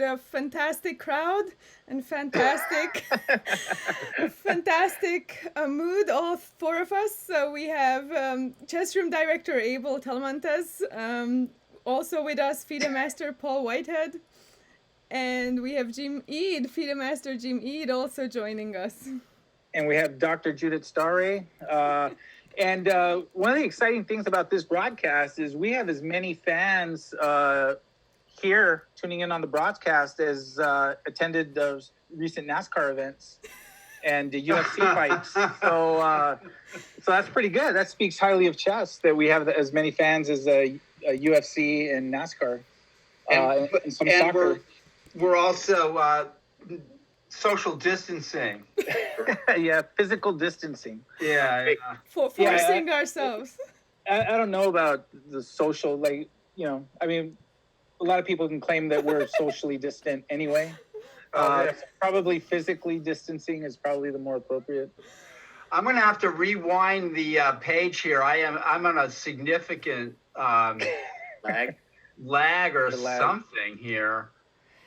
a fantastic crowd and fantastic, fantastic mood, all four of us. So we have chess room director Abel Talmantas, also with us FIDE master Paul Whitehead, and we have FIDE master Jim Eid also joining us. And we have Dr. Judith Starre. And one of the exciting things about this broadcast is we have as many fans here tuning in on the broadcast as attended those recent NASCAR events and the UFC fights. So that's pretty good. That speaks highly of chess that we have as many fans as UFC and NASCAR. And some soccer. We're also social distancing. Yeah, physical distancing. Yeah. Forcing ourselves. I don't know about the social, like, you know, I mean, a lot of people can claim that we're socially distant anyway. Probably physically distancing is probably the more appropriate. I'm going to have to rewind the page here. I'm on a significant lag or something here.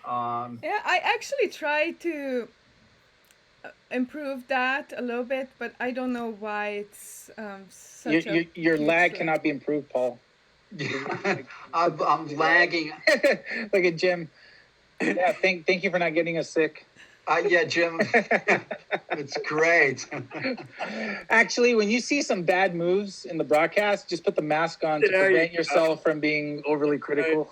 I actually tried to improve that a little bit, but I don't know why it's such your lag cannot be improved, Paul. I'm lagging. Look at Jim. Yeah, thank you for not getting us sick. Yeah, Jim. It's great. Actually, when you see some bad moves in the broadcast, just put the mask on to prevent yourself from being overly critical.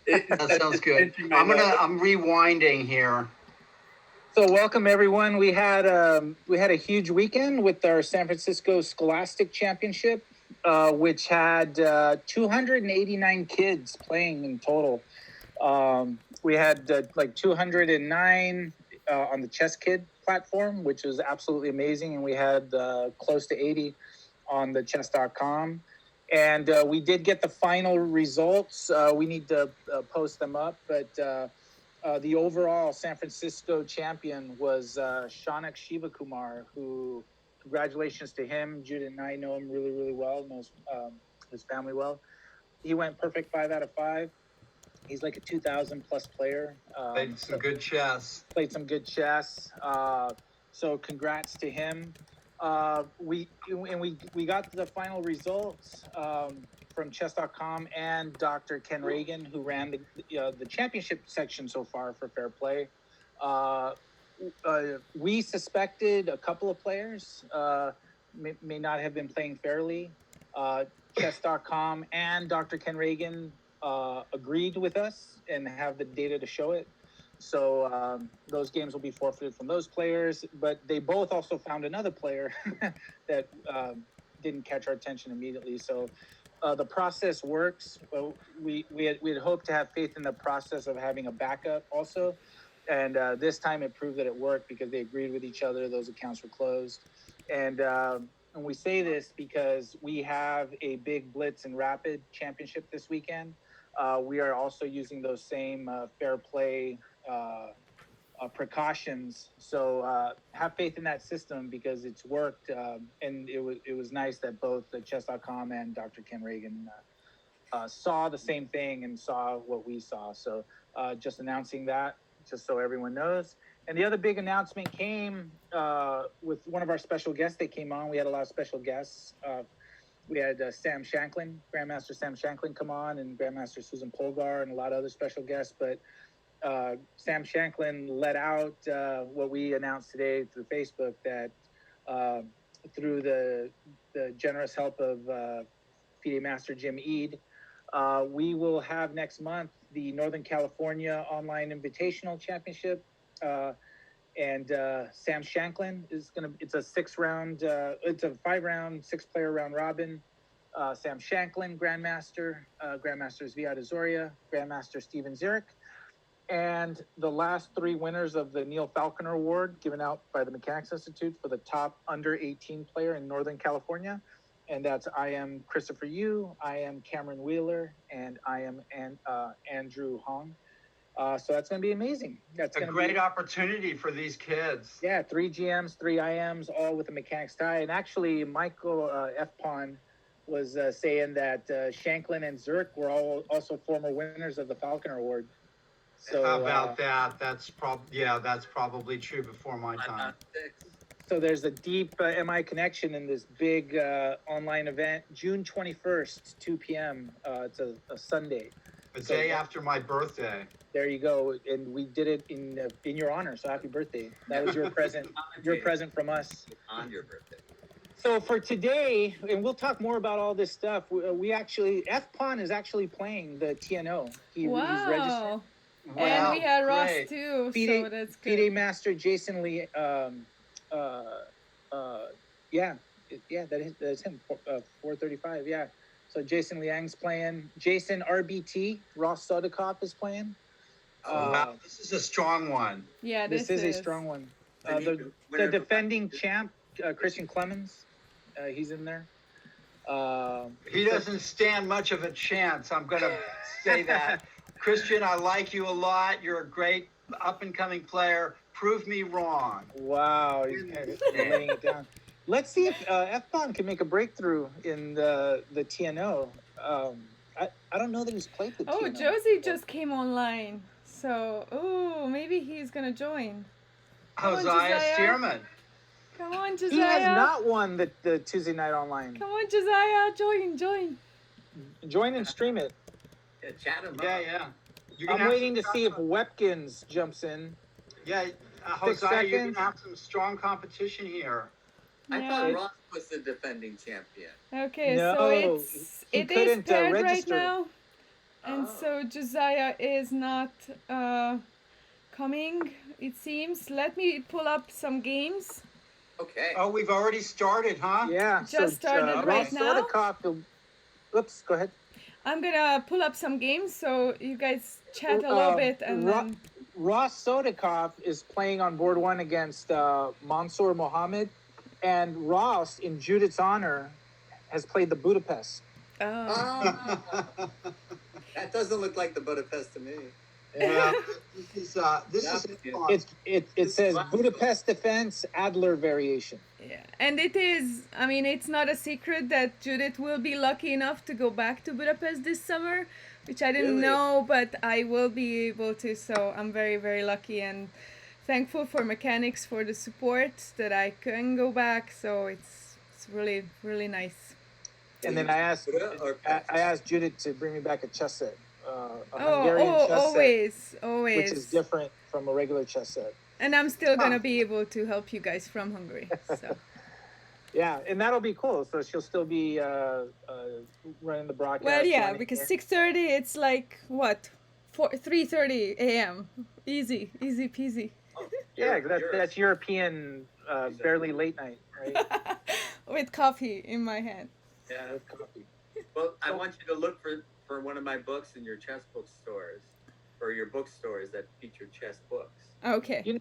That sounds good. I'm rewinding here. So welcome everyone. We had a huge weekend with our San Francisco Scholastic Championship, which had 289 kids playing in total. We had like 209 on the Chess Kid platform, which was absolutely amazing, and we had close to 80 on the chess.com. And we did get the final results. We need to post them up, but the overall San Francisco champion was Shanak Shivakumar, who, congratulations to him. Judith and I know him really, really well, knows his family well. He went perfect 5 out of 5. He's like a 2,000 plus player. Played some good chess. So congrats to him. We got the final results from chess.com and Dr. Ken Reagan, who ran the championship section so far for Fair Play. We suspected a couple of players may not have been playing fairly. Chess.com and Dr. Ken Reagan agreed with us and have the data to show it. So those games will be forfeited from those players, but they both also found another player that didn't catch our attention immediately. So the process works. Well, we had hoped to have faith in the process of having a backup also. And this time it proved that it worked because they agreed with each other. Those accounts were closed. And we say this because we have a big Blitz and Rapid championship this weekend. We are also using those same Fair Play precautions. So have faith in that system because it's worked. And it was nice that both the chess.com and Dr. Ken Reagan saw the same thing and saw what we saw. So just announcing that, just so everyone knows. And the other big announcement came with one of our special guests that came on. We had a lot of special guests. We had Sam Shanklin, Grandmaster Sam Shanklin come on, and Grandmaster Susan Polgar, and a lot of other special guests. But Sam Shanklin let out what we announced today through Facebook, that through the generous help of FIDE Master Jim Eid, we will have next month the Northern California Online Invitational Championship. And Sam Shanklin is it's a 6-round, it's a 5-round, 6-player round robin. Sam Shanklin, Grandmaster, Grandmasters Viad Azoria, Grandmaster Steven Zurich, and the last 3 winners of the Neil Falconer Award given out by the Mechanics Institute for the top under 18 player in Northern California. And that's I am Christopher Yu, I am Cameron Wheeler, and I am Andrew Hong. So that's going to be amazing. That's a great opportunity for these kids. Yeah, 3 GMs, 3 IMs, all with a mechanics tie. And actually, Michael F. Pond was saying that Shanklin and Zurich were all also former winners of the Falconer Award. So How about that? That's probably true before my I'm time. not 6. So there's a deep MI connection in this big online event, June 21st, 2 p.m. It's a Sunday. A So day that- after my birthday. There you go, and we did it in your honor. So happy birthday! That was your present, your present from us. On your birthday. So for today, and we'll talk more about all this stuff. We actually FPON is actually playing the TNO. He's registered. Wow. And Wow, we had Ross great. too, FIDE so that's FIDE good. Master Jason Lee. That's him. 435. Yeah. So Jason Liang's playing. Jason RBT Ross Sodikov is playing. Wow, this is a strong one. Yeah, This is a strong one. The defending champ, Christian Clemens, he's in there. He doesn't stand much of a chance. I'm going to say that. Christian, I like you a lot. You're a great up and coming player. Prove me wrong. Wow, he's laying it down. Let's see if FPON can make a breakthrough in the TNO. I don't know that he's played the Oh, TNO. Josie just came online. So, maybe he's gonna join. Come on, Josiah Josiah. Stearman. Come on, Josiah. He has not won the Tuesday night online. Come on, Josiah. Join. Join and stream it. Yeah, chat him Yeah, up. yeah. I'm waiting to see if Webkins jumps in. Yeah, 6 Josiah, you're going seconds. to have some strong competition here. I Yeah. thought Ross was the defending champion. Okay, No, so he it is couldn't, paired right register. now, and Oh. so Josiah is not coming. It seems. Let me pull up some games. Okay. Oh, we've already started, huh? Yeah. Just started right now? Oops, go ahead. I'm gonna pull up some games so you guys chat a little bit and then. Ross Sodikov is playing on board one against Mansour Mohammed, and Ross, in Judith's honor, has played the Budapest. Oh. That doesn't look like the Budapest to me. Yeah, this is fun. It says Budapest Defense Adler variation. Yeah, and it is. I mean, it's not a secret that Judith will be lucky enough to go back to Budapest this summer, which I didn't Really? know, but I will be able to. So I'm very, very lucky and thankful for Mechanics for the support that I can go back. So it's really, really nice. And then I asked Or I asked Judith to bring me back a chess set, a Oh, Hungarian chess always. set, which is different from a regular chess set. And I'm still gonna be able to help you guys from Hungary. So. Yeah, and that'll be cool. So she'll still be running the broadcast. Well, yeah, joining because in. 6:30 it's like what, 3:30 a.m. Easy peasy. Yeah, that's European, barely late night, right? With coffee in my hand. Yeah. With coffee. Well, I want you to look for one of my books in your chess bookstores, or your bookstores that feature chess books. Okay.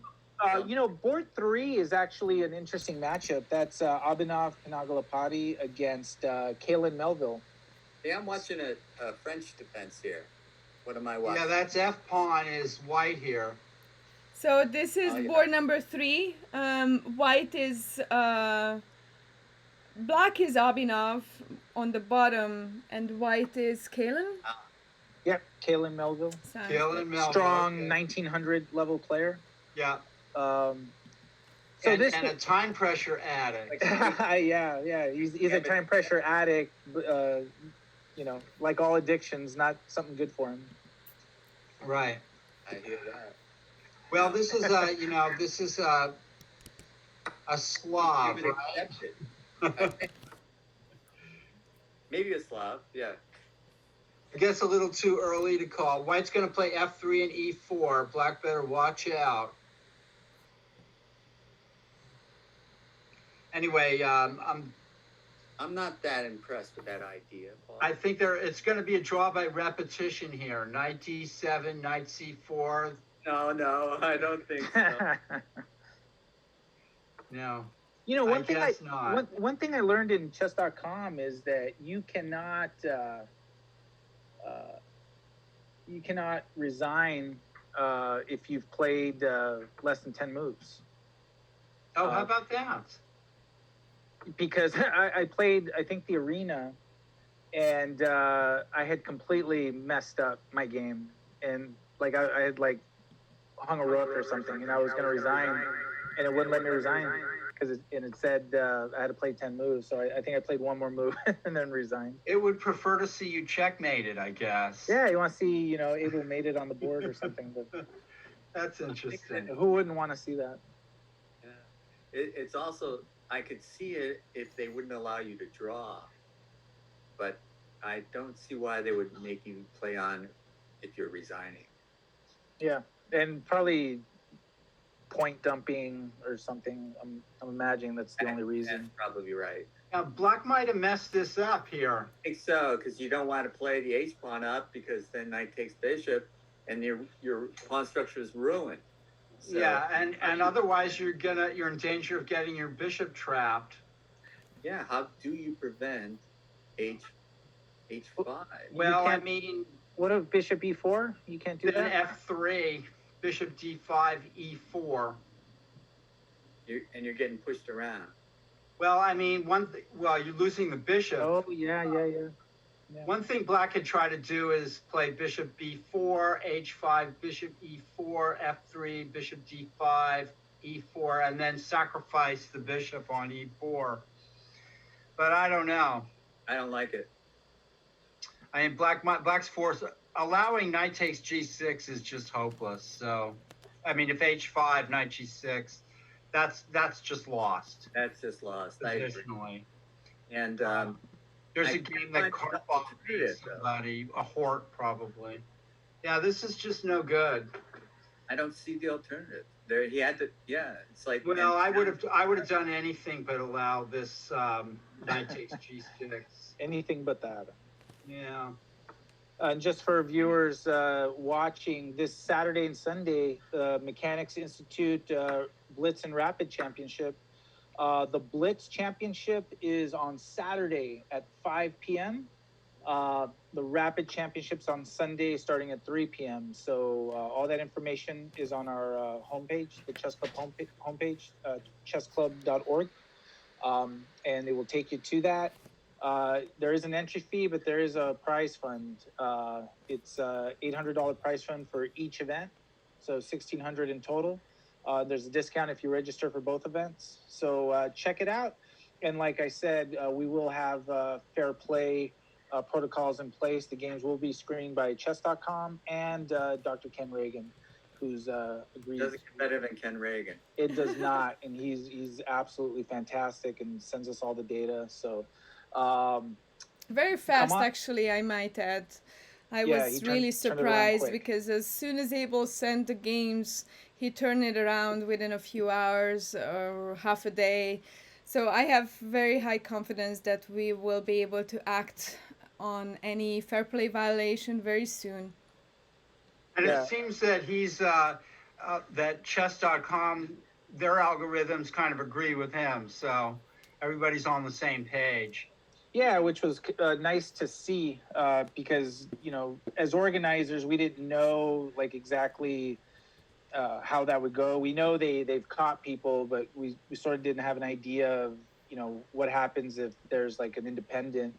Board 3 is actually an interesting matchup. That's Abhinav Panagalapati against Kalen Melville. Hey, I'm watching a French defense here. What am I watching? Yeah, that's F pawn is white here. So this is Oh, yeah. board number 3. White is black is Abhinav on the bottom, and white is Kalen. Yep, Kalen Melville. Sounds Kalen good. Melville. Strong okay. 1900 level player. Yeah. So and this a time pressure addict. yeah, he's a time pressure addict. Like all addictions, not something good for him. Right. I hear that. Well, this is a Slav, Give it right? accepted. Maybe a Slav, yeah. I guess a little too early to call. White's going to play F3 and E4. Black better watch out. Anyway, I'm not that impressed with that idea, Paul. I think it's going to be a draw by repetition here. Knight D7, Knight C4. No, I don't think so. No. One I thing guess not. one thing I learned in chess.com is that you cannot resign if you've played less than 10 moves. Oh, how about that? Because I played, I think, the arena, and I had completely messed up my game, and like I had like hung a rook or something, and I was gonna resign, and it wouldn't let me resign because it said I had to play 10 moves. So I think I played one more move and then resigned. It would prefer to see you checkmated, I guess. Yeah, you want to see, you know, Abel made it on the board or something, but That's interesting. who wouldn't want to see that? Yeah. It's also, I could see it if they wouldn't allow you to draw, but I don't see why they would make you play on if you're resigning. Yeah, and probably point dumping or something. I'm imagining that's the only reason. That's probably right. Now, Black might have messed this up here. I think so, because you don't want to play the H pawn up because then knight takes bishop, and your pawn structure is ruined. So, Yeah, and otherwise you're in danger of getting your bishop trapped. yeah, how do you prevent H5? Well, I can't- mean, What if bishop e4? You can't do then that? F3, bishop D5, E4. You're getting pushed around. Well, I mean, you're losing the bishop. Oh, yeah. One thing Black could try to do is play bishop B4, H5, bishop E4, F3, bishop D5, E4, and then sacrifice the bishop on E4. But I don't know. I don't like it. I mean, Black's force allowing knight takes G6 is just hopeless. So, I mean, if H5, knight G6, that's just lost. That's just lost. I agree. Additionally, And there's I a game can't that find Karpov something to do beat it, though. somebody, a Hort probably. Yeah, this is just no good. I don't see the alternative. There, he had to. Yeah, it's like. Well, I would have done anything but allow this knight takes G6. Anything but that. Yeah. And just for viewers watching, this Saturday and Sunday, the Mechanics Institute Blitz and Rapid Championship. The Blitz Championship is on Saturday at 5 p.m. The Rapid Championship's on Sunday starting at 3 p.m. So all that information is on our homepage, the Chess Club homepage, chessclub.org. And it will take you to that. There is an entry fee, but there is a prize fund. It's $800 prize fund for each event, so $1,600 in total. There's a discount if you register for both events. So check it out. And like I said, we will have fair play protocols in place. The games will be screened by chess.com and Dr. Ken Reagan, who's agreed. Doesn't get better than Ken Reagan. It does not, and he's absolutely fantastic and sends us all the data. So. Very fast, on. actually, I might add. I Yeah, was he really turned it around surprised quick. because as soon as Abel sent the games, he turned it around within a few hours or half a day. So I have very high confidence that we will be able to act on any fair play violation very soon. And Yeah. it seems that he's that chess.com, their algorithms kind of agree with him. So everybody's on the same page. Yeah, which was nice to see because, you know, as organizers, we didn't know like exactly how that would go. We know they've caught people, but we sort of didn't have an idea of, you know, what happens if there's like an independent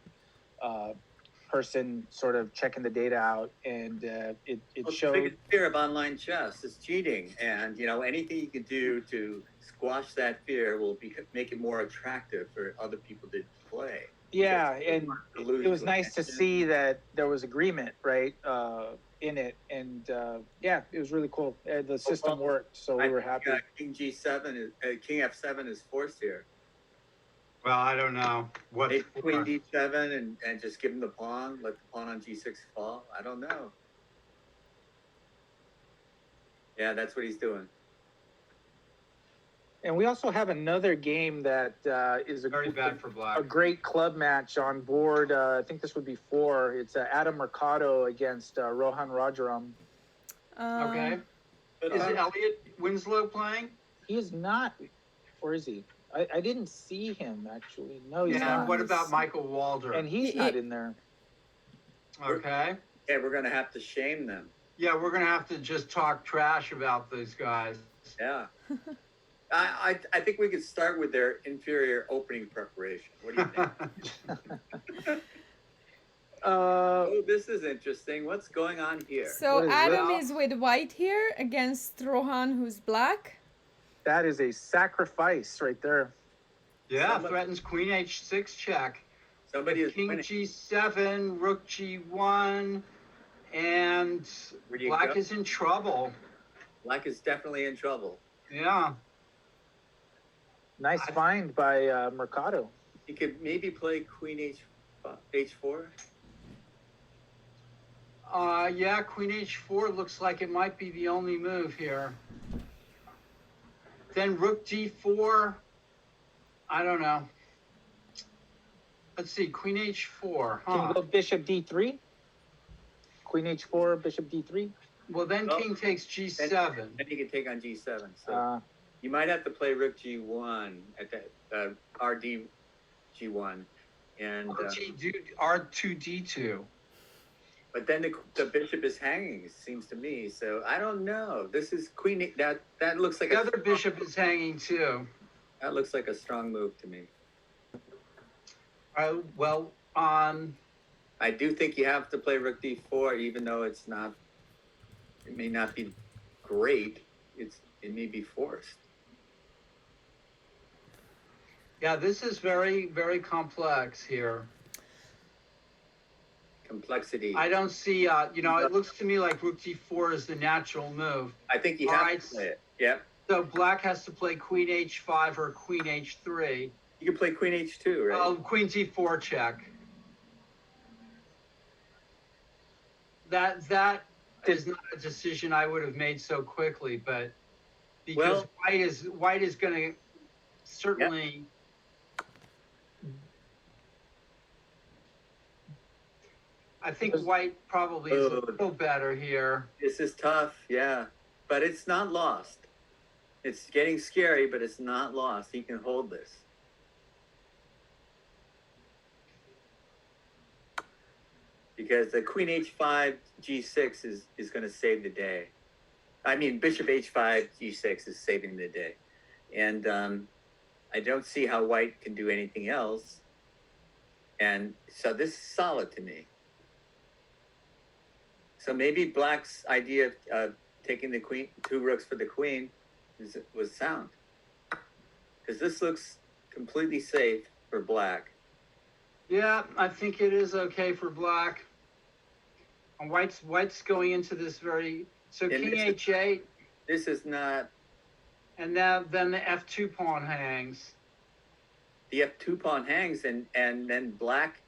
person sort of checking the data out, and it Well, the showed. biggest fear of online chess is cheating, and anything you can do to squash that fear will make it more attractive for other people to play. Yeah, and To lose it was to nice to attention. see that there was agreement, right, in it, and yeah, it was really cool. The system worked, so we were happy. King G7 King F7 is forced here. Well, I don't know what. Maybe Queen D7 and just give him the pawn, let the pawn on G6 fall. I don't know. Yeah, that's what he's doing. And we also have another game that is Very bad for a Black. great club match on board. I think this would be 4. It's Adam Mercado against Rohan Rajaram. Okay. But Is it Elliot Winslow playing? He is not, or is he? I didn't see him actually. No, he's Yeah. not. What about Michael Walder? And he's not in there. Okay. yeah, we're gonna have to shame them. Yeah, we're gonna have to just talk trash about these guys. Yeah. I think we could start with their inferior opening preparation. What do you think? Oh, this is interesting. What's going on here? So What is Adam that? is with white here against Rohan, who's black. that is a sacrifice right there. Yeah, Somebody- threatens Queen H6 check. Somebody is King winning. G7, Rook G1, and Where do you Black go? is in trouble. Black is definitely in trouble. Yeah. Nice find by Mercado. He could maybe play Queen H4. Yeah, Queen H4 looks like it might be the only move here. Then Rook D4. I don't know. Let's see, Queen H4, Can you huh? go Bishop D3? Queen H4, Bishop D3. Well, then Well, King takes G7. Then he could take on G7. So Uh, you might have to play Rook G1 at that RD G1, and R2D2. but then the bishop is hanging. It seems to me. So I don't know. This is Queen. That looks like The other bishop is hanging too. That looks like a strong move to me. Well, I do think you have to play Rook D4, even though it's not. It may not be great. It may be forced. yeah, this is very, very complex here. Complexity. I don't see, it looks to me like Rook D4 is the natural move. I think you have Alright. to play it. Yep. So Black has to play Queen H5 or Queen H3. You can play Queen H2, right? Oh, Queen D4 check. That is not a decision I would have made so quickly, but because Well- white is going to certainly. I think white probably is a little better here. This is tough, yeah. But it's not lost. It's getting scary, but it's not lost. He can hold this. Because the Queen H5 G6 is going to save the day. I mean, Bishop H5 G6 is saving the day. And I don't see how white can do anything else. And so this is solid to me. So maybe Black's idea of taking the queen, 2 rooks for the queen, was sound. Because this looks completely safe for Black. Yeah, I think it is okay for Black. And white's going into this very so And King this is- H8, This is not and then the F2 pawn hangs. the F2 pawn hangs, and then Black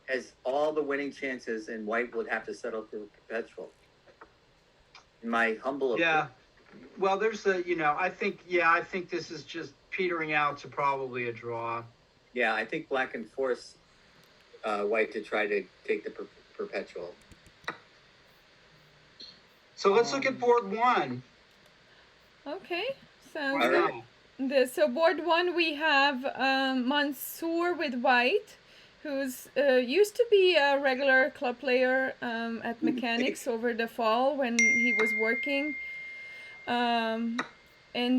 has all the winning chances, and white would have to settle for perpetual. In my humble Yeah. opinion. Well, there's I think this is just petering out to probably a draw. Yeah, I think Black can force white to try to take the perpetual. So let's look at board 1. Okay, so Right Alright. now. so board 1 we have Mansoor with white, who's used to be a regular club player at Mechanics over the fall when he was working. And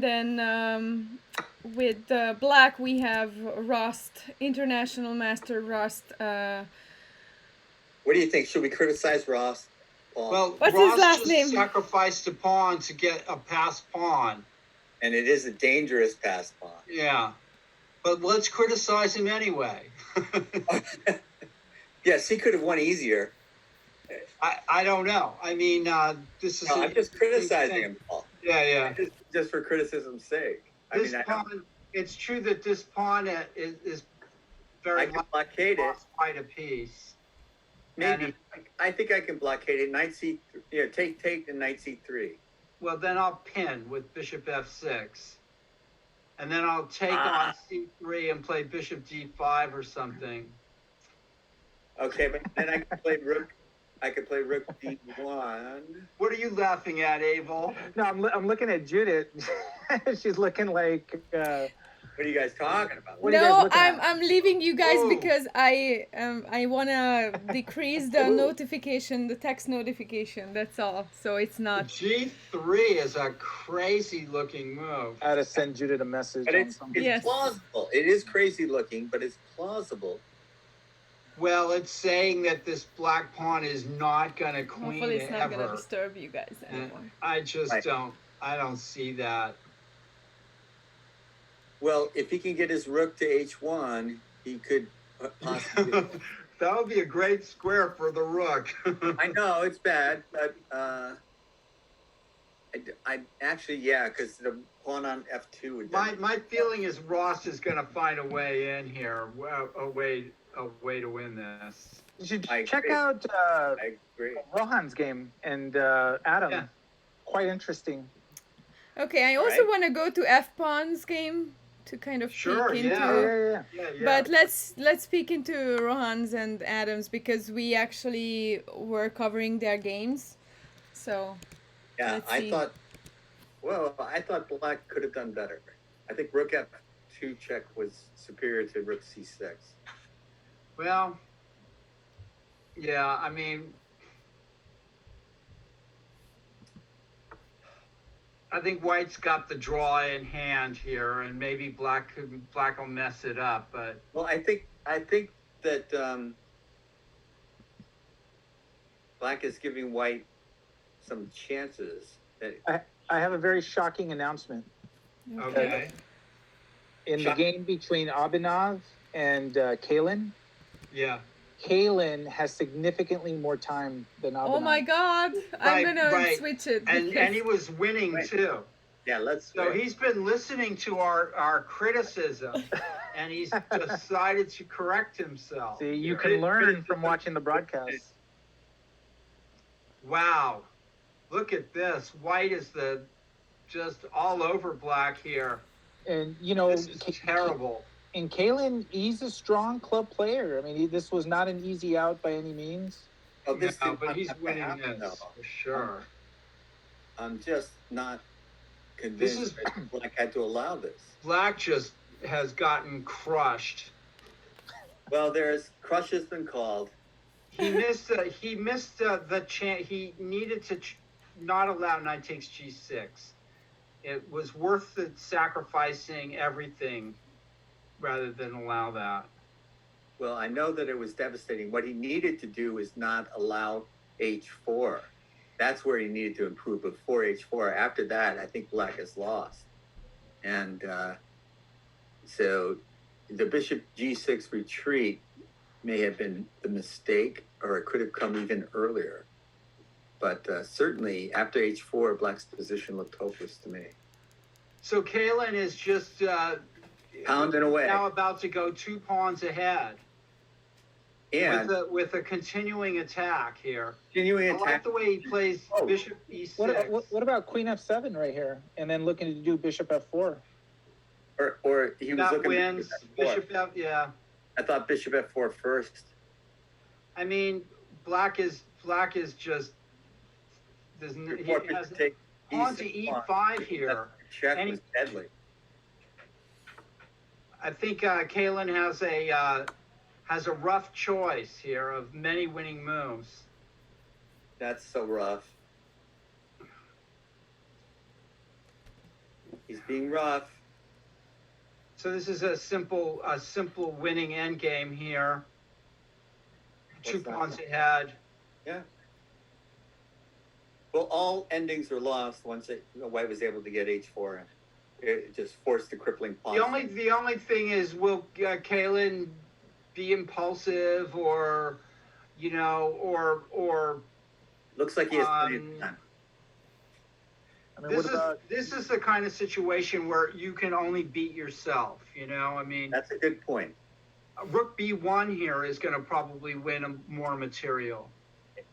then with black we have Rust, International Master Rust. What do you think? Should we criticize Ross? Paul? Well, What's his Ross last just name? sacrificed a pawn to get a passed pawn. And it is a dangerous pass pawn. Yeah. But let's criticize him anyway. Yes, he could have won easier. I don't know. I mean, this is. No, I'm just criticizing him, Paul. Yeah. Just for criticism's sake. This pawn. It's true that this pawn is very I can much blockade it. lost quite a piece. Maybe. I think I can blockade it. Knight C. Yeah, take and knight C3. Well, then I'll pin with Bishop F6, and then I'll take on C3 and play Bishop D5 or something. Okay, but then I can play rook. I could play rook D1. What are you laughing at, Abel? no, I'm looking at Judith. She's looking like. What are you guys talking about? What are you guys No, looking at? I'm leaving you guys Ooh. because I wanna decrease the notification, the text notification. That's all. So it's not. G3 is a crazy looking move. I had to send Judith a message But on it's something. Yes. plausible. It is crazy looking, but it's plausible. Well, it's saying that this black pawn is not gonna queen Hopefully it's not gonna ever. disturb you guys And anymore. I just Right. I don't see that. Well, if he can get his rook to h1, he could possibly. That would be a great square for the rook. I know it's bad, but I actually, yeah, because the pawn on f2 would. My feeling is Ross is gonna find a way in here, a way to win this. You should I check agree. out I agree. Rohan's game and Adam. Yeah. Quite interesting. Okay, I also Right. want to go to F Pawn's game to kind of Sure, peek yeah. into. Yeah. But let's peek into Rohan's and Adam's because we actually were covering their games. So Yeah, Let's I see. thought. Well, I thought black could have done better. I think rook f2 check was superior to rook c6. Well, yeah, I mean, I think White's got the draw in hand here, and maybe Black will mess it up. But Well, I think that black is giving white some chances. That I have a very shocking announcement. okay, In the Shock- game between Abhinav and Kalen, yeah, Kalen has significantly more time than Abhinav. oh my God, I'm Right, gonna right. switch it. and because- he was winning Right. too. yeah, let's. So he's been listening to our criticism, and he's decided to correct himself. See, you can learn from watching the broadcast. Wow, look at this. White is just all over Black here. And you know, This is terrible. And Kalen, he's a strong club player. I mean, this was not an easy out by any means. Oh, this Yeah, did but not he's have to winning happen, this though. for sure. I'm just not convinced is- that Black had to allow this. Black just has gotten crushed. Well, there's crush has been called. He missed the chance. He needed to not allow knight takes g6. It was worth the sacrificing everything rather than allow that. Well, I know that it was devastating. What he needed to do is not allow h4. That's where he needed to improve before h4. After that, I think black has lost. And so the bishop g6 retreat may have been the mistake, or it could have come even earlier. But certainly after h4, black's position looked hopeless to me. So Kalen is just Pounding away. now about to go 2 pawns ahead And with a continuing attack here. continuing I like attack. the way he plays Oh. bishop e6. What about Queen F7 right here, and then looking to do Bishop F4? Or he was that looking wins. at Bishop F, yeah. I thought bishop f4 first. I mean, black is just doesn't he Before has take pawn to e6 e5 here. That check And was deadly. I think Kalen has a rough choice here of many winning moves. That's so rough. He's being rough. So this is a simple winning end game here. Two What's that? pawns ahead. Yeah. Well, all endings are lost once white was able to get h4 in. It just forced the crippling pawn. The only thing is, will Kalen be impulsive or Looks like he has plenty of time. I mean, this is the kind of situation where you can only beat yourself. I mean, That's a good point. Rook B1 here is going to probably win more material.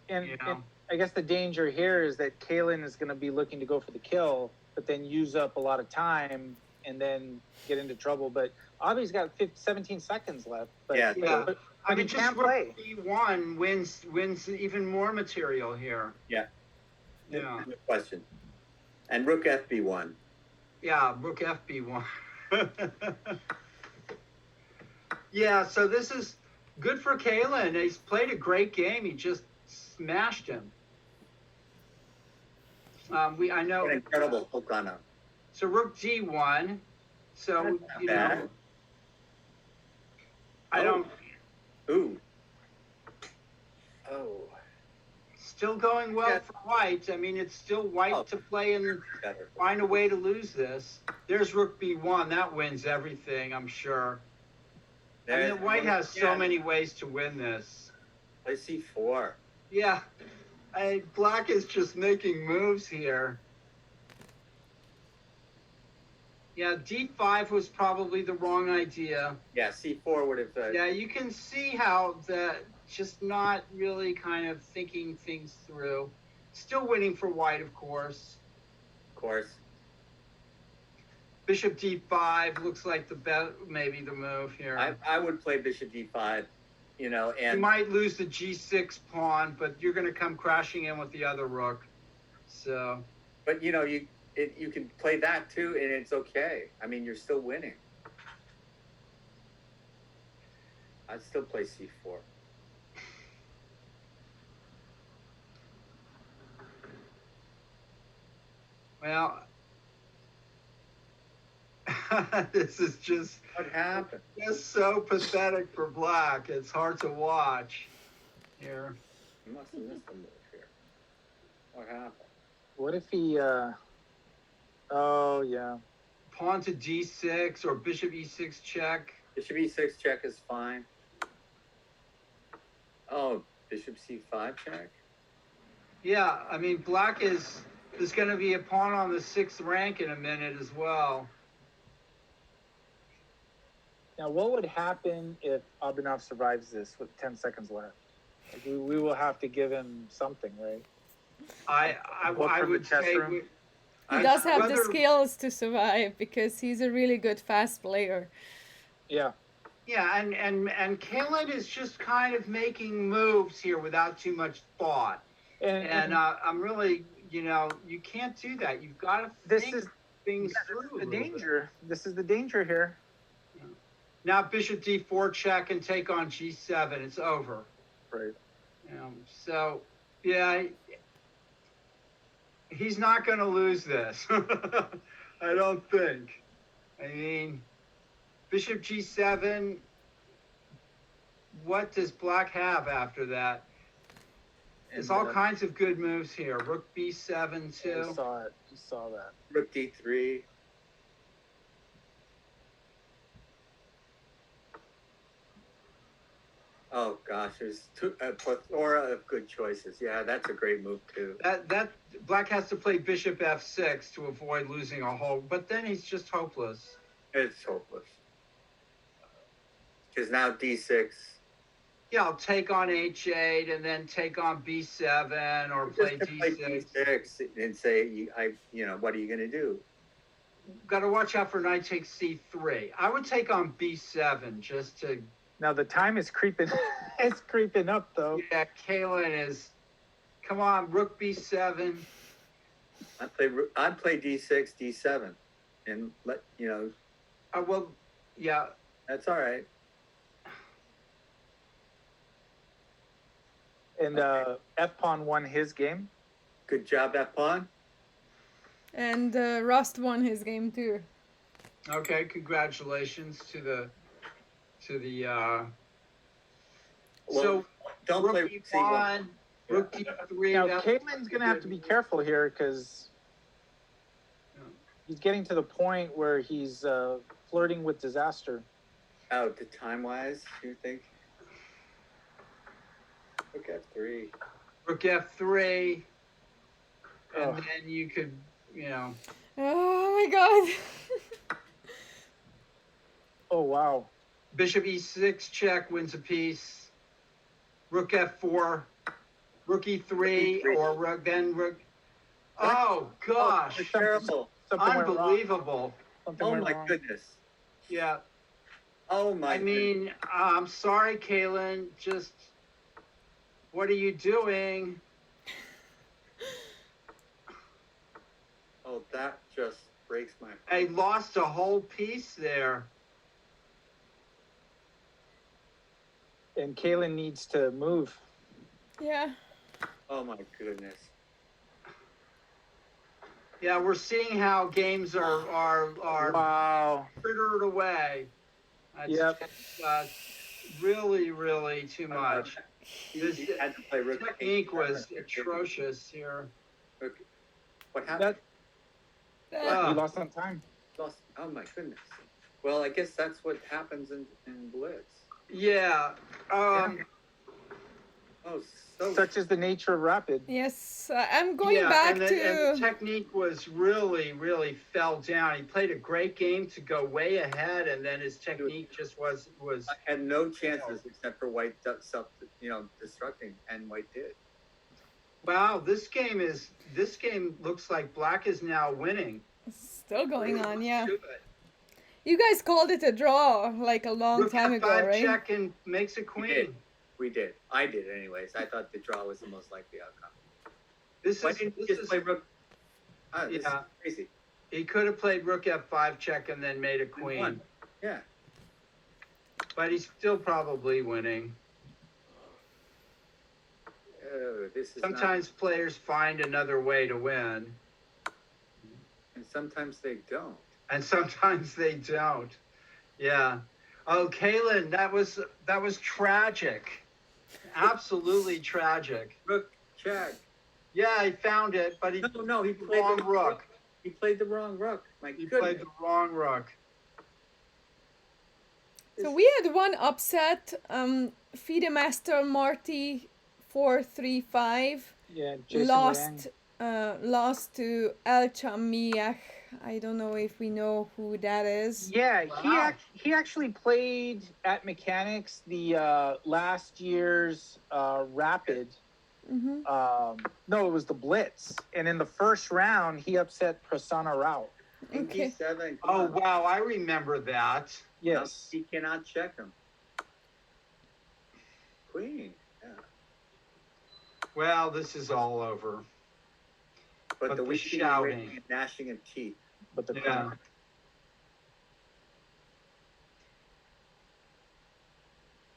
and, you and know. I guess the danger here is that Kalen is going to be looking to go for the kill, but then use up a lot of time and then get into trouble. But Abhi's got 17 seconds left. But, Yeah. Yeah. but I he mean, just can't Rook play. B1 wins even more material here. Yeah. Yeah. No question. And rook fb1. Yeah, Rook FB1. Yeah, so this is good for Kalen. He's played a great game. He just smashed him. I know. An incredible hook on him. So Rook G1. So That's not bad. I don't. Ooh. Oh, Still going well Yeah. for white. I mean, it's still white Oh. to play and better. find a way to lose this. There's rook b1. That wins everything, I'm sure. I mean, white has so many ways to win this. Play c4. Yeah, black is just making moves here. Yeah, d5 was probably the wrong idea. Yeah, c4 would have. Yeah, you can see how that just not really kind of thinking things through. Still winning for white, of course. Of course. Bishop d5 looks like maybe the move here. I would play bishop d5, you know, You and might lose the g6 pawn, but you're going to come crashing in with the other rook. So, but you know you can play that too, and it's okay. I mean, you're still winning. I'd still play c4. well, this is just What happened? so pathetic for black. It's hard to watch here. You must have missed a move here. What happened? What if he? Oh yeah. Pawn to d6 or bishop e6 check. Bishop e6 check is fine. Oh, bishop c5 check. Yeah, I mean, black there's going to be a pawn on the 6th rank in a minute as well. Now, what would happen if Abhinav survives this with 10 seconds left? Like, we will have to give him something, right? I What from the would chess say room? He does have the whether- skills to survive because he's a really good fast player. Yeah. Yeah, and Kalen is just kind of making moves here without too much thought. And I'm really, you can't do that. You've got to this think is things this through. is a the little bit. danger. This is the danger here. Now bishop d4 check and take on g7. It's over. Right. So, yeah, he's not going to lose this. I don't think. I mean, bishop g7. What does black have after that? There's all kinds of good moves here. Rook b7 You too. saw it. You saw that. Rook d3. Oh gosh, there's a plethora of good choices. Yeah, that's a great move too. That black has to play bishop f6 to avoid losing a whole. But then he's just hopeless. It's hopeless. Because now d6. Yeah, I'll take on h8 and then take on b7 or play Just to play d6. d6 and say, what are you going to do? Got to watch out for knight takes c3. I would take on b7 just to. Now the time is creeping. It's creeping up though. Yeah, Kalen is. Come on, rook b7. I'd play d6, d7, and let Well, yeah. that's all right. And F pawn won his game. Good job, F pawn. And Rust won his game too. Okay, congratulations to the. Well, So don't rook play e1, c1. rook d3. Now that's Caitlin's gonna have to be careful here because he's getting to the point where he's flirting with disaster. Oh, the time wise, you think? Look at 3. Rook f3, and Oh. then you could, Oh my god. Oh wow. bishop e6 check wins a piece. Rook f4, rook e3, E3. or rook. Oh gosh, Oh, terrible. Something went wrong. unbelievable. Something Oh went my wrong. goodness. Yeah, Oh my. I mean, I'm sorry, Kalen. Just what are you doing? Oh, that just breaks my heart. I lost a whole piece there. And Kaylin needs to move. Yeah. Oh my goodness. Yeah, we're seeing how games are Wow. frittered away. That's Yep. just, really, really too much. This You had to play rook. technique was atrocious here. Okay. What happened? Uh, We lost on time. Lost. Oh my goodness. Well, I guess that's what happens in Blitz. Yeah. Oh, so Such is the nature of rapid. yes, I'm going yeah, back and the to. technique was really fell down. He played a great game to go way ahead, and then his technique just was I had no chances except for white destructing, and white did. wow. This game looks like black is now winning. Still going on, yeah. Good. You guys called it a draw like a long Rook time ago, F5 right? check and makes a queen. We did. I did, anyways. I thought the draw was the most likely outcome. This Why is didn't you this just is play rook? This Yeah. is crazy. he could have played Rook F5 check and then made a queen, won. Yeah. but he's still probably winning. Oh, this is Sometimes players find another way to win, and sometimes they don't. and sometimes they don't. Yeah. Oh, Kalen, that was tragic. Absolutely tragic. Rook check. Yeah, he found it, but he No, he played wrong the rook. He played the wrong rook. My He goodness. played the wrong rook. So we had one upset. FIDE Master Marty 435 Yeah, Jason lost Wang. lost to El Chamiach. I don't know if we know who that is. Yeah, Wow. he actually played at Mechanics the last year's Rapid. Mm-hmm. No, it was the Blitz, and in the first round he upset Prasanna Rao. Okay. D7. Oh wow, I remember that. Yes. He cannot check him. Queen. Yeah. Well, this is all over. But But the the wishing, shouting. and gnashing of teeth. But the Yeah.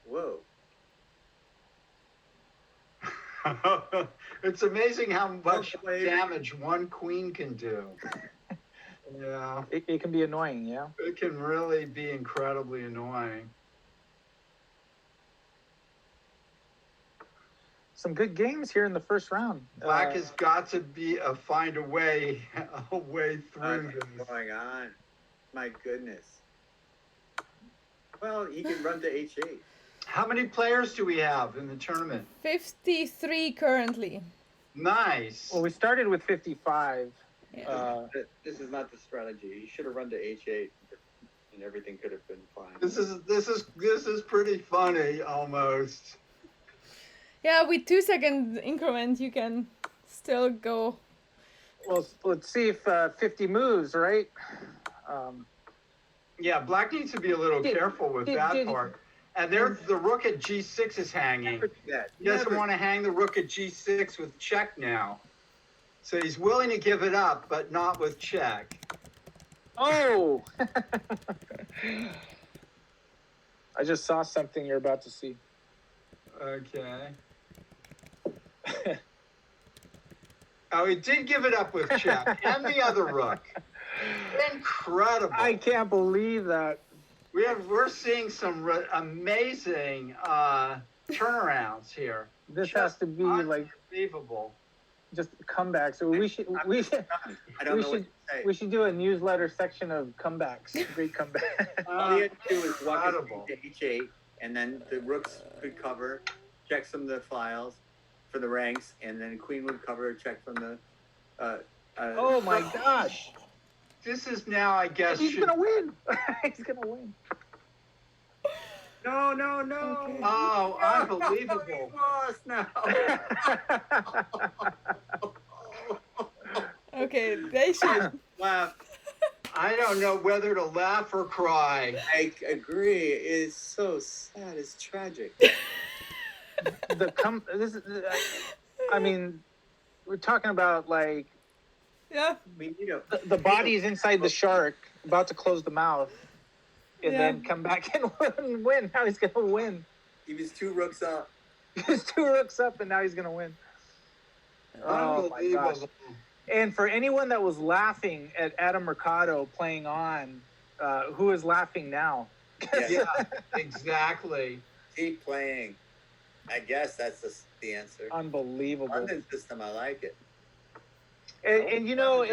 Whoa. It's amazing how much played. damage one queen can do. Yeah, it can be annoying, yeah. it can really be incredibly annoying. Some good games here in the first round. Black has got to find a way through What's this. going on? My goodness. Well, he can run to H8. How many players do we have in the tournament? 53 currently. Nice. Well, we started with 55. Yeah. This is not the strategy. He should have run to H8, and everything could have been fine. This is pretty funny almost. Yeah, with 2-second increment you can still go. Well, let's see if 50 moves, right? Yeah, black needs to be a little careful with that part. And there's the rook at G6 is hanging. Never do that. He doesn't Never. want to hang the rook at G6 with check now. So he's willing to give it up, but not with check. Oh! I just saw something you're about to see. Okay. Oh, he did give it up with check and the other rook. Incredible. I can't believe that. We're seeing some amazing turnarounds here. This has to be like Unbelievable. just comebacks. So we should I don't we know what should to say. we should do a newsletter section of comebacks. Great comeback. All he had to do was walk his Incredible. queen to H8, and then the rooks could cover, check some of the files for the ranks, and then queen would cover, check from the. Oh my gosh! This is now, I guess. He's gonna win. He's gonna win. No! Okay. Oh, He unbelievable. lost now. Okay, they should. Laugh. I don't know whether to laugh or cry. I agree. It's so sad. It's tragic. I mean, we're talking about like Yeah. We need a. the body is inside the shark, about to close the mouth, and Yeah. then come back and win. Now he's gonna win. He was 2 rooks up. He's 2 rooks up, and now he's gonna win. Oh my gosh! Unbelievable. And for anyone that was laughing at Adam Mercado playing on, who is laughing now? Yeah. Yeah, exactly. Keep playing. I guess that's the answer. Unbelievable. London system, I like it. And you know,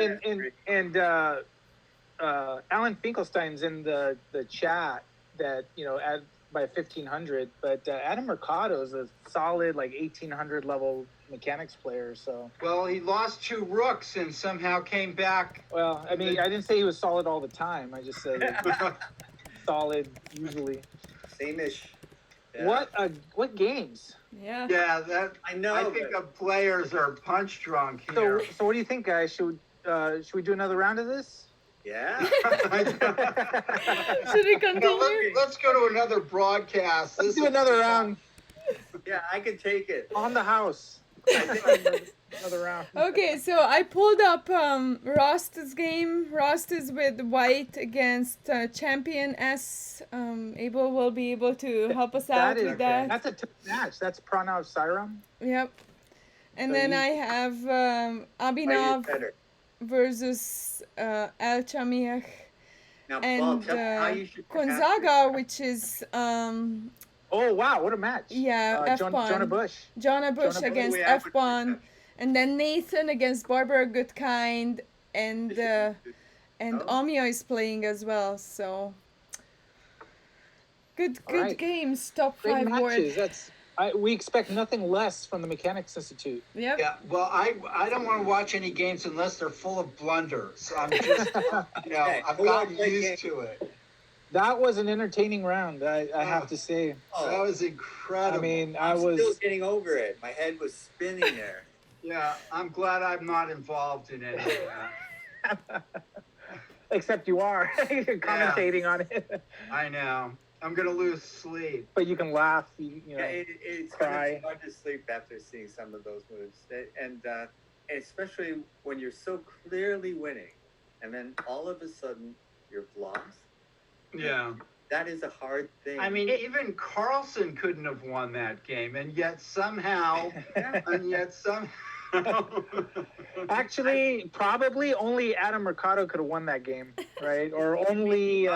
Alan Finkelstein's in the chat that, you know, by 1500, but Adam Mercado is a solid like 1800 level mechanics player. So, Well, he lost 2 rooks and somehow came back. well, I mean, I didn't say he was solid all the time. I just said solid usually. Same-ish. Yeah. What games? Yeah. Yeah, that I know. I think the players are punch drunk So, here. so what do you think, guys? Should we do another round of this? Yeah. Should we No, continue? let's go to another broadcast. Let's This do is- another round Yeah, I can take it. on the house. Another round. Okay, so I pulled up Rost's game. Rost is with white against Champion S. Abel will be able to help us out with that. That's a tough match. That's Pranav Sairam. Yep. And So then you- I have Are you Abhinav better? versus El Chamiach Now, Paul, and tell me how you should pronounce Gonzaga, which is Oh wow, what a match! yeah, F pawn. Jonah Bush. Jonah Bush Jonah Bush. against Oh, yeah, F pawn, and then Nathan against Barbara Goodkind, and it. Oh. Omio is playing as well. So good All right. games. Top Great 5 board. matches. We expect nothing less from the Mechanics Institute. Yep. Yeah, well, I don't want to watch any games unless they're full of blunders. I'm just, Okay, I've who gotten wants to play used to it. That was an entertaining round, I have to say. That Oh, was incredible. I mean, I'm I was. still getting over it. My head was spinning there. Yeah, I'm glad I'm not involved in any of that. Except you are. You're commentating on it. I know. I'm gonna lose sleep. But you can laugh. You know. Yeah, it's cry. hard to sleep after seeing some of those moves, and especially when you're so clearly winning, and then all of a sudden you're lost. Yeah. That is a hard thing. I mean, even Carlson couldn't have won that game, and yet somehow, Actually, probably only Adam Mercado could have won that game, right? Or only.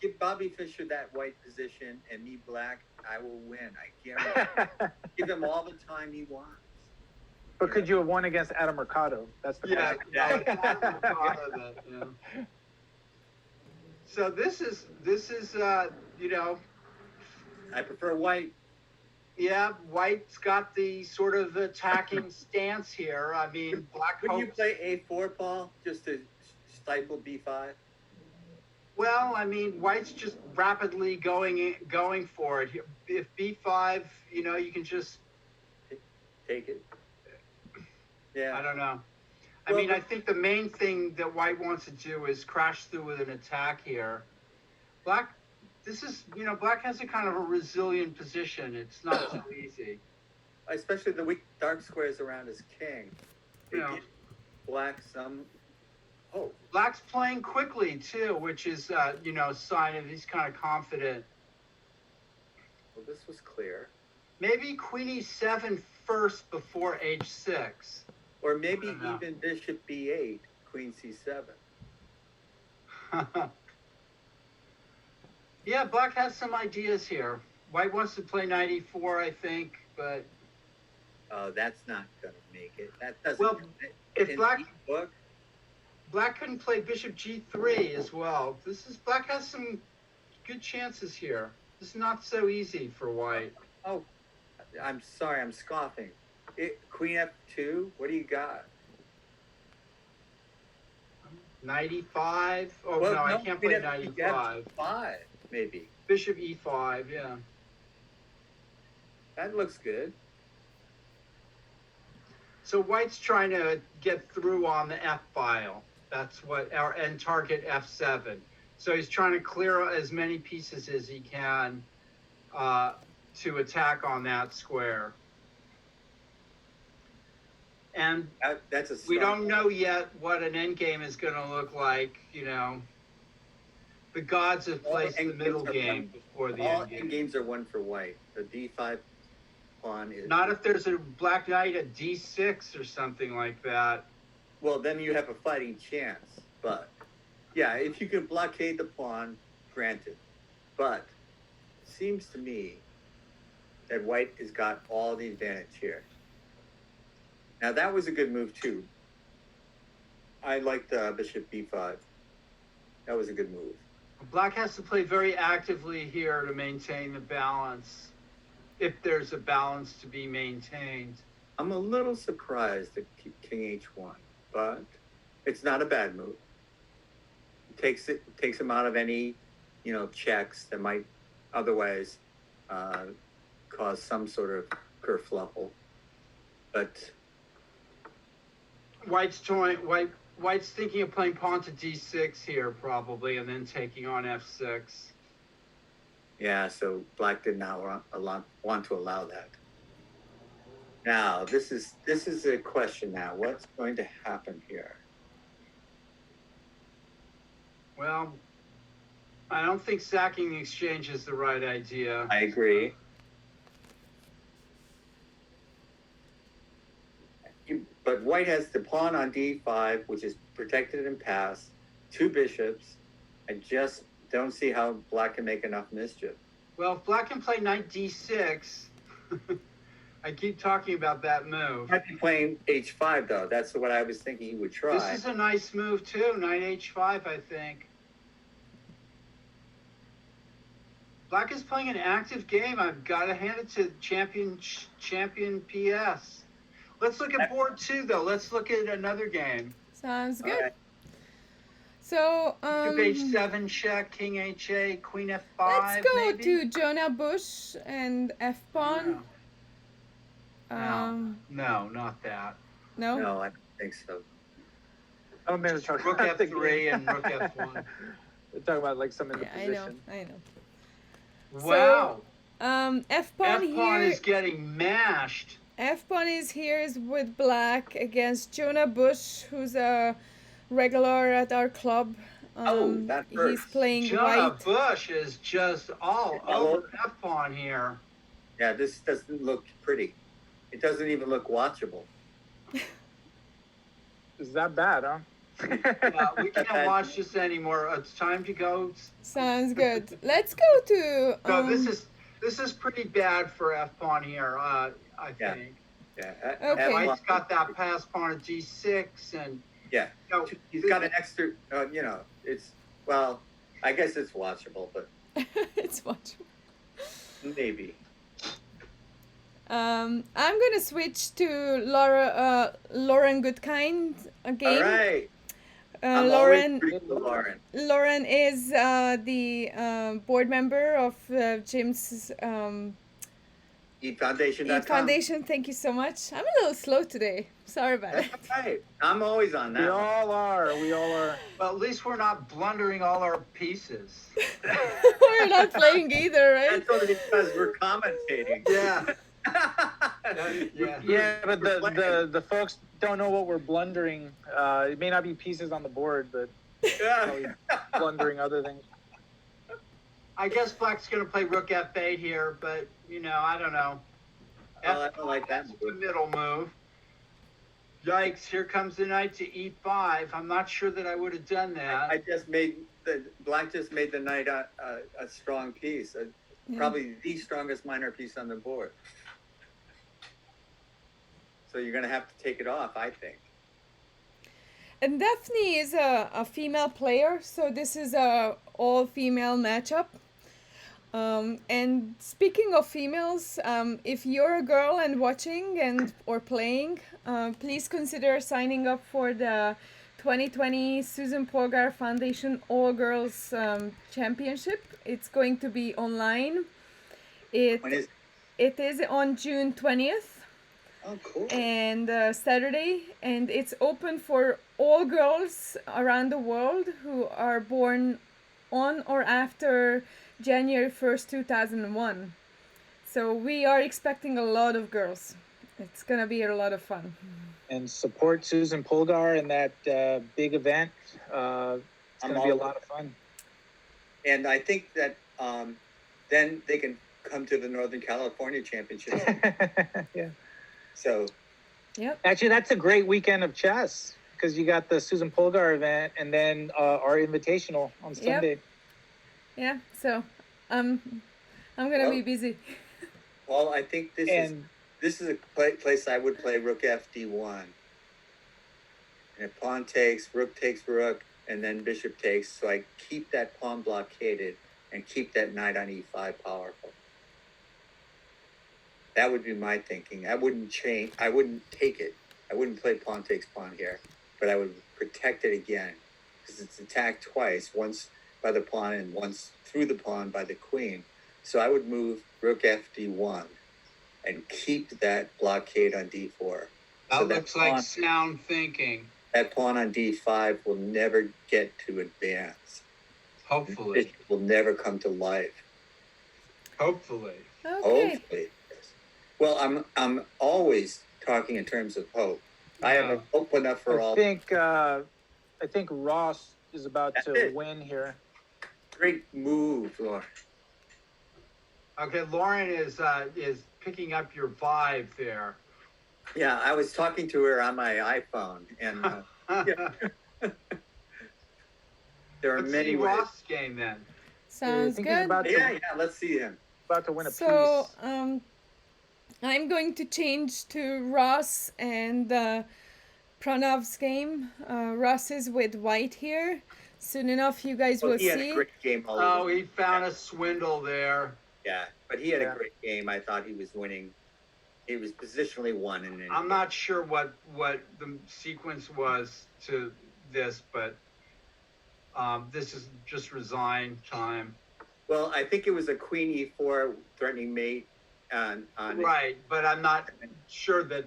Give Bobby Fischer that white position and me black, I will win. I guarantee. Give him all the time he wants. But could you have won against Adam Mercado? That's the yeah, question. yeah. So this is you know, I prefer white. yeah, White's got the sort of attacking stance here. I mean, Black Would you hopes. play A4, Paul, just to stifle B5? Well, I mean, White's just rapidly going for it. If B5, you know, you can just. Take it. I Yeah. don't know. Well, I think the main thing that White wants to do is crash through with an attack here. Black, Black has a kind of a resilient position. It's not so easy. Especially the weak dark squares around his king. It Yeah. gives Black some hope. Black's playing quickly too, which is, a sign of he's kind of confident. Well, this was clear. Maybe Queen E7 first before H6. Or maybe I don't know. even Bishop B8, Queen C7. Yeah, Black has some ideas here. White wants to play 94, I think, but Oh, that's not going to make it. That doesn't. Well, if in Black- each book, Black couldn't play Bishop G3 as well. Black has some good chances here. This is not so easy for White. oh, I'm sorry, I'm scoffing. Queen F2, what do you got? 95? Oh, Well, no, I no, can't Queen play F2, 95. F5, maybe. Bishop E5, yeah. That looks good. So White's trying to get through on the F file. That's and target F7. So he's trying to clear as many pieces as he can to attack on that square. And That's a we strong don't know yet what an endgame is going to look like, The gods have All placed the endgames middle are game one. before the All endgame. games are one for white. The D5 pawn is. Not if there's a black knight at D6 or something like that. Well, then you have a fighting chance. But, yeah, if you can blockade the pawn, granted. But, seems to me that white has got all the advantage here. Now that was a good move too. I liked bishop b5. That was a good move. Black has to play very actively here to maintain the balance, if there's a balance to be maintained. I'm a little surprised at king h1, but it's not a bad move. Takes him out of any, checks that might otherwise cause some sort of kerfluffle. But White's thinking of playing pawn to d6 here probably, and then taking on f6. yeah, so black did not want to allow that. Now this is a question now. What's going to happen here? Well, I don't think sacking the exchange is the right idea. I agree. But white has the pawn on d5, which is protected and passed, 2 bishops. I just don't see how black can make enough mischief. Well, if black can play knight d6, I keep talking about that move. Might be playing h5 though. That's what I was thinking he would try. This is a nice move too, knight h5, I think. Black is playing an active game. I've got to hand it to champion PS. Let's look at board 2 though. Let's look at another game. Sounds good. Alright. So, Bishop h7 check, king h8, queen f5. let's go maybe? to Jonah Bush and f pawn. No, not that. No. No, I don't think so. I don't think it's talking Rook about the f3 game. and rook f1. We're talking about like some in the Yeah, I know. position. I know. Wow. F pawn F-pawn here. is getting mashed. F pawn is with black against Jonah Bush, who's a regular at our club. That he's hurts. playing Jonah white. Bush is just all over F-pawn here. Yeah, this doesn't look pretty. It doesn't even look watchable. Is that bad, huh? We can't watch this anymore. It's time to go. Sounds good. Let's go to. No, this is pretty bad for F-pawn here. I Yeah. think. Yeah. Okay. White's got that pass pawn at d6, and Yeah. no, He's got an extra, I guess it's watchable, but it's watchable. maybe. I'm gonna switch to Lauren Goodkind again. All right. I'm Lauren. always pretty good, Lauren. Lauren is the board member of Jim's EatFoundation.com. Eat Foundation. Thank you so much. I'm a little slow today. Sorry about it. That's right. I'm always on We that. all are. We all are. well, at least we're not blundering all our pieces. We're not playing either, right? That's only because we're commentating. Yeah. Yeah, Yeah. but the folks don't know what we're blundering. It may not be pieces on the board, but probably blundering other things. I guess black's going to play rook f8 here, but, I don't know. Well, I don't like that That's the move. middle move. Yikes, here comes the knight to e5. I'm not sure that I would have done that. Black just made the knight a strong piece, Yeah. probably the strongest minor piece on the board. So you're going to have to take it off, I think. And Daphne is a female player, so this is a all-female matchup. And speaking of females, if you're a girl and watching or playing, please consider signing up for the 2020 Susan Polgar Foundation All Girls Championship. It's going to be online. When is? It is on June 20th. Oh, cool. And Saturday, and it's open for all girls around the world who are born on or after January 1st, 2001. So we are expecting a lot of girls. It's gonna be a lot of fun. And support Susan Polgar in that big event. It's I'm going to be a all- lot of fun. And I think that then they can come to the Northern California Championship. Yeah. So, Yep. Actually, that's a great weekend of chess because you got the Susan Polgar event and then our invitational on Sunday. Yeah. So I'm gonna be busy. Paul, I think And this is a place I would play rook FD1. And if pawn takes, rook takes rook, and then bishop takes, so I keep that pawn blockaded and keep that knight on e5 powerful. That would be my thinking. I wouldn't change. I wouldn't take it. I wouldn't play pawn takes pawn here, but I would protect it again because it's attacked twice, once by the pawn and once through the pawn by the queen. So I would move rook FD1 and keep that blockade on d4. That So looks like sound thinking. that pawn on d5 will never get to advance. Hopefully. It will never come to life. Hopefully. Okay. Hopefully. Well, I'm always talking in terms of hope. I have a hope enough for all. I think Ross is about That's to it. win here. Great move, Lauren. Okay, Lauren is picking up your vibe there. Yeah, I was talking to her on my iPhone, and there are Let's many see ways. Ross' game then. Sounds think he's good. about Yeah, let's see him. to win a So, piece. I'm going to change to Ross and Pranav's game. Ross is with white here. Soon enough, you guys Well, will he had see. a great game. All Oh, over. he found a swindle there. Yeah, but he had Yeah. a great game. I thought he was winning. He was positionally won in. I'm not sure what the sequence was to this, but this is just resign time. Well, I think it was a queen e4 threatening mate on Right, but I'm not sure that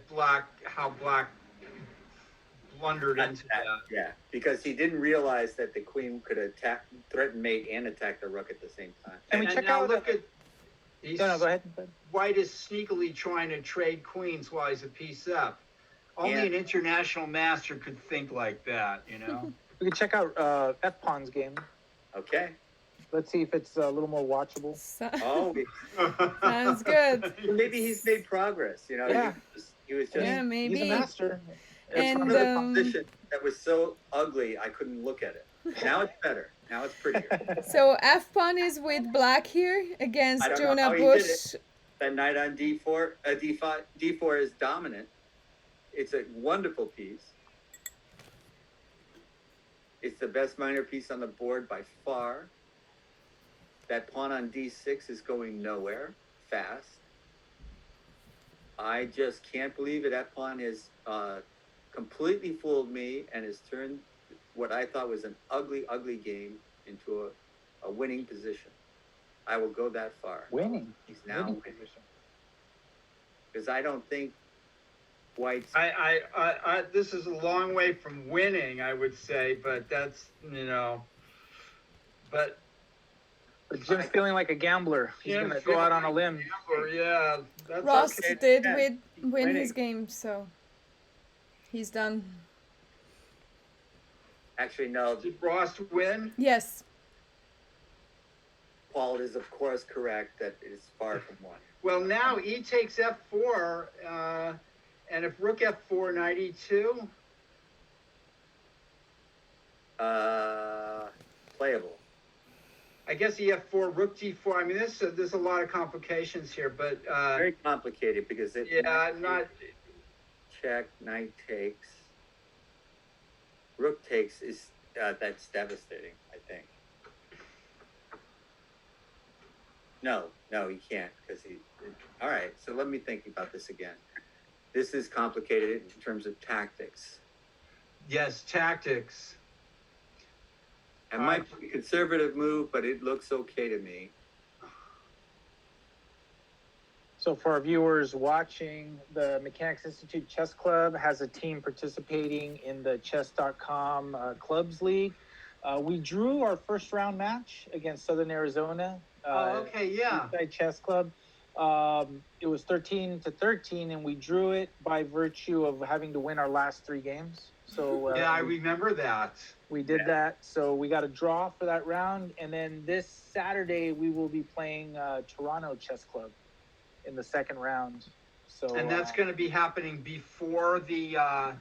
how black blundered Not into that, that. yeah, because he didn't realize that the queen could threaten mate and attack the rook at the same time. Can we And check now out look the- at he's, No, go ahead. White is sneakily trying to trade queens while he's a piece up. Only Yeah. an international master could think like that, you know. We can check out F Pawn's game. Okay. Let's see if it's a little more watchable. Oh, Sounds good. maybe he's made progress. You know, Yeah. he was just Yeah, maybe. He's a master. And, from the um, position that was so ugly I couldn't look at it. Now it's better. Now it's prettier. So F pawn is with black here against I don't know Jonah how he did Bush. That knight on d4, d4 is dominant. It's a wonderful piece. It's the best minor piece on the board by far. That pawn on d6 is going nowhere fast. I just can't believe it. That pawn has completely fooled me and has turned what I thought was an ugly, ugly game into a winning position. I will go that far. Winning. He's now Winning winning. position. Because I don't think White's. I this is a long way from winning, I would say, but that's, but But Jim's feeling like a gambler. He's Jim gonna go out on a feeling limb. Or, yeah, that's Ross okay. did Yeah. win Winning. his game, so he's done. Actually, no. Did Ross win? Yes. Paul is, of course, correct that it is far from one. Well, now E takes F4, and if Rook F4, Knight E2, Playable. I guess EF4, Rook G4. I mean, there's a lot of complications here, but Very complicated because it. yeah, not. Check, knight takes. Rook takes is that's devastating. I think. No, he can't because he. All right, so let me think about this again. This is complicated in terms of tactics. Yes, tactics. It might be a conservative move, but it looks okay to me. So for our viewers watching, the Mechanics Institute Chess Club has a team participating in the Chess.com Clubs League. We drew our first round match against Southern Arizona. Okay, yeah. Eastside Chess Club. It was 13-13, and we drew it by virtue of having to win our last 3 games. So Yeah, I remember that. we did Yeah. that. So we got a draw for that round, and then this Saturday we will be playing Toronto Chess Club in the second round. So And that's going to be happening before the other.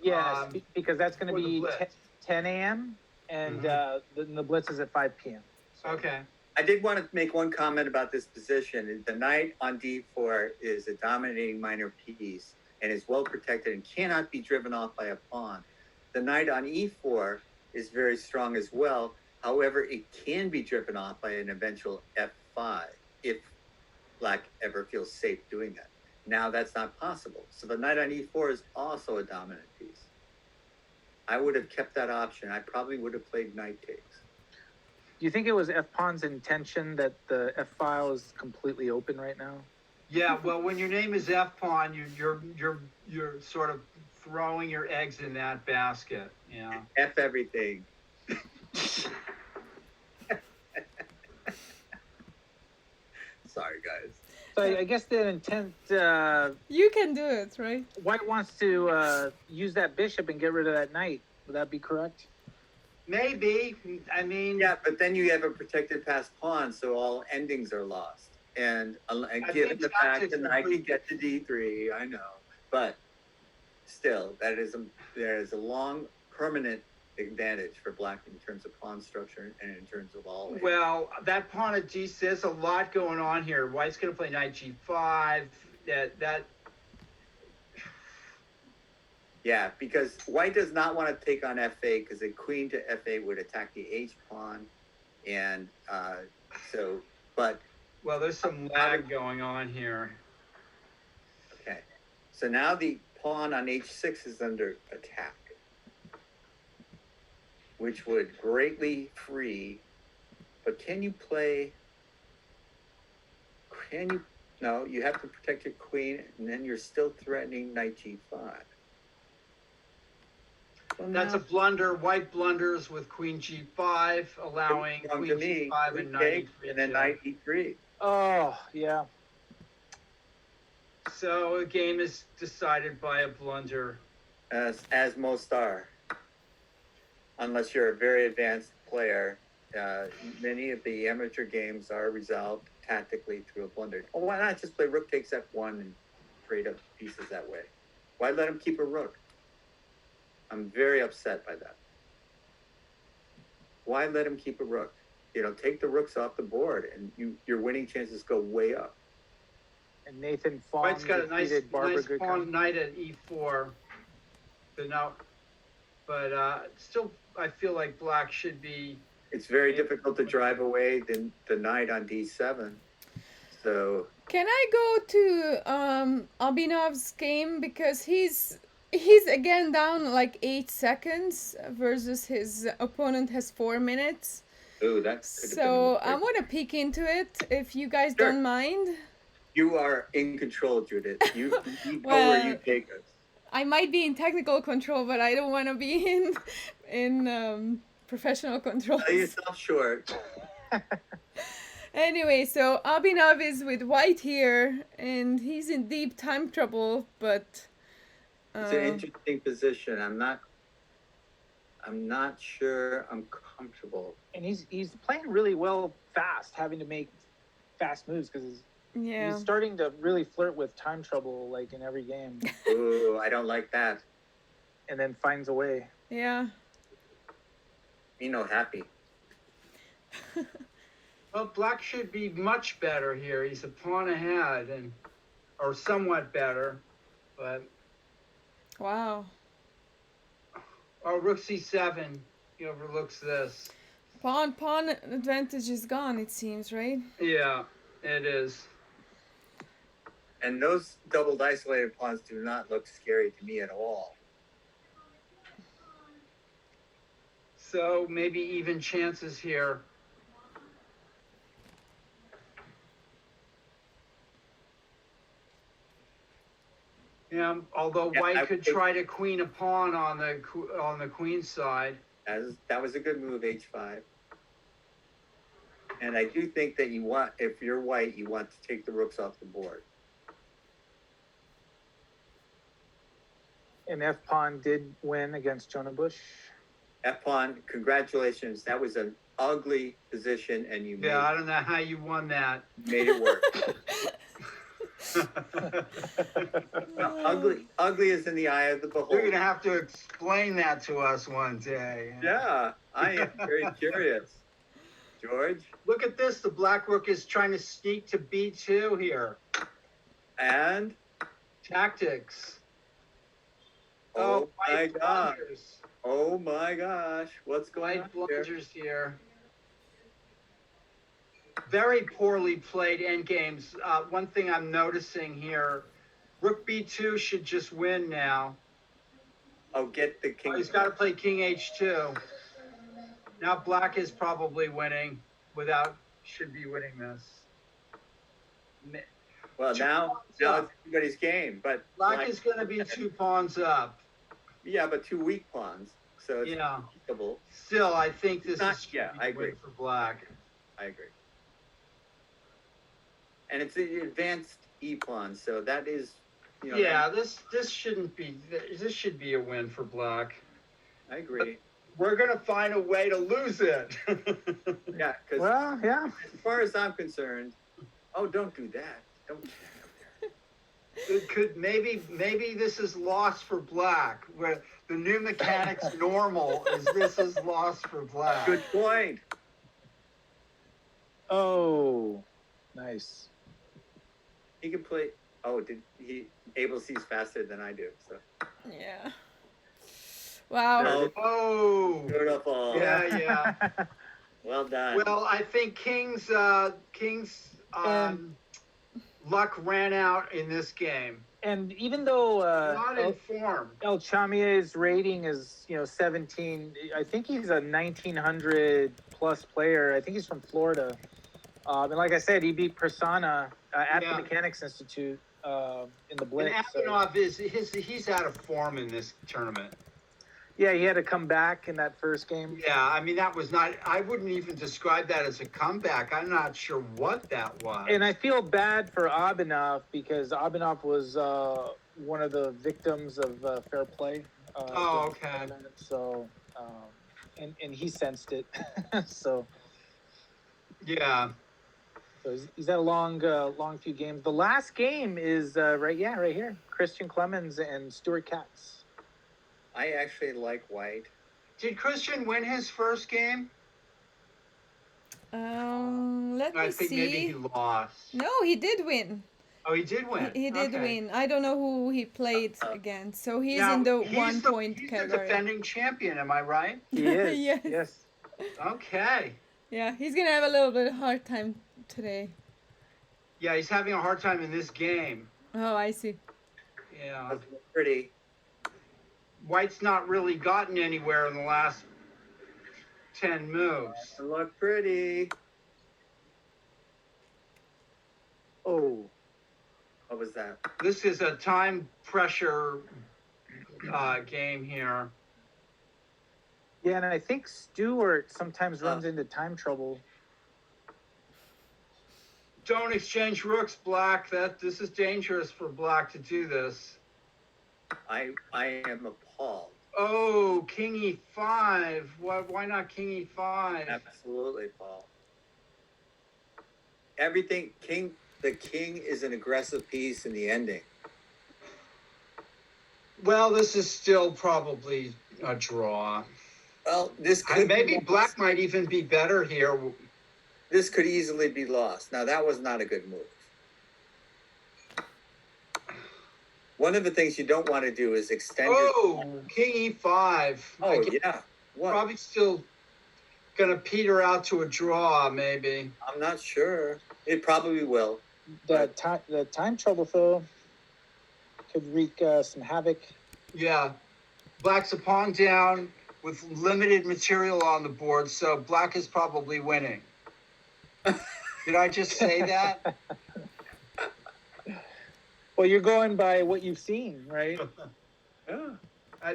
yes, because that's going to before the be Blitz. 10 a.m. and Mhm. the Blitz is at 5 p.m. So, Okay. I did want to make one comment about this position. The knight on d4 is a dominating minor piece and is well protected and cannot be driven off by a pawn. The knight on e4 is very strong as well. However, it can be driven off by an eventual f5 if black ever feels safe doing that. Now that's not possible. So the knight on e4 is also a dominant piece. I would have kept that option. I probably would have played knight takes. Do you think it was F-Pawn's intention that the F-file is completely open right now? Yeah, well, when your name is F pawn, you're sort of throwing your eggs in that basket. Yeah. F everything. Sorry, guys. So I guess the intent, You can do it, right? White wants to use that bishop and get rid of that knight. Would that be correct? Maybe. I mean, Yeah, but then you have a protected passed pawn, so all endings are lost. And given think the fact tactics that are I pretty- can get to d3, I know, but still, there is a long permanent advantage for black in terms of pawn structure and in terms of all. well, that pawn at g6, there's a lot going on here. White's going to play knight g5. That Yeah, because white does not want to take on f8 because a queen to f8 would attack the h pawn, and but well, there's some lag going on here. okay, so now the pawn on h6 is under attack, which would greatly free. But can you play? No, you have to protect your queen, and then you're still threatening knight g5. Well, That's a now- blunder. White blunders with queen g5, allowing Wrong queen to me. g5 and Queen knight takes, e3. and then knight e3. Oh, yeah. So the game is decided by a blunder. As most are, unless you're a very advanced player. Many of the amateur games are resolved tactically through a blunder. Well, why not just play rook takes f1 and trade up pieces that way? Why let him keep a rook? I'm very upset by that. Why let him keep a rook? Take the rooks off the board, and your winning chances go way up. And Nathan Fong White's got a nice, defeated Barbara nice Goodkind. pawn knight at e4. But still, I feel like black should be. It's very difficult to drive away the knight on d7. So Can I go to Abinov's game because he's again down like 8 seconds versus his opponent has 4 minutes. ooh, that could have So been I want to peek into it if you guys Sure. don't mind. You are in control, Judith. You know Well, where you take us. I might be in technical control, but I don't want to be in professional control. Sell yourself short. Anyway, so Abhinav is with white here, and he's in deep time trouble, but It's an interesting position. I'm not sure I'm comfortable. And he's playing really well fast, having to make fast moves because yeah. he's starting to really flirt with time trouble like in every game, Ooh, I don't like that. and then finds a way. Yeah. Happy. Well, black should be much better here. He's a pawn ahead, or somewhat better. But Wow. rook c7, he overlooks this. Pawn advantage is gone, it seems, right? Yeah, it is. And those doubled isolated pawns do not look scary to me at all. So maybe even chances here. Yeah, although Yeah, I white would could take- try to queen a pawn on the queen's side. That was a good move, h5. And I do think that if you're white, you want to take the rooks off the board. And F Pawn did win against Jonah Bush. F-pawn, congratulations. That was an ugly position, and you Yeah, I don't know how you won that. made it work. Ugly is in the eye of the You're beholder. gonna have to explain that to us one day. Yeah, I am very curious. George, Look at this. The black rook is trying to sneak to B2 here. and Tactics. oh my white god, blunders. oh my gosh, what's going White on here? blunders here. Very poorly played endgames. One thing I'm noticing here, rook B2 should just win now. Oh, get the king. He's got to play king H2. Now black is probably winning should be winning this. Well, now it's everybody's game, but Black is going to be 2 pawns up. yeah, but 2 weak pawns, so it's Yeah. possible. Still, I think this Not- is yeah, should be I a agree. win for black. I agree. And it's an advanced e pawn, so that is, you know. Yeah, this should be a win for black. I agree. We're going to find a way to lose it. Yeah, because Well, yeah. as far as I'm concerned, oh, don't do that. Don't do that. It could maybe this is lost for black, where the new mechanics normal this is lost for black. Good point. Oh, nice. He can play. Oh, did he? Abel sees faster than I do. So Yeah. Wow. No. Oh, beautiful. yeah. Well done. Well, I think King's luck ran out in this game. And even though Not in form. El Chamier's rating is 17, I think he's a 1900 plus player. I think he's from Florida. And like I said, he beat Persona at Yeah. the Mechanics Institute in the And Blitz. so- Avanov he's out of form in this tournament. Yeah, he had to come back in that first game. Yeah, I mean that was not. I wouldn't even describe that as a comeback. I'm not sure what that was. And I feel bad for Abinov because Abinov was one of the victims of fair play. Oh, during the okay. tournament. So, and he sensed it. so Yeah. he's had a long few games. The last game is right here. Christian Clemens and Stuart Katz. I actually like white. Did Christian win his first game? Let I me think maybe see. he lost. No, he did win. Oh, he did win. He did Okay. win. I don't know who he played against. So he's Now, in the he's 1 point he's category. the defending champion. Am I right? He is. Yes. Yes. Okay. Yeah, he's gonna have a little bit hard time today. Yeah, he's having a hard time in this game. Oh, I see. Yeah. That's pretty. White's not really gotten anywhere in the last 10 moves. Doesn't look pretty. Oh. What was that? This is a time pressure game here. Yeah, and I think Stewart sometimes runs into time trouble. Don't exchange rooks, black. This is dangerous for black to do this. I am appalled. Oh, king e5. Why not king e5? Absolutely, Paul. Everything the king is an aggressive piece in the ending. Well, this is still probably a draw. Well, this could Maybe be black might even be better here. This could easily be lost. Now that was not a good move. One of the things you don't want to do is extend. Oh, king e5. Oh yeah. What? Probably still gonna peter out to a draw, maybe. I'm not sure. It probably will. The time trouble though could wreak some havoc. Yeah. Black's a pawn down with limited material on the board, so black is probably winning. Did I just say that? Well, you're going by what you've seen, right? Yeah.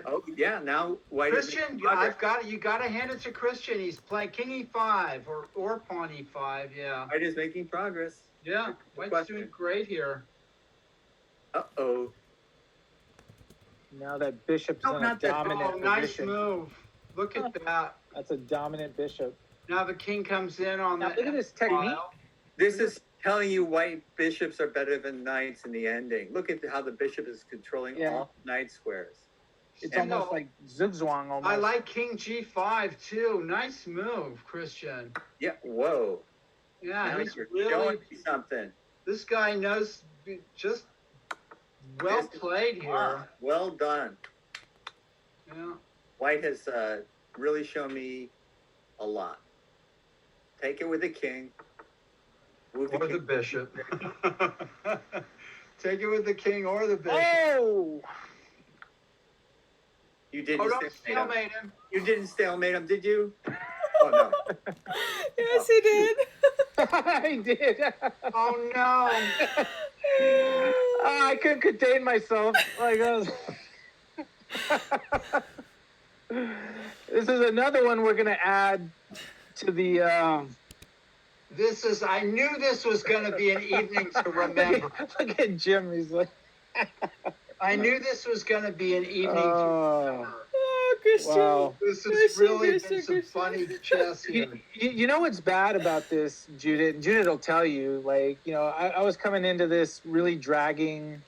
Oh yeah. Now white. is Christian, making progress. you gotta hand it to Christian. He's playing king e5 or pawn e5, yeah. White is making progress. Yeah, White's question. doing great here. Uh-oh. Now that bishop's No, in a not that- dominant Oh, nice position. move. Look at that. That's a dominant bishop. Now the king comes in on Now the look at this technique. file. This is telling you white bishops are better than knights in the ending. Look at how the bishop is controlling Yeah. all knight squares. It's And almost no, like zugzwang almost. I like King G5 too. Nice move, Christian. Yeah. Whoa. Yeah, Now he's you're really. showing me something. This guy knows just well This is- played here. Ah, well done. Yeah. White has really shown me a lot. Take it with the king. Move Or the king. bishop. Take it with the king or the bishop. Oh! You didn't Oh, don't stalemate him. stalemate him. You didn't stalemate him, did you? Oh no. Yes, he did. I did. Oh no. I couldn't contain myself. Like I was... This is another one we're gonna add to the. I knew this was going to be an evening to remember. Look at Jim. He's like. I knew this was going to be an evening to remember. Oh, Christian. Wow. This has Christian, really been Christian, some Christian. funny chess here. You know what's bad about this, Judith? Judith will tell you, like, you know, I was coming into this really dragging,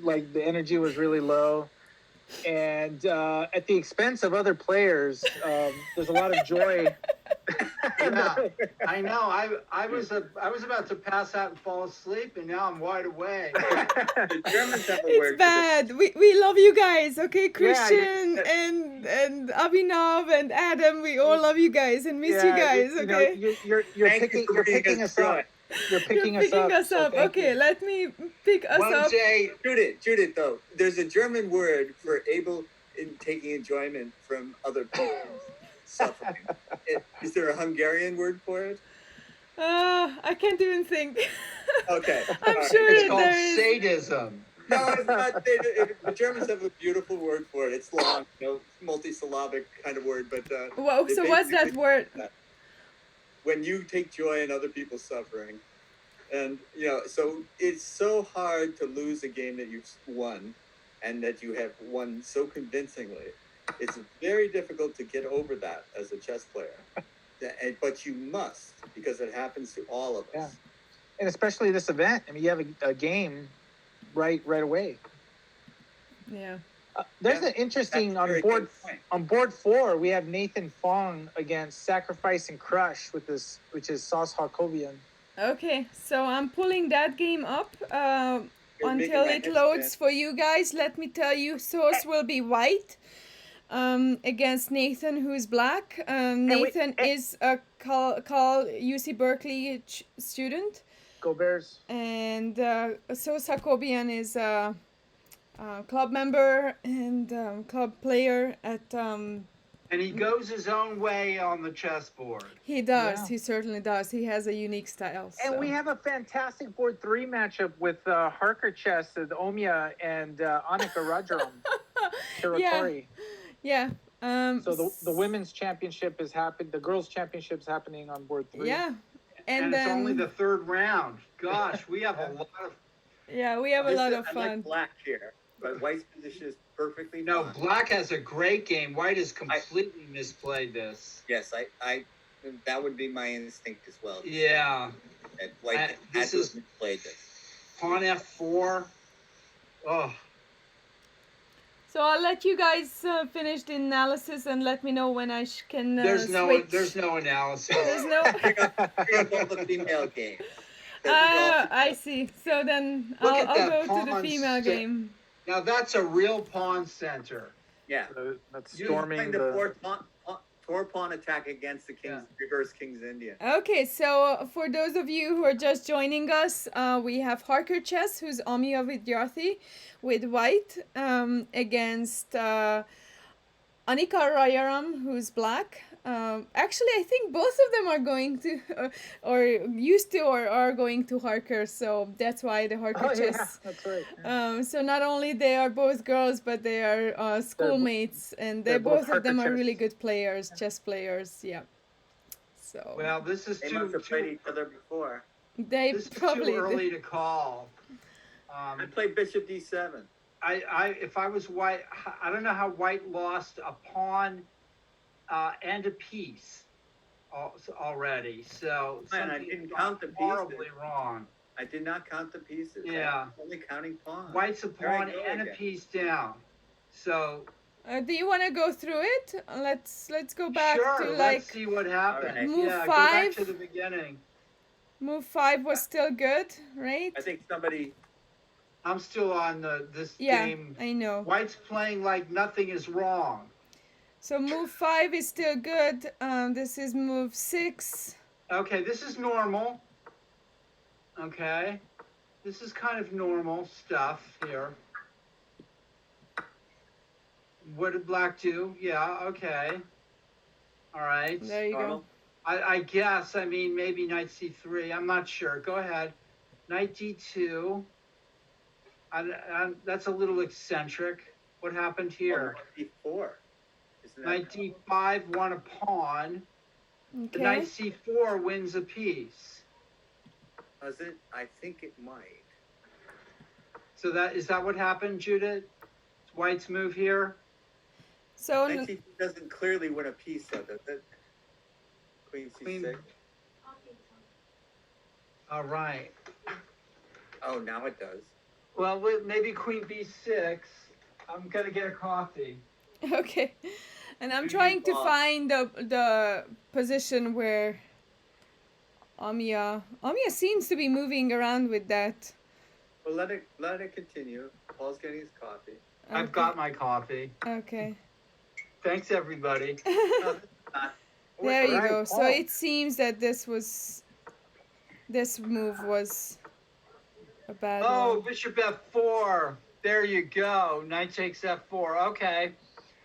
like, the energy was really low. And at the expense of other players, there's a lot of joy. Yeah, I know. I was about to pass out and fall asleep, and now I'm wide awake. The Germans have a It's word bad. We love you guys, okay? Christian and Abhinav and Adam, we all love you guys and miss you guys, You know, okay? you're Thank picking you for you're being picking us us up. joy. You're picking us up. us so up. thank Okay, you. let me pick us One up. day, Judith, though, there's a German word for able in taking enjoyment from other people's suffering. Is there a Hungarian word for it? I can't even think. Okay. I'm all right. sure it's that called there is. sadism. No, it's not. The Germans have a beautiful word for it. It's long, multisyllabic kind of word, but Whoa, they so what's that basically- word? when you take joy in other people's suffering. And, you know, so it's so hard to lose a game that you've won and that you have won so convincingly. It's very difficult to get over that as a chess player. But you must, because it happens to all of us. Yeah. And especially this event. I mean, you have a game right away. Yeah. There's Yeah, an interesting That's a very on board. good point. On board 4, we have Nathan Fong against Sacrifice and Crush with this, which is Sauce Harkovian. Okay, so I'm pulling that game up You're making until my it head loads spin. for you guys. Let me tell you, Source will be white against Nathan, who's black. Nathan is a Cal UC Berkeley student, Go Bears. and Source Jacobian is a club member and club player at. And he goes his own way on the chessboard. He does. Yeah. He certainly does. He has a unique style. And so. we have a fantastic board 3 matchup with Harker Chess, Omiya, and Annika Rajaram. Territory. Yeah. So the women's championship is happening. The girls' championship is happening on board 3. Yeah. And then it's only the third round. Gosh, we have a lot of. yeah, we have a lot of I fun. like black here, but white's position is perfectly No, fine. black has a great game. White has completely misplayed this. Yes, I that would be my instinct as well. Yeah. That white had this to is- have played this. Pawn F4. Oh, So I'll let you guys finish the analysis and let me know when I can there's switch. no analysis. There's no. Bring up all the female game. That I see. So then Look at I'll that go to the pawn female sta- game. Now that's a real pawn center. yeah. That's You storming playing the the. four pawn attack against the King's reverse King's Indian. Okay, so for those of you who are just joining us, we have Harker Chess, who's Omiya Vidyarthi, with white, against Anika Rajaram, who's black. Actually, I think both of them are going to, or used to, or are going to Harker, so that's why the Harker Oh, yeah, Chess. that's right. So not only they are both girls, but they are schoolmates, and they're both both of them Harker are really Chess. good players, chess players. Yeah. So Well, this is They too, must have played too each other before. they this is probably too early to call. I played Bishop D7. If I was white, I don't know how white lost a pawn and a piece already. So Man, I something didn't gone count the pieces. horribly wrong. I did not count the pieces. Yeah. I was only counting pawns. White's a There I pawn go and a again. piece down. So Do you want to go through it? Let's go back Sure, to let's like see what happened. Alright. Move Yeah, go back 5. to the beginning. move 5 was still good, right? I think somebody, I'm still on this Yeah, game. I know. White's playing like nothing is wrong. So move 5 is still good. This is move 6. Okay, this is normal. Okay, this is kind of normal stuff here. What did black do? Yeah, okay. All right. There you normal. go. I guess, I mean, maybe knight c3. I'm not sure. Go ahead. Knight d2. That's a little eccentric. What happened here? Before. Isn't that Knight d5 won a pawn. The Okay. knight c4 wins a piece. Was it? I think it might. So is that what happened, Judith? White's move here? So Knight c4 doesn't clearly win a piece, though, does it? Queen Queen- c6. All right. Oh, now it does. Well, maybe queen b6. I'm going to get a coffee. okay. And I'm Who do trying you to block? find the position where Amiya seems to be moving around with that. Well, let it continue. Paul's getting his coffee. I've Okay. got my coffee. Okay. Thanks, everybody. No, this is not. There you Alright, go. So Paul. it seems that this move was a bad Oh, one. bishop f4. There you go. Knight takes f4. Okay.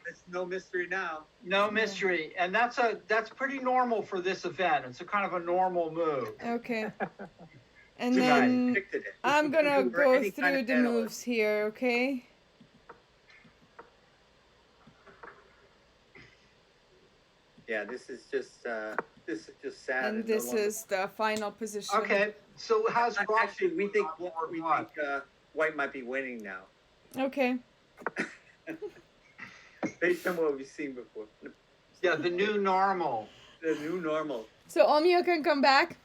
It's no mystery now. No mystery. And that's pretty normal for this event. It's a kind of a normal move. Okay. And Too bad. then Predicted it. I'm gonna You were go any kind through of the analyst. moves here, okay? Yeah, this is just sad. And no this longer- is the final position. Okay. So how's Ross? Actually, we think on board one? White might be winning now, Okay. based on what we've seen before. Yeah, the new normal. The new normal. So Omio can come back.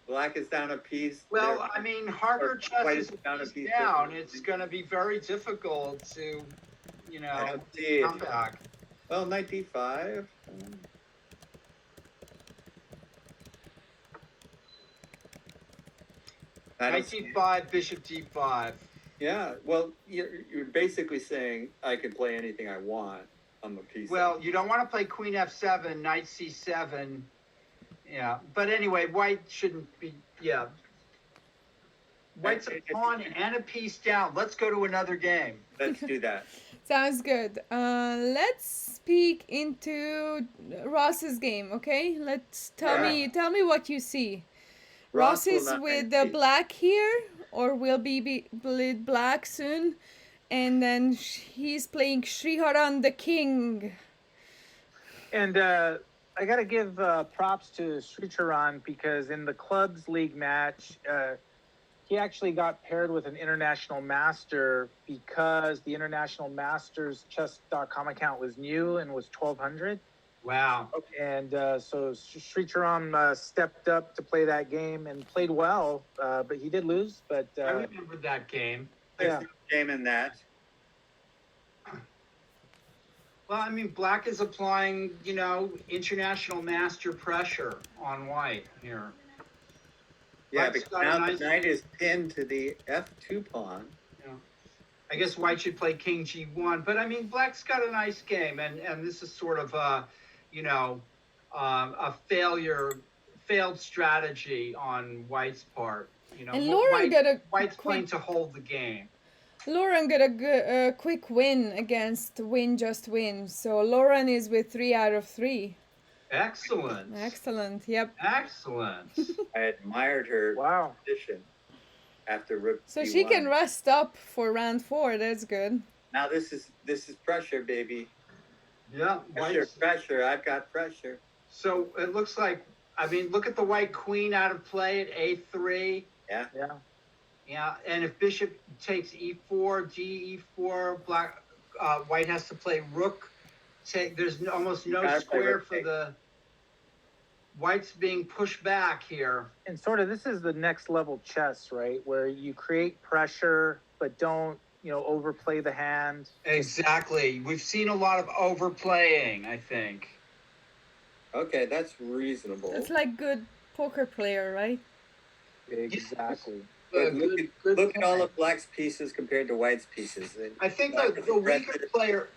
Black is down a piece. Well, There- I mean, harder Or chess white is is down a piece down. different. It's going to be very difficult to, I don't see it. come back. Well, knight d5. I Knight don't see- d5, bishop d5. Yeah, well, you're basically saying I can play anything I want on the piece. Well, you don't want to play queen f7, knight c7. Yeah, but anyway, white shouldn't be. Yeah, white's a pawn and a piece down. Let's go to another game. Let's do that. Sounds good. Let's speak into Ross's game, okay? Tell me what you see. Ross will is not with make the peace. black here, or will be with black soon, and then he's playing Sriharan the King. And I got to give props to Sricharan because in the clubs league match, he actually got paired with an international master because the international masters chess.com account was new and was 1200. Wow. And so Sricharan stepped up to play that game and played well, but he did lose. But I remember that game. yeah. There's no shame in that. Well, I mean, black is applying, international master pressure on white here. Yeah, White's because got a now nice- the knight is pinned to the f2 pawn. I guess white should play king g1, but I mean, black's got a nice game, and this is sort of a failed strategy on white's part. And Lauren got a White's quick playing to hold the game. Lauren got a quick win against Win Just Win. So Lauren is with 3 out of 3. Excellent. Excellent. Yep. Excellent. I admired her Wow. position after rook So d1. she can rest up for round 4. That's good. Now this is pressure, baby. Yeah. Pressure. I've got pressure. So it looks like, I mean, look at the white queen out of play at a3. Yeah. Yeah, and if bishop takes e4, e4, white has to play rook. There's almost no Gotta play square rook for take. the white's being pushed back here. And sort of this is the next level chess, right? Where you create pressure, but don't overplay the hand. Exactly. We've seen a lot of overplaying, I think. Okay, that's reasonable. It's like good poker player, right? Exactly. But look at all point. of Black's pieces compared to White's pieces. And I think Black the is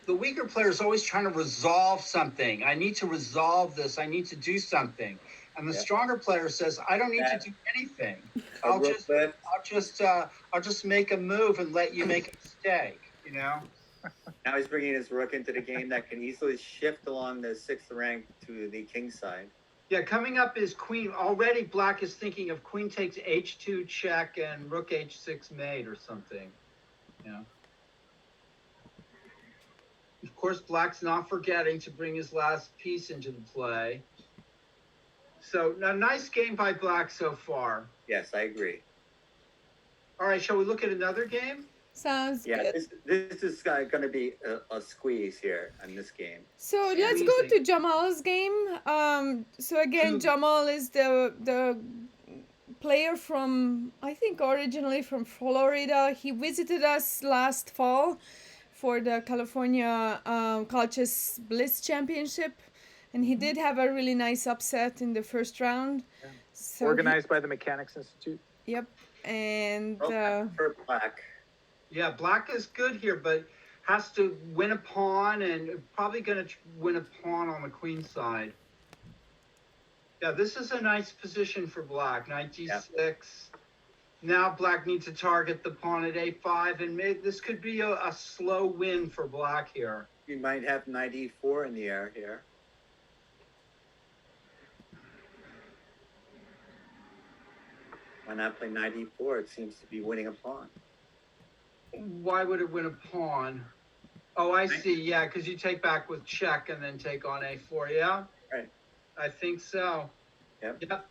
the weaker player is always trying to resolve something. I need to resolve this. I need to do something. And the Yeah. stronger player says, I don't need to do anything. a I'll rook just, left. I'll just make a move and let you make a mistake. You know. Now he's bringing his rook into the game that can easily shift along the 6th rank to the king side. Yeah, coming up is queen. Already Black is thinking of queen takes h2 check and rook h6 mate or something. Yeah. Of course, Black's not forgetting to bring his last piece into the play. So, a nice game by Black so far. Yes, I agree. All right, shall we look at another game? Sounds Yeah, good. this is going to be a squeeze here in this game. So let's go Squeezing. to Jamal's game. So again, Two- Jamal is the player from, I think, originally from Florida. He visited us last fall for the California Colchis Bliss Championship, and he did have a really nice upset in the first round. Yeah. So Organized by the Mechanics Institute. yep, and For Black. Yeah, Black is good here, but has to win a pawn and probably going to win a pawn on the queen side. Yeah, this is a nice position for Black. Knight d6. Now Black needs to target the pawn at a5, and this could be a slow win for Black here. You might have knight e4 in the air here. Why not play knight e4? It seems to be winning a pawn. Why would it win a pawn? Oh, I see. Yeah, because you take back with check and then take on a4. Yeah? Right. I think so. Yep.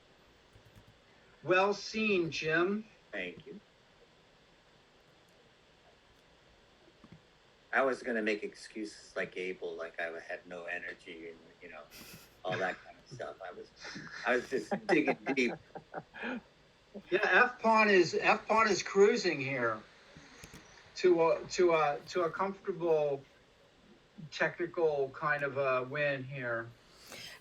Well seen, Jim. Thank you. I was going to make excuses like Abel, like I had no energy and, all that kind of stuff. I was just digging deep. Yeah, F pawn is cruising here to a comfortable technical kind of a win here.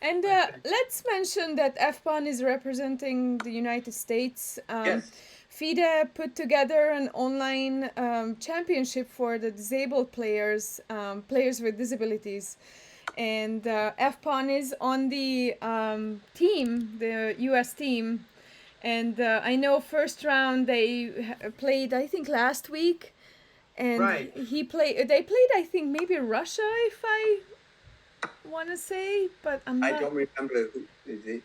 And Okay. let's mention that F-Pawn is representing the United States. Yes. FIDE put together an online championship for the disabled players, players with disabilities. And F-Pawn is on the team, the US team. And I know first round they played, I think, last week. And Right. they played, I think, maybe Russia, if I want to say, but I'm not. I don't remember who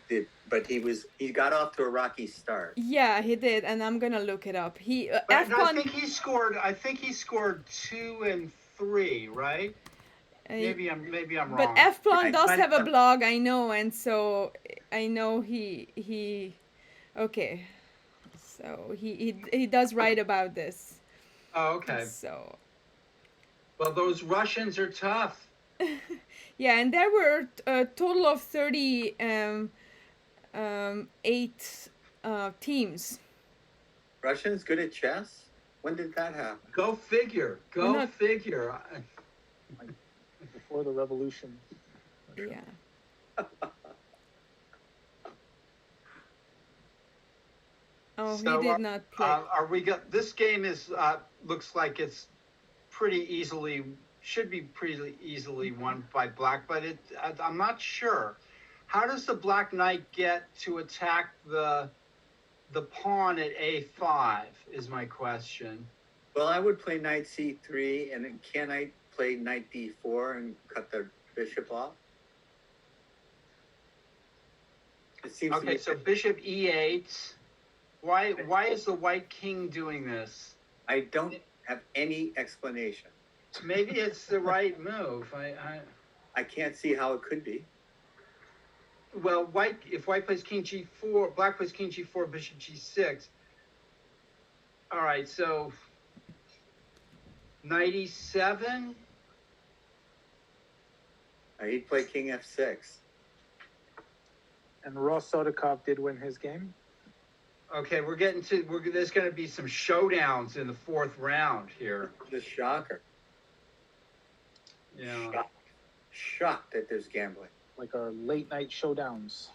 did, but he got off to a rocky start. Yeah, he did, and I'm gonna look it up. But I F-Pawn, think he scored 2 and 3, right? Maybe I'm wrong. but F-Pawn I does find have a some- blog, I know, and so I know he okay. So he does write about this. Oh, okay. So Well, those Russians are tough. yeah, and there were a total of 38 teams. Russians good at chess? When did that happen? Go figure. We're not- Figure. Before the revolution. Yeah. Oh, So, he did not play. Are we got this game is looks like it's should be pretty easily won by Black, but I'm not sure. How does the Black Knight get to attack the pawn at a5 is my question. Well, I would play knight c3, and then can I play knight d4 and cut the bishop off? It seems to Okay, me so bishop e8. Why is the white king doing this? I don't have any explanation. Maybe it's the right move. I can't see how it could be. Well, if white plays king g4, black plays king g4, bishop g6. All right, so knight e7. He'd play king f6. And Ross Sodikov did win his game. Okay, there's going to be some showdowns in the fourth round here. Just shocker. Yeah. Shocked that there's gambling. Like our late night showdowns.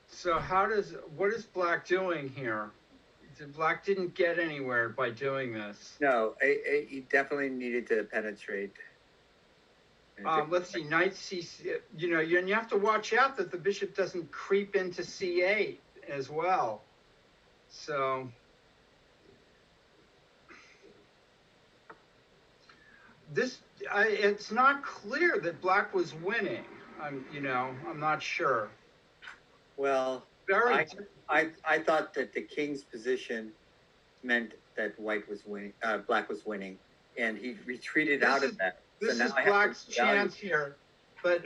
So what is Black doing here? Black didn't get anywhere by doing this. No, he definitely needed to penetrate. Let's see, knight c, you know, and you have to watch out that the bishop doesn't creep into c8 as well. So it's not clear that Black was winning. I'm not sure. Well, Very. I thought that the king's position meant that White was winning, Black was winning, and he retreated out of that. This is Black's chance here, but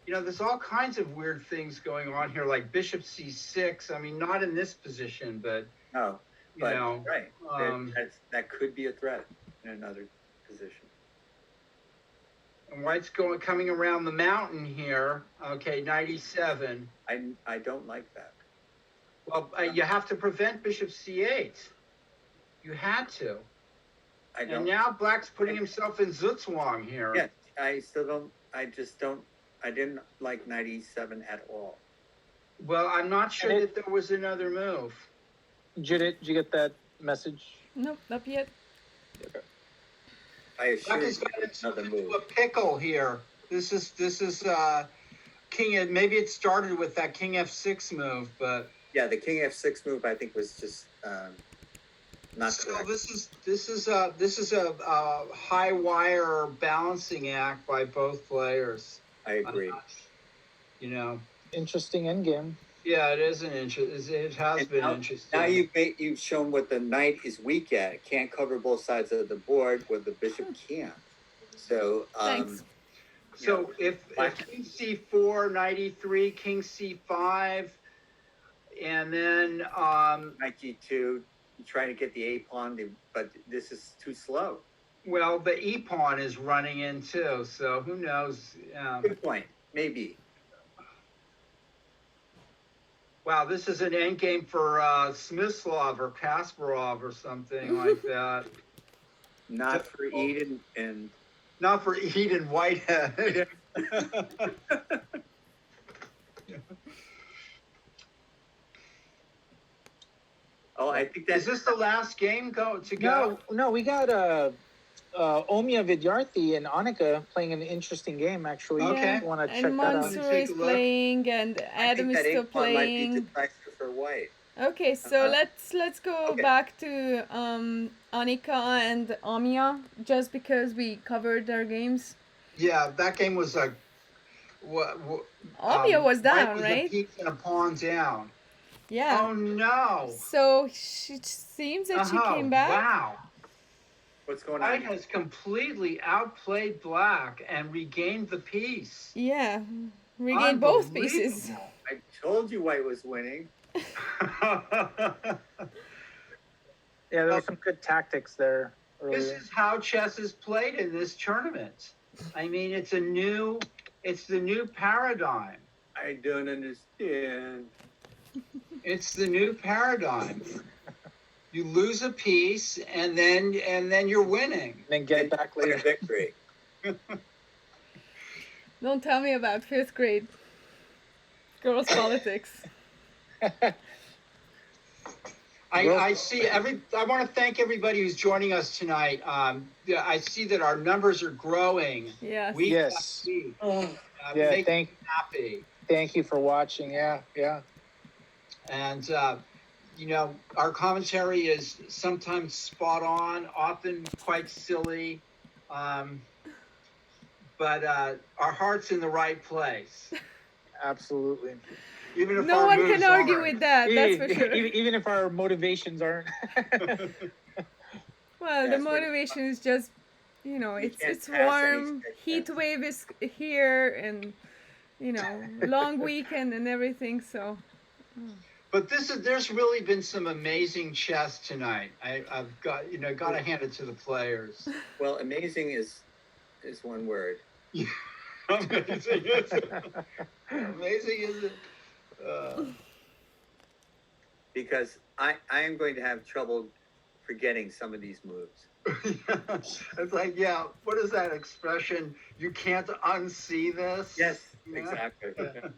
you know, there's all kinds of weird things going on here, like bishop c6. I mean, not in this position, but No, you but know, right, that could be a threat in another position. and White's coming around the mountain here. Okay, knight e7. I don't like that. Well, you have to prevent bishop c8. You had to. I And don't. now Black's putting himself in Zugzwang here. Yeah, I still don't. I just don't. I didn't like knight e7 at all. Well, I'm not sure And that there was another move. Judith, did you get that message? Nope, not yet. I assure Black you, has got there's another into move. a pickle here. This is king. Maybe it started with that king f6 move, but Yeah, the king f6 move I think was just not so correct. this is a high wire balancing act by both players. I agree. You know, Interesting endgame. yeah, it is an it has And been now- interesting. Now you've shown what the knight is weak at. It can't cover both sides of the board where the bishop can. So Thanks. So if king c4, knight e3, king c5, and then knight g2, you try to get the a pawn, but this is too slow. well, the e pawn is running in too. So who knows? Good point. Maybe. Wow, this is an endgame for Smyslov or Kasparov or something like that. Not for Eden and Not for Eden Whitehead. oh, I think Is that's this the last game go? No, we got Omia Vidyarthi and Annika playing an interesting game actually. Okay. You want to check And that out? Mansour Take is a look. playing, and Adam is that still a pawn might be playing. decisive for White. Okay, so Uh-huh. let's go Okay. back to Annika and Amia, just because we covered their games. Yeah, that game was a. Amia was White down, was right? A piece and a pawn down. Yeah. Oh no! So it seems that she came back. Wow. What's going White on? has completely outplayed Black and regained the piece. Yeah, regained both pieces. Unbelievable. I told you White was winning. Yeah, there was some good tactics there earlier. This is how chess is played in this tournament. I mean, it's the new paradigm. I don't understand. It's the new paradigm. You lose a piece and then you're winning. And then get back Win a later. victory. Don't tell me about 5th grade girls' politics. I see I want to thank everybody who's joining us tonight. Yeah, I see that our numbers are growing Yes. week Yes. by week. Yeah, Makes thank me happy. you for watching. Yeah. And you know, our commentary is sometimes spot on, often quite silly, but our heart's in the right place. Absolutely. Even if No our one moves can argue aren't. with that. That's for sure. Even if our motivations aren't. Well, the Yes, we're- motivation is just, you know, We it's can't it's pass any warm. stick Heat test. wave is here, and you know, long weekend and everything. So But there's really been some amazing chess tonight. I've got to hand it to the players. Well, amazing is one word. Amazing, is it? Amazing, is it? Because I am going to have trouble forgetting some of these moves. It's like, yeah, what is that expression? You can't unsee this? Yes, You know? exactly. Yeah.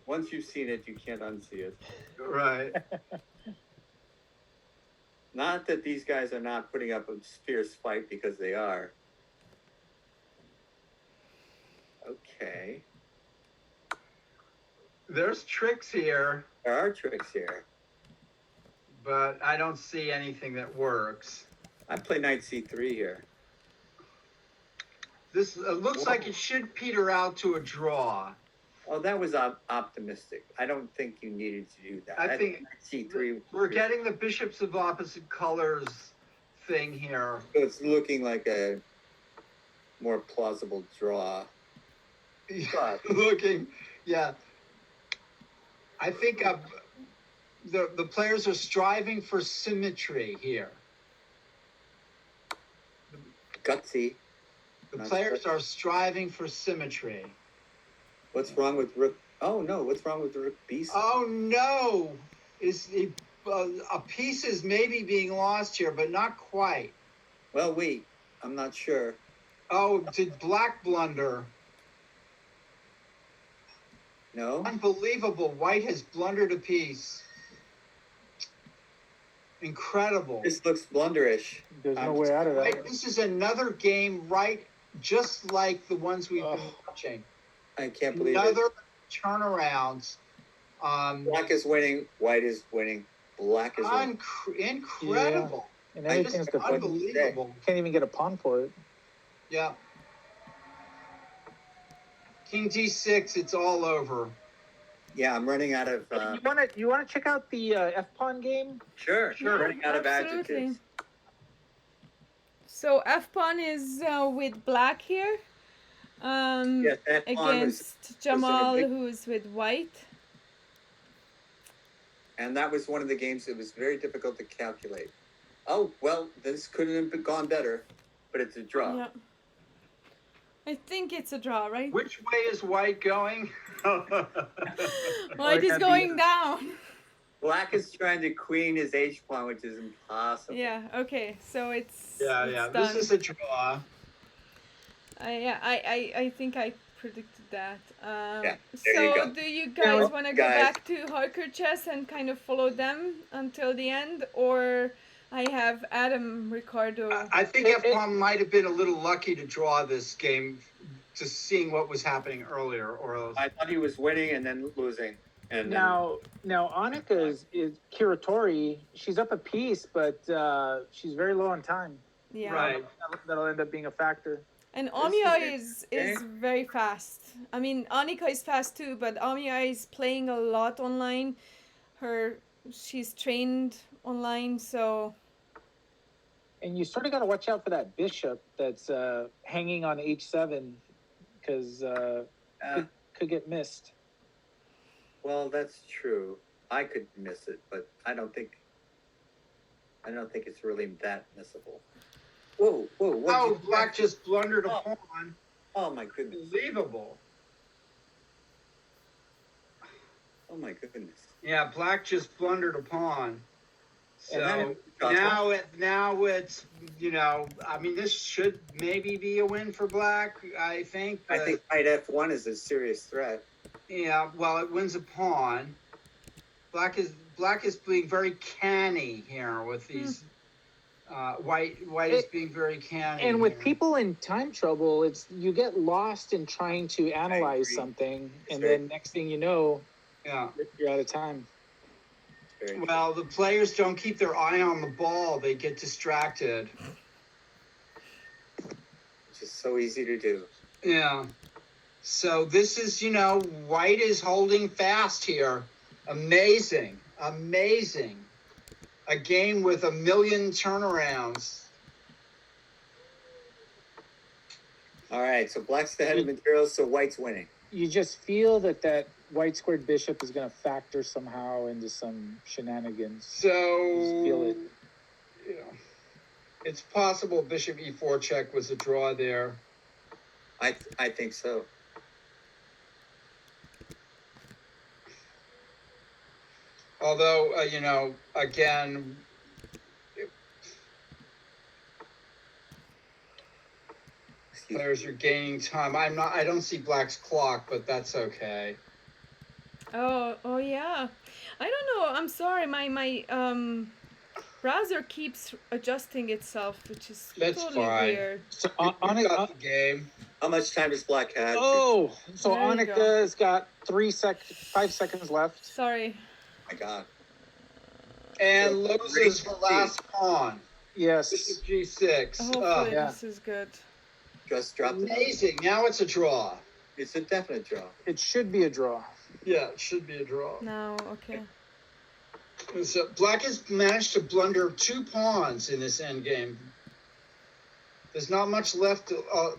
Once you've seen it, you can't unsee it. Right. Not that these guys are not putting up a fierce fight, because they are. Okay. There's tricks here, There are tricks here. but I don't see anything that works. I play knight c3 here. This looks Whoa. like it should peter out to a draw. Oh, that was optimistic. I don't think you needed to do that. I think knight c3. We're getting the bishops of opposite colors thing here. So it's looking like a more plausible draw. But Looking, yeah. I think the players are striving for symmetry here. gutsy. The That's players right. are striving for symmetry. What's wrong with rook? Oh no, what's wrong with rook b7? Oh no! A piece is maybe being lost here, but not quite. Well, wait, I'm not sure. Oh, did black blunder? No? Unbelievable. White has blundered a piece. Incredible. This looks blunderish. There's no way out of that. Right, this is another game, right, just like the ones we've been Ugh. watching. I can't believe it. Another turnarounds. Black is winning, white is winning, black is winning. Incredible. And I everything's Just deflected. unbelievable. Can't even get a pawn for it. Yeah. King D6, it's all over. Yeah, I'm running out of. You wanna check out the F pawn game? Sure. Yeah, Running out of absolutely. adjectives. So F-pawn is with black here. Yes, that pawn was, Against Jamal, big- who's with white. and that was one of the games that was very difficult to calculate. Oh well, this couldn't have gone better, but it's a draw. Yeah. I think it's a draw, right? Which way is white going? White is going down. Black is trying to queen his H pawn, which is impossible. Yeah. Okay. So it's Yeah, it's yeah. done. This is a draw. I think I predicted that. Yeah, there So you go. do you guys want to go guys. back to Harker chess and kind of follow them until the end, or I have Adam Ricardo? I think F-pawn might have been a little lucky to draw this game, to seeing what was happening earlier, or else. I thought he was winning and then losing, and then Now Annika is Kiratori. She's up a piece, but she's very low on time. Yeah. Right. That'll end up being a factor. And This Amiya is is very fast. I mean, Annika is fast too, but Amiya is playing a lot online. She's trained online, so And you sort of got to watch out for that bishop that's hanging on h7, because could get missed. well, that's true. I could miss it, but I don't think it's really that missable. Whoa! What? Oh, black just blundered a Oh. pawn. Oh my goodness! Unbelievable. Oh my goodness! Yeah, black just blundered a pawn. And then So it- now it's, I mean, this should maybe be a win for black, I think. I but- think knight f1 is a serious threat. Yeah, well, it wins a pawn. Black is being very canny here with these. White is being very canny. And with here. people in time trouble, you get lost in trying to analyze agree. something, and Sure. then next thing you know, Yeah. you're out of time. Very Well, the players don't keep their eye on the ball; they get distracted. Which is so easy to do. Yeah. So this is, white is holding fast here. Amazing. A game with a million turnarounds. All right, so black's the head of materials, so white's winning. You just feel that white squared bishop is going to factor somehow into some shenanigans. So Just feel it. It's possible bishop e4 check was a draw there. I think so. Although, again, players are gaining time. I don't see Black's clock, but that's okay. Oh yeah. I don't know. I'm sorry. My browser keeps adjusting itself, which is That's totally fine. weird. So We got the game. How much time does Black have? oh, so There you go. Annika's got 5 seconds left. Sorry. My God. And loses for last pawn. Yes. Bishop G6. Hopefully yeah. this is good. Just dropped it. Amazing. Now it's a draw. It's a definite draw. It should be a draw. Yeah, it should be a draw. Now, okay. So Black has managed to blunder 2 pawns in this endgame. There's not much left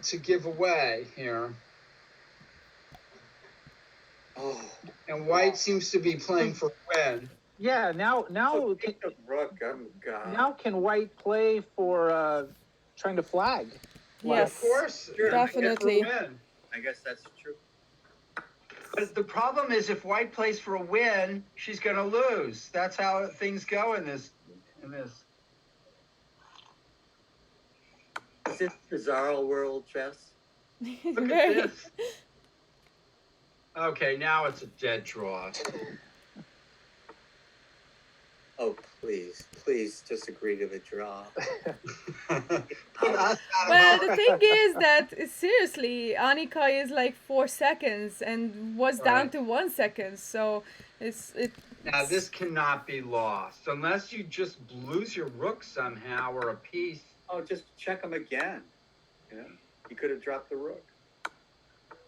to give away here. Oh, And White seems to be playing for win. Yeah. Now pick the rook. Oh God. now can White play for trying to flag? Yes. Of course. Sure. Definitely. For win. I guess that's true. But the problem is if White plays for a win, she's going to lose. That's how things go in this. Is this bizarro world chess? Look at Very. this. Okay, now it's a dead draw. Oh, please, just agree to the draw. Put us out of Well, our- the thing is that seriously, Annika is like 4 seconds and was down Right. to 1 second. So it. Now this cannot be lost unless you just lose your rook somehow or a piece. Oh, just check him again. You know, he could have dropped the rook.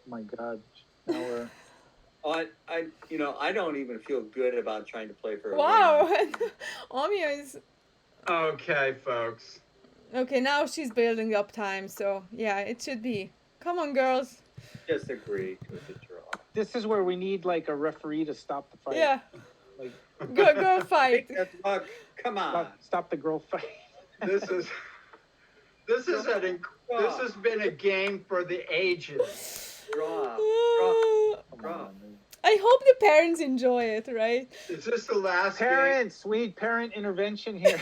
My God. Now we're. Oh, I don't even feel good about trying to play for a Wow. win. Omia is. Okay, folks. Okay, now she's building up time. So yeah, it should be. Come on, girls. Just agree to the draw. This is where we need like a referee to stop the fight. Yeah. Like Go fight. Pick that rook. Come on. stop the girl fight. This is this has been a game for the ages. Draw. Come Draw. on. I hope the parents enjoy it, right? Is this the last game? Parents, we need parent intervention here.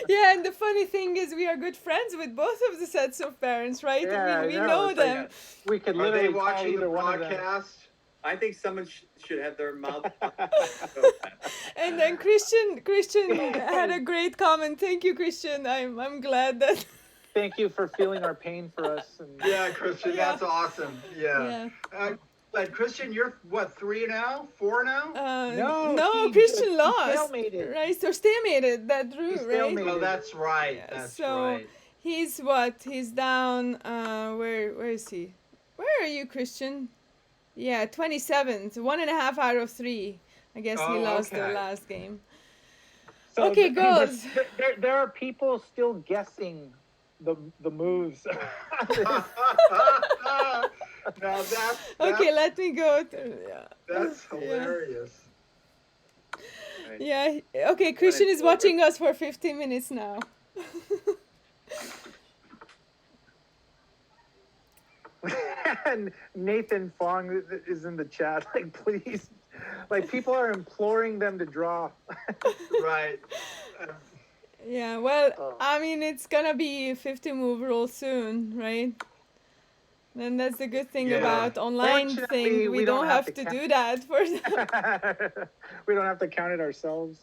Yeah, and the funny thing is we are good friends with both of the sets of parents, right? Yeah, I I mean, we know, know it's like them. We could Are literally they call watching the either one of them. broadcast? I think someone should have their mouth. And then Christian had a great comment. Thank you, Christian. I'm glad that. Thank you for feeling our pain for us. And Yeah, Christian, Yeah. that's awesome. Yeah. Yeah. But Christian, you're what, 3 now? 4 now? No, he Christian lost. stalemated. Right, so stalemated that drew, He right? stalemated. Oh, that's right. Yeah, That's so- right. He's what? He's down. Where is he? Where are you, Christian? Yeah, 27th. 1.5 out of 3. I guess he Oh, lost the okay. last game. So Okay, but girls. There are people still guessing the moves. Now Okay, let me go. that's hilarious. Yeah. Okay, Christian is watching us for 15 minutes now. And Nathan Fong is in the chat. Like, please, like people are imploring them to draw. Right. Yeah, well, Oh. I mean, it's gonna be a 50 move rule soon, right? And that's the good thing Yeah. about online Fortunately, thing. We don't have to count- do that for them. We don't have to count it ourselves.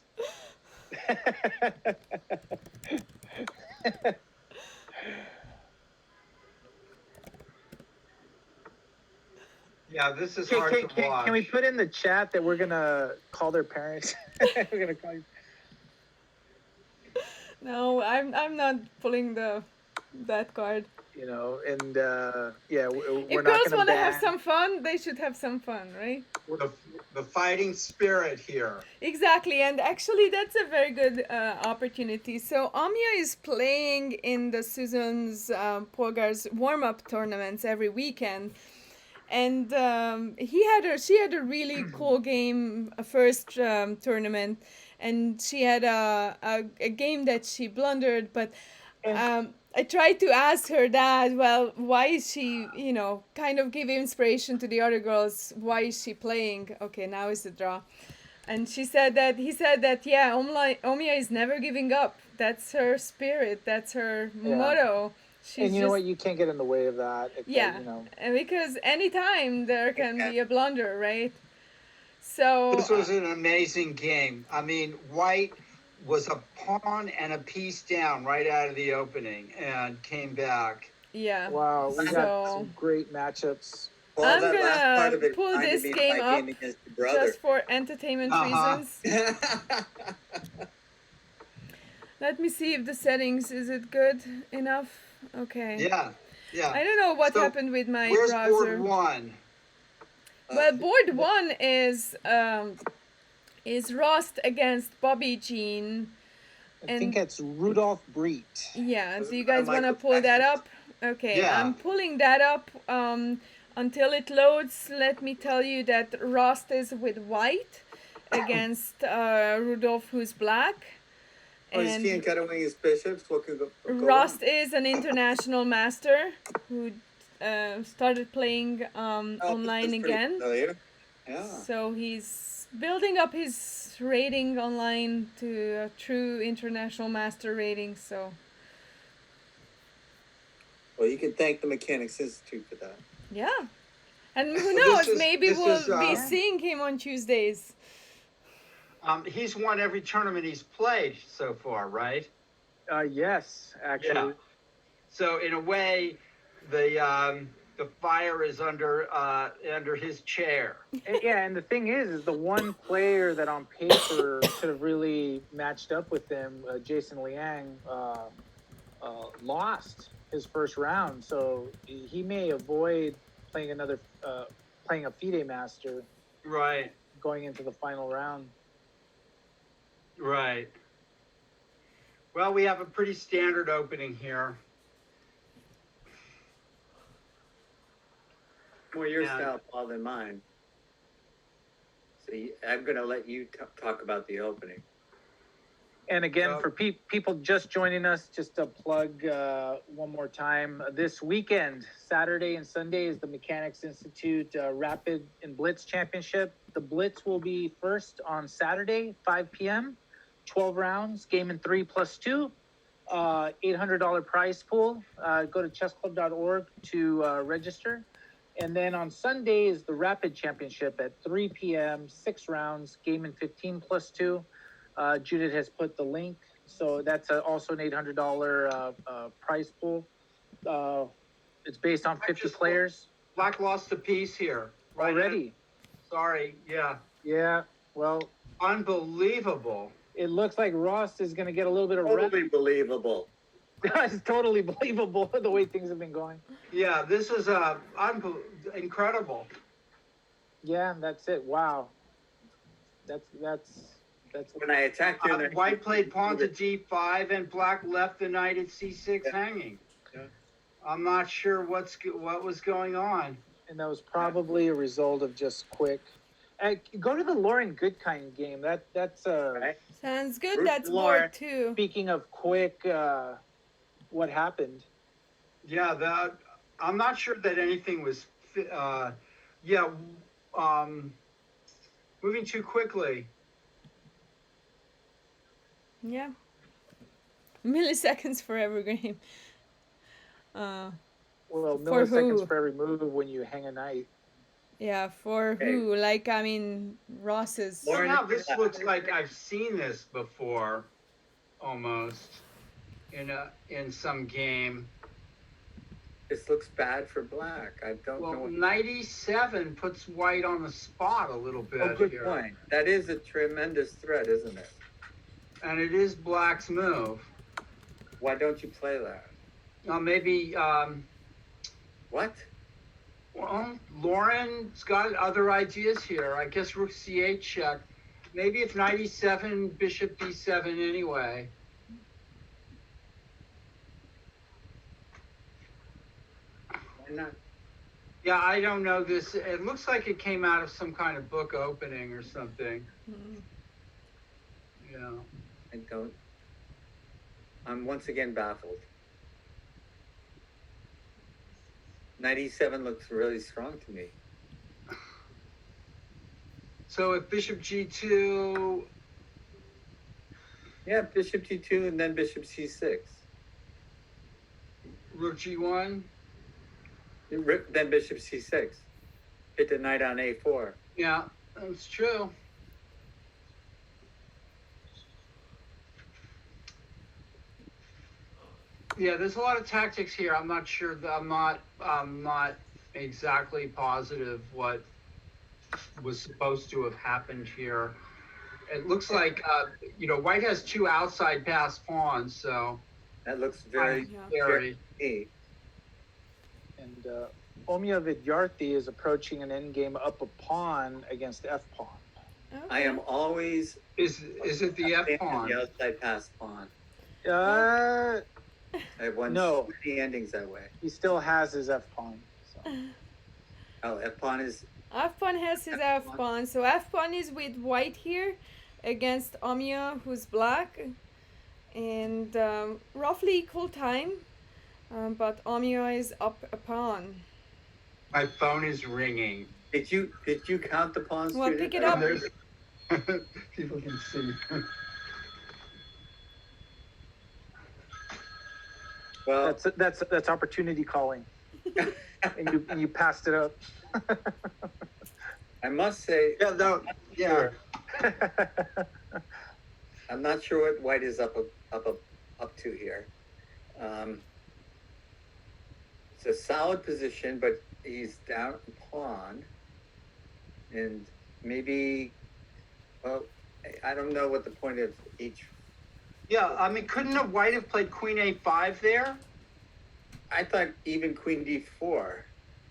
Yeah, this is Can, hard can, to can, watch. can we put in the chat that we're gonna call their parents? We're gonna call you. No, I'm not pulling that card. You know, and yeah, we're If not girls gonna want to have ban- some fun, they should have some fun, right? the fighting spirit here. Exactly, and actually that's a very good opportunity. So Amia is playing in the Susan's Polgar's warm-up tournaments every weekend, and she had a really cool game, a first tournament, and she had a game that she blundered, but I tried to ask her that, well, why is she, kind of give inspiration to the other girls? Why is she playing? Okay, now is the draw. And he said that, yeah, Omiya is never giving up. That's her spirit. That's her Yeah. motto. She's And you know what? You can't get in the way of that. Yeah, and because anytime there can be a blunder, right? So This was an amazing game. I mean, White was a pawn and a piece down right out of the opening and came back. yeah. Wow, we got So- some great matchups. Well, I'm that last part gonna of it pull reminded this me of game my up game against your brother. just for entertainment Uh-huh. reasons. Let me see if the settings is it good enough. Okay. Yeah, yeah. I don't know what So, happened with my Where's browser. board one? Well, board one is Rost against Bobby Jean. I think it's Rudolph Breet. Yeah, Was do it you guys want to Michael pull that Jackson? up? Okay, Yeah. I'm pulling that up. Until it loads, let me tell you that Rost is with white against Rudolph, who's black. Oh, is he in cutting his bishops? What could go Rost wrong? is an international master who started playing Oh, online that's pretty again. familiar. Yeah. So he's building up his rating online to a true international master rating. So Well, you can thank the Mechanics Institute for that. yeah, and who This knows? is- Maybe this we'll is, be uh, seeing him on Tuesdays. He's won every tournament he's played so far, right? Yes, actually. So in a way, the fire is under his chair. Yeah, and the thing is the one player that on paper could have really matched up with him, Jason Liang, lost his first round, so he may avoid playing playing a FIDE master Right, going into the final round. right. Well, we have a pretty standard opening here. More your Yeah. style, Paul, than mine. So I'm going to let you talk about the opening. And again, So- for people just joining us, just to plug one more time, this weekend, Saturday and Sunday, is the Mechanics Institute Rapid and Blitz Championship. The Blitz will be first on Saturday, 5 p.m., 12 rounds, game in 3+2, $800 prize pool. Go to chessclub.org to register. And then on Sunday is the Rapid Championship at 3 p.m., 6 rounds, game in 15+2. Judith has put the link, so that's also an $800 prize pool. It's based on 50 players Black lost a piece here. Right already. Sorry, yeah. Yeah, well, Unbelievable. it looks like Ross is going to get a little bit of rest. Totally believable. It's totally believable the way things have been going. Yeah, this is incredible. Yeah, that's it. Wow. That's When I attacked you, in the- White played pawn to d5 and black left the knight at c6 hanging. Yeah. I'm not sure what was going on. and that was probably a result of just quick. Go to the Lauren Goodkind game. That's Right. Sounds good. Root That's Lord. board two. speaking of quick. What happened? Yeah, I'm not sure that anything was. Moving too quickly. Yeah. Milliseconds for every game. Well, For milliseconds who? for every move when you hang a knight. Yeah, for Okay. who? Like, I mean, Ross's. Lauren- Somehow this looks like I've seen this before, almost in some game. This looks bad for black. I don't know. Well, What... 97 puts white on the spot a little bit Oh, good here. point. That is a tremendous threat, isn't it? And it is black's move. Why don't you play that? Maybe, What? well, Lauren's got other ideas here. I guess rook c8 check. Maybe if 97, bishop d7 anyway. Why not? Yeah, I don't know this. It looks like it came out of some kind of book opening or something. Mm. Yeah. I don't. I'm once again baffled. Knight e7 looks really strong to me. So if bishop g2, Yeah, bishop g2 and then bishop c6. rook g1, Then bishop c6. Hit the knight on a4. yeah, that's true. Yeah, there's a lot of tactics here. I'm not sure that I'm not exactly positive what was supposed to have happened here. It looks like white has two outside pass pawns, so That looks very Yeah. scary. neat. And Omiya Vidyarthi is approaching an endgame up a pawn against f pawn. I am always Is it the f pawn? the outside pass pawn. Uh, I've won No. so many endings that way. he still has his f pawn. So. Oh, f pawn is F-pawn has his F-pawn. So F-pawn is with white here against Omiya, who's black. And roughly equal time. But Omiya is up a pawn. My phone is ringing. Did you count the pawns? Well, Judith? pick it up. There's people can see. Well, That's opportunity calling, and you passed it up. I must say, Yeah, no, yeah. I'm not sure what white is up to here. It's a solid position, but he's down a pawn, and maybe, well, I don't know what the point of each. Yeah, I mean, couldn't a white have played queen a5 there? I thought even queen d4.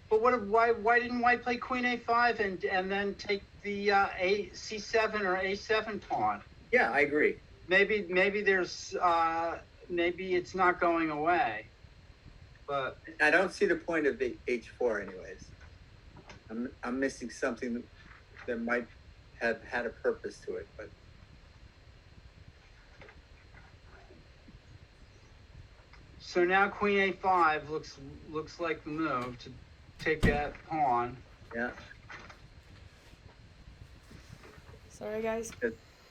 But why didn't white play queen a5 and then take the c7 or a7 pawn? Yeah, I agree. Maybe there's maybe it's not going away. But I don't see the point of the h4 anyways. I'm missing something that might have had a purpose to it, but so now queen a5 looks like the move to take that pawn. yeah. Sorry, guys.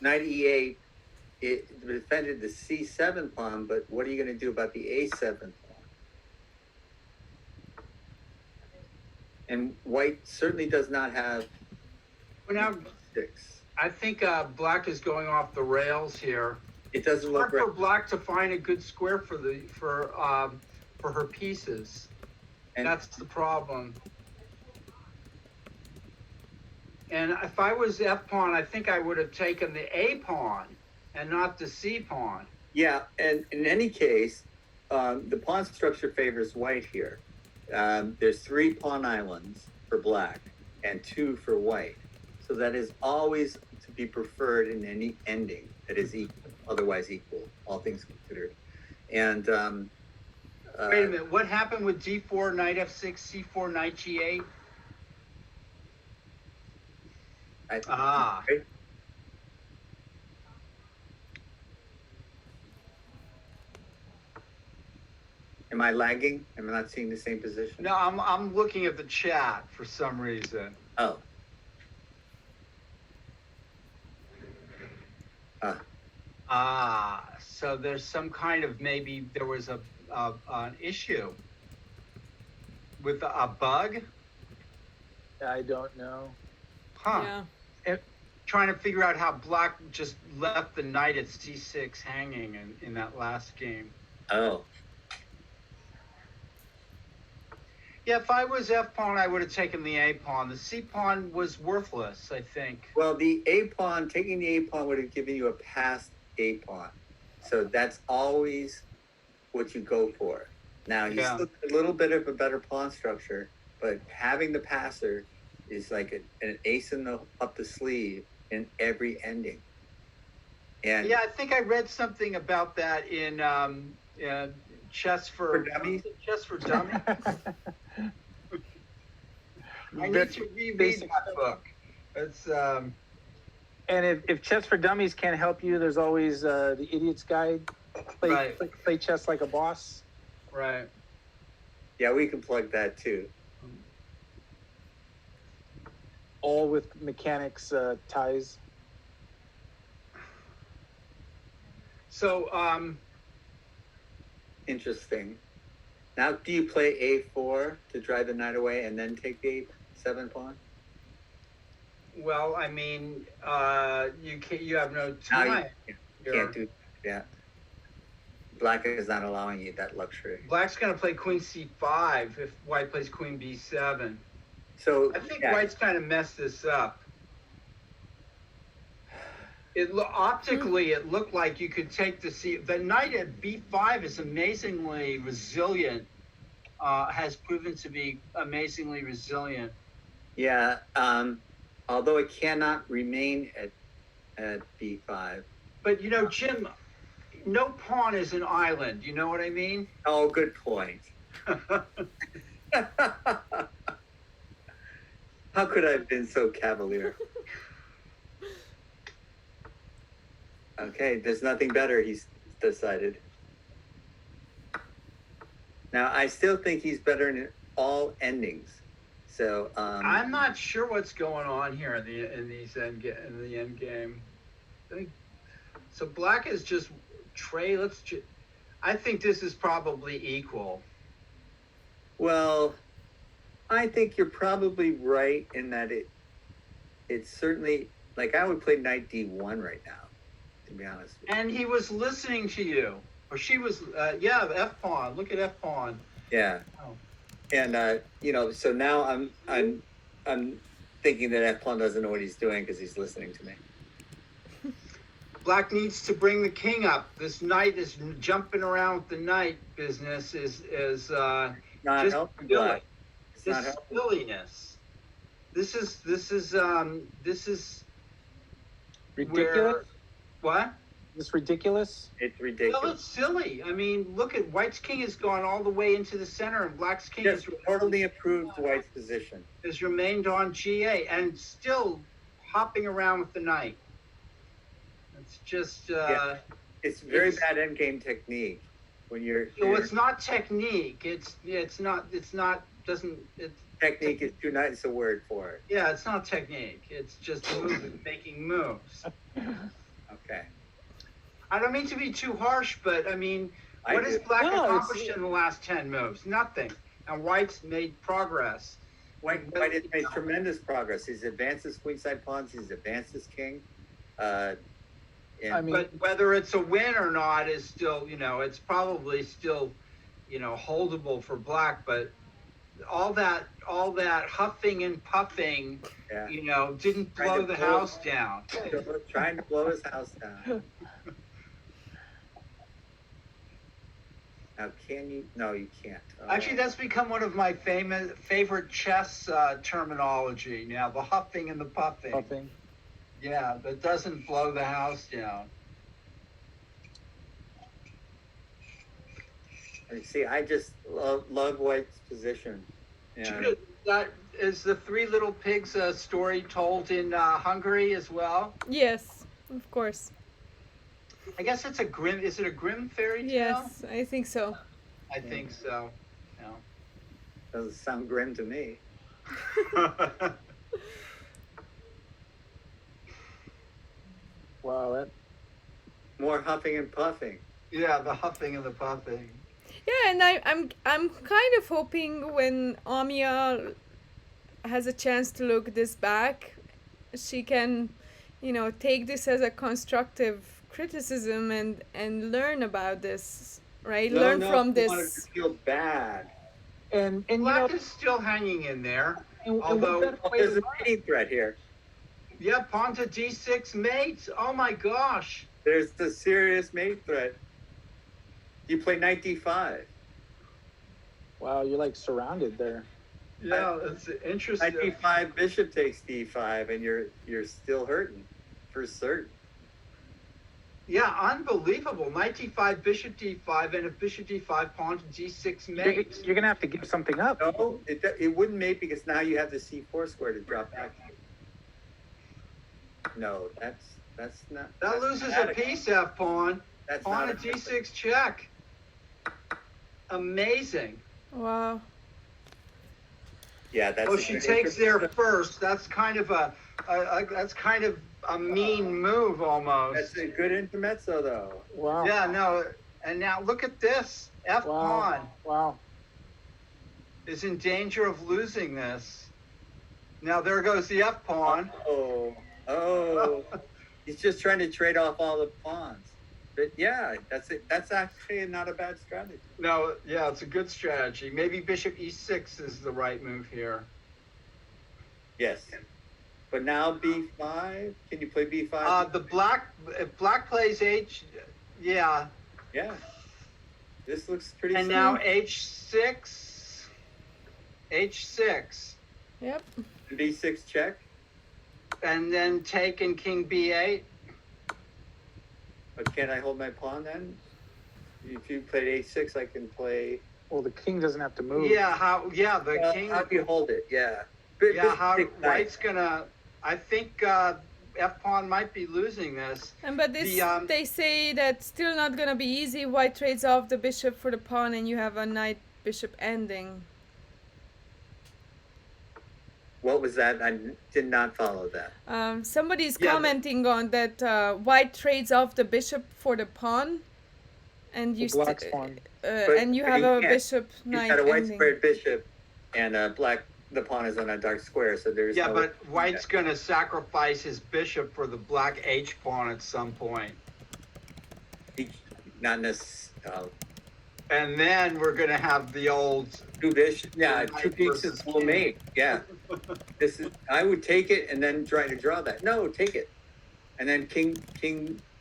Knight e8, it defended the c7 pawn, but what are you going to do about the a7 pawn? And white certainly does not have Well, now 6. I think black is going off the rails here. It doesn't It's hard look for right. black to find a good square for her pieces. And That's the problem. And if I was f pawn, I think I would have taken the a pawn and not the c pawn. yeah, and in any case, the pawn structure favors white here. There's 3 pawn islands for black and 2 for white. So that is always to be preferred in any ending that is otherwise equal, all things considered. And Wait a minute, what happened with d4, knight f6, c4, knight g8? Ah. Am I lagging? Am I not seeing the same position? No, I'm looking at the chat for some reason. Oh. Ah, so there's some kind of, maybe there was an issue with a bug? I don't know. Huh. Yeah. Trying to figure out how black just left the knight at c6 hanging in that last game. Oh. Yeah, if I was f pawn, I would have taken the a pawn. The c pawn was worthless, I think. Well, the a pawn, taking the a pawn would have given you a passed a pawn. So that's always what you go for. Now, you Yeah. still get a little bit of a better pawn structure, but having the passer is like an ace up the sleeve in every ending. And Yeah, I think I read something about that in Chess for Dummies? Chess for Dummies. I need That's to reread basic that book. It's And if Chess for Dummies can't help you, there's always the Idiot's Guide. Play Right. play chess like a boss. right. Yeah, we can plug that too. All with mechanics ties. So, Interesting. Now, do you play A4 to drive the knight away and then take the A7 pawn? well, I mean, you have no Now time. you You're- can't do that. Black is not allowing you that luxury. Black's gonna play queen c5 if white plays queen b7. So I think yeah, white's kind of messed this up. Optically, it looked like you could take the knight at b5 is amazingly resilient. Has proven to be amazingly resilient. yeah. Although it cannot remain at B5. But you know, Jim, no pawn is an island. You know what I mean? Oh, good point. How could I have been so cavalier? Okay, there's nothing better, he's decided. Now, I still think he's better in all endings. So, I'm not sure what's going on here in the end game. So black is just Trey. I think this is probably equal. well, I think you're probably right in that it's certainly, like, I would play knight D1 right now, to be honest with you. And he was listening to you, or she was. Yeah, F pawn. Look at F pawn. Yeah. Oh. And so now I'm thinking that F pawn doesn't know what he's doing because he's listening to me. Black needs to bring the king up. This knight is jumping around with the knight business is Not just helping silly. Black. It's not This helping. silliness. This is Ridiculous. where what? This ridiculous. It's Well, ridiculous. it's silly. I mean, look at White's king has gone all the way into the center, and Black's king Just totally improved White's position. has remained on G8 and still hopping around with the knight. It's just, Yeah. It's very It's- bad endgame technique when you're. so it's not technique. Technique is too nice a word for it. Yeah, it's not technique. It's just making moves. Okay. I don't mean to be too harsh, but I mean, I what has do. Black No, it's- accomplished in the last 10 moves? Nothing. And White's made progress. White has made tremendous progress. He's advanced his queenside pawns. He's advanced his king. And I mean, But whether it's a win or not is still, it's probably still, holdable for Black. But all that huffing and puffing, yeah. didn't Trying blow to the blow- house down. Trying to blow his house down. Now, can you? No, you can't. Actually, that's become one of my favorite chess terminology now, the huffing and the puffing. puffing. Yeah, that doesn't blow the house down. See, I just love White's position. Yeah. That is the Three Little Pigs story told in Hungary as well. Yes, of course. I guess it's is it a Grimm fairy tale? Yes, I think so. I think so. Doesn't sound grim to me. Yeah. Wow, that More huffing and puffing. Yeah, the huffing and the puffing. Yeah, and I'm kind of hoping when Amia has a chance to look this back, she can, take this as a constructive criticism and learn about this, right? Learn from I wanted this. to feel bad. and Black is still hanging in there. and although- what better Oh, way there's to a mating threat here. Yeah, pawn to d6 mate. Oh my gosh. There's the serious mate threat. You play knight d5. Wow, you're like surrounded there. Yeah, it's interesting. Knight d5, bishop takes d5, and you're still hurting for certain. Yeah, unbelievable. Knight d5, bishop d5, and if bishop d5, pawn to d6 mate. You're gonna have to give something up. No, it wouldn't mate because now you have the c4 square to drop back. No, that's not. That that's loses not a piece, F pawn. That's Pawn not to d6 check. Amazing. Wow. Yeah, that's. Oh, a she good takes there intermezzo. first. That's kind of a mean move almost. That's a good intermezzo, though. Wow. Yeah, no. And now look at this. F Wow. pawn Wow. is in danger of losing this. Now there goes the F pawn. Oh, he's just trying to trade off all the pawns. But yeah, that's actually not a bad strategy. No, yeah, it's a good strategy. Maybe bishop e6 is the right move here. Yes. But now b5. Can you play b5? If black plays h, yeah, Yeah. This looks pretty. and smooth. now h6, h6, Yep. b6 check. and then take and king b8. But can't I hold my pawn then? If you played a6, I can play. Well, the king doesn't have to move. Yeah, the king. How do you hold it? Yeah. Yeah, how Big knight. White's gonna. I think F pawn might be losing this. And but this The, they say that still not gonna be easy. White trades off the bishop for the pawn, and you have a knight bishop ending. What was that? I did not follow that. Somebody's Yeah, commenting on that white trades off the bishop for the pawn, and you Black's pawn. and you have he a can't. bishop He's knight got a white ending. squared bishop, and the pawn is on a dark square, so there's Yeah, no. but White's gonna sacrifice his bishop for the black h pawn at some point, Not necessarily. and then we're gonna have the old. Two bishops. Yeah, Knight two pieces versus will king. make. Yeah. This is. I would take it and then try to draw that. No, take it, and then king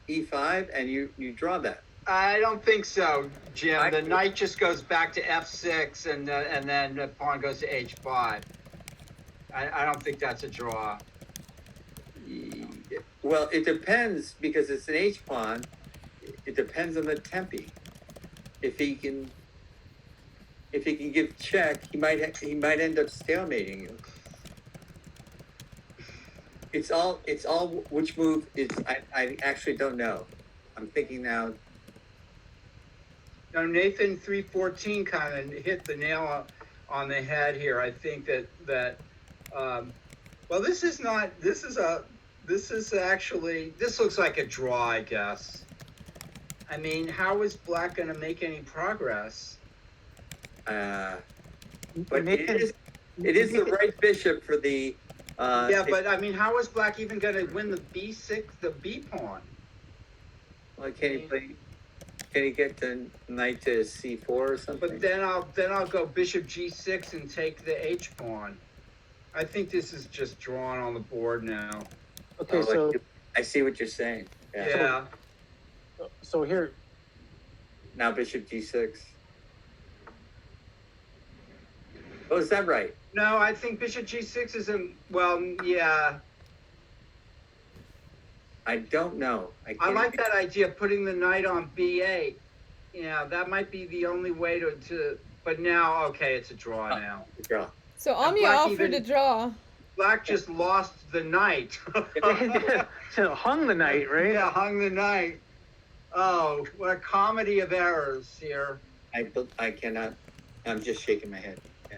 e5, and you draw that. I don't think so, Jim. I The do. knight just goes back to f6, and then the pawn goes to h5. I don't think that's a draw. Well, it depends because it's an H pawn. It depends on the tempi. If he can give check, he might end up stalemating you. It's all which move is I actually don't know. I'm thinking now. Now Nathan 314 kind of hit the nail on the head here. I think that well, this is actually, this looks like a draw, I guess. I mean, how is black going to make any progress? But Nathan- it is the right bishop for the. Yeah, but I mean, how is black even going to win the b6, the b pawn? Well, can he get the knight to c4 or something? But then I'll go bishop g6 and take the h pawn. I think this is just drawn on the board now. Okay, Oh, so I see what you're saying. Yeah. so here, Now bishop g6. Oh, is that right? No, I think bishop g6 isn't, well, yeah. I don't know. I can't like that idea, putting the knight on b8. Yeah, that might be the only way to but now, okay, it's a draw now. draw. So And Amia black offered even- the draw. Black just lost the knight. so hung the knight, right? Yeah, hung the knight. Oh, what a comedy of errors here. I cannot. I'm just shaking my head. Yeah.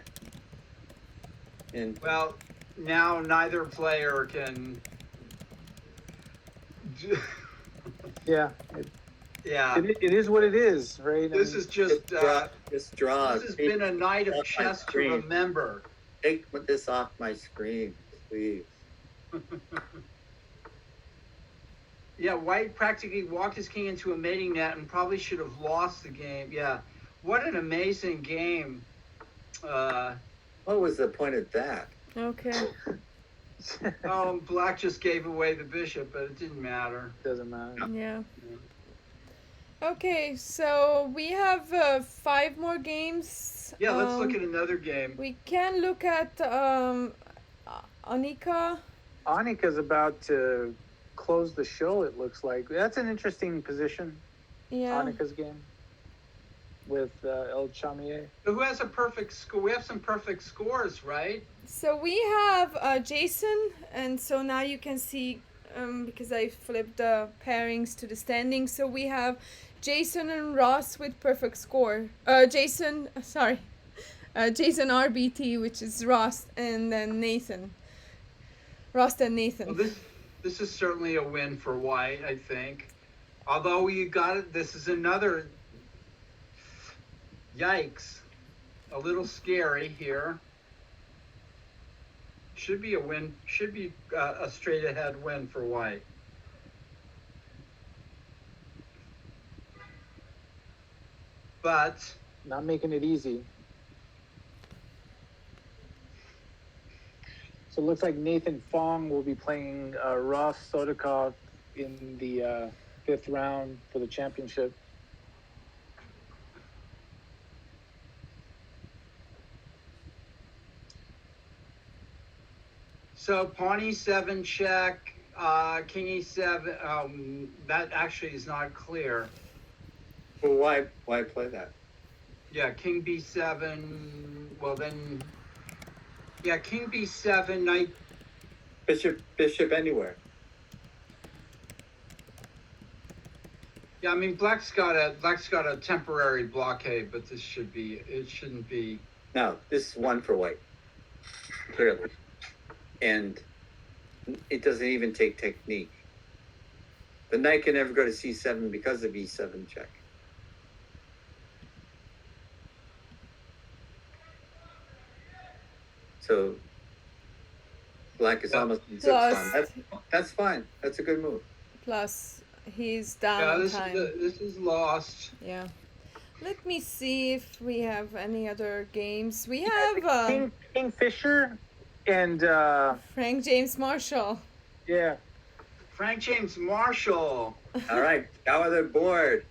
And Well, now neither player can. Yeah. Yeah, It is what it is, right? this is just. just draw. This has been a night of off my chess to screen. remember. Take this off my screen, please. Yeah, White practically walked his king into a mating net and probably should have lost the game. Yeah, what an amazing game. What was the point of that? Okay. Oh, Black just gave away the bishop, but it didn't matter. Doesn't matter. Yeah. Okay, so we have 5 more games. Yeah, let's look at another game. We can look at Anika. Annika's about to close the show, it looks like. That's an interesting position, Yeah. Annika's game, with El Chamier. Who has a perfect score? We have some perfect scores, right? So we have Jason, and so now you can see, because I flipped the pairings to the standings. So we have Jason and Ross with perfect score. Jason RBT, which is Ross, and then Nathan. Ross and Nathan. Well, this is certainly a win for White, I think. Although you got it, this is another yikes. A little scary here. Should be a win. Should be a straight ahead win for White. But Not making it easy. So it looks like Nathan Fong will be playing Ross Sodikov in the 5th round for the championship. so pawn e7 check, king e7. That actually is not clear. Well, why play that? Yeah, king b7. Well then, yeah, king b7, knight. Bishop anywhere. Yeah, I mean black's got a temporary blockade, but it shouldn't be. No, this is one for white. Clearly. And it doesn't even take technique. The knight can never go to c7 because of e7 check. So black is almost in six Plus- time. That's fine. That's a good move. Plus, he's down Yeah, on this time. this is lost. Yeah. Let me see if we have any other games. We have King Fisher and Frank James Marshall. yeah, Frank James Marshall. All right, cover the board.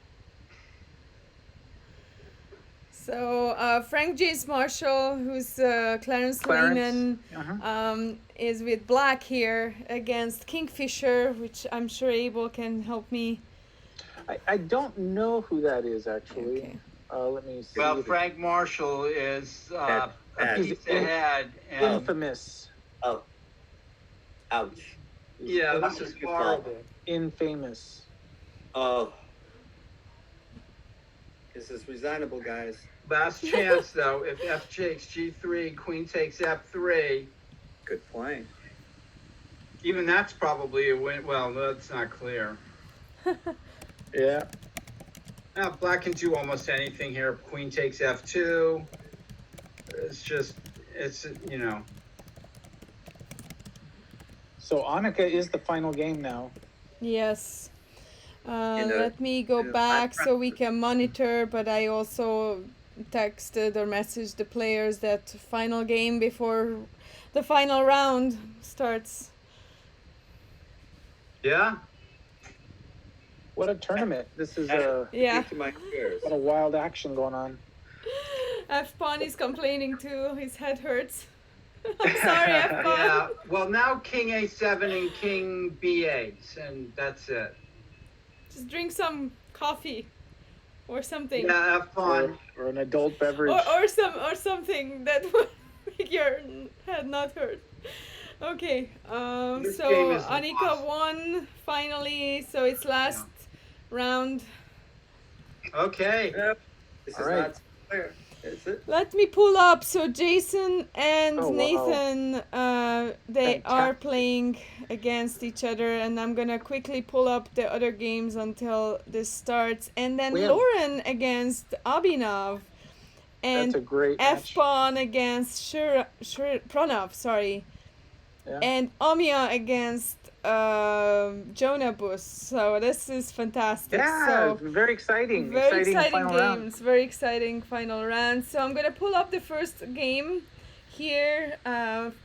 So Frank James Marshall, who's Clarence Clarence. Lehman, is with black here against Kingfisher, which I'm sure Abel can help me. I don't know who that is actually. Okay. Let me see. Well, Frank Marshall is a Bad. piece ahead, and Infamous. Oh, ouch. yeah, this is horrible. Infamous. Oh, this is resignable, guys. Last chance though. If f takes g3, queen takes f3. Good point. Even that's probably a win. Well, that's not clear. Yeah. Now black can do almost anything here. Queen takes f2. It's you know. So Annika is the final game now. Yes. know, Let me go you know, back I- so we can monitor, but I also texted or messaged the players that final game before the final round starts. Yeah. What a tournament! This is Yeah. Get to my ears. what a wild action going on. F Pawn is complaining too. His head hurts. I'm sorry, F Pawn. Yeah. Well, now king a7 and king b8, and that's it. Just drink some coffee or something. Yeah, f pawn. Or an adult beverage. Or something that would make your head not hurt. Okay, This so game is Annika lost. won finally, so it's last round. Okay. Yep. This All is right. not clear. Is it? Let me pull up. So Jason and Oh, wow. Nathan, they are Fantastic. playing against each other, and I'm gonna quickly pull up the other games until this starts. And then We have- Lauren against Abhinav, and That's a great F match. Pawn against Pranav, sorry, Yeah. and Amia against Jonah Bus. So this is fantastic. Yeah, So very exciting. very exciting final games, round. very exciting final round. So I'm gonna pull up the first game here,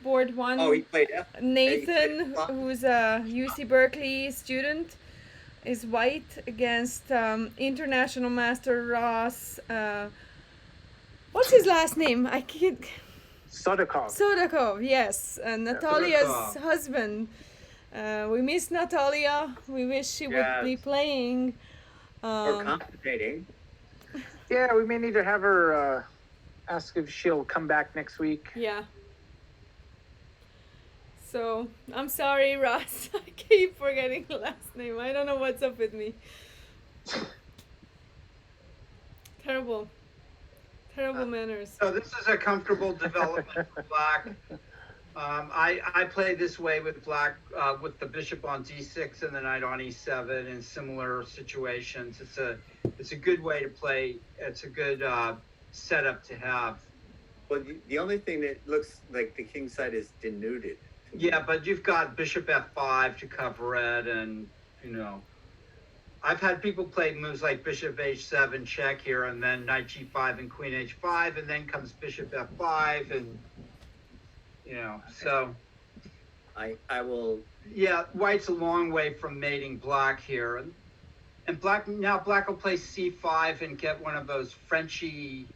board one. Oh, he played F. Nathan, Hey, who's a UC Berkeley student, is white against international master Ross. What's his last name? I can't. Sodikov. Sodakov, yes, Natalia's Sodakov. husband. We miss Natalia. We wish she would be Yes. playing. Or compensating. Yeah, we may need to have her ask if she'll come back next week. Yeah. So I'm sorry, Ross. I keep forgetting the last name. I don't know what's up with me. Terrible. Terrible manners. So this is a comfortable development for black. I play this way with black, with the bishop on d6 and the knight on e7 in similar situations. It's a good way to play. It's a good setup to have. Well, the only thing that looks like the king side is denuded. Yeah, but you've got bishop f5 to cover it, and I've had people play moves like bishop h7 check here, and then knight g5 and queen h5, and then comes bishop f5, and so. I will. Yeah, white's a long way from mating black here, and black will play c5 and get one of those Frenchy,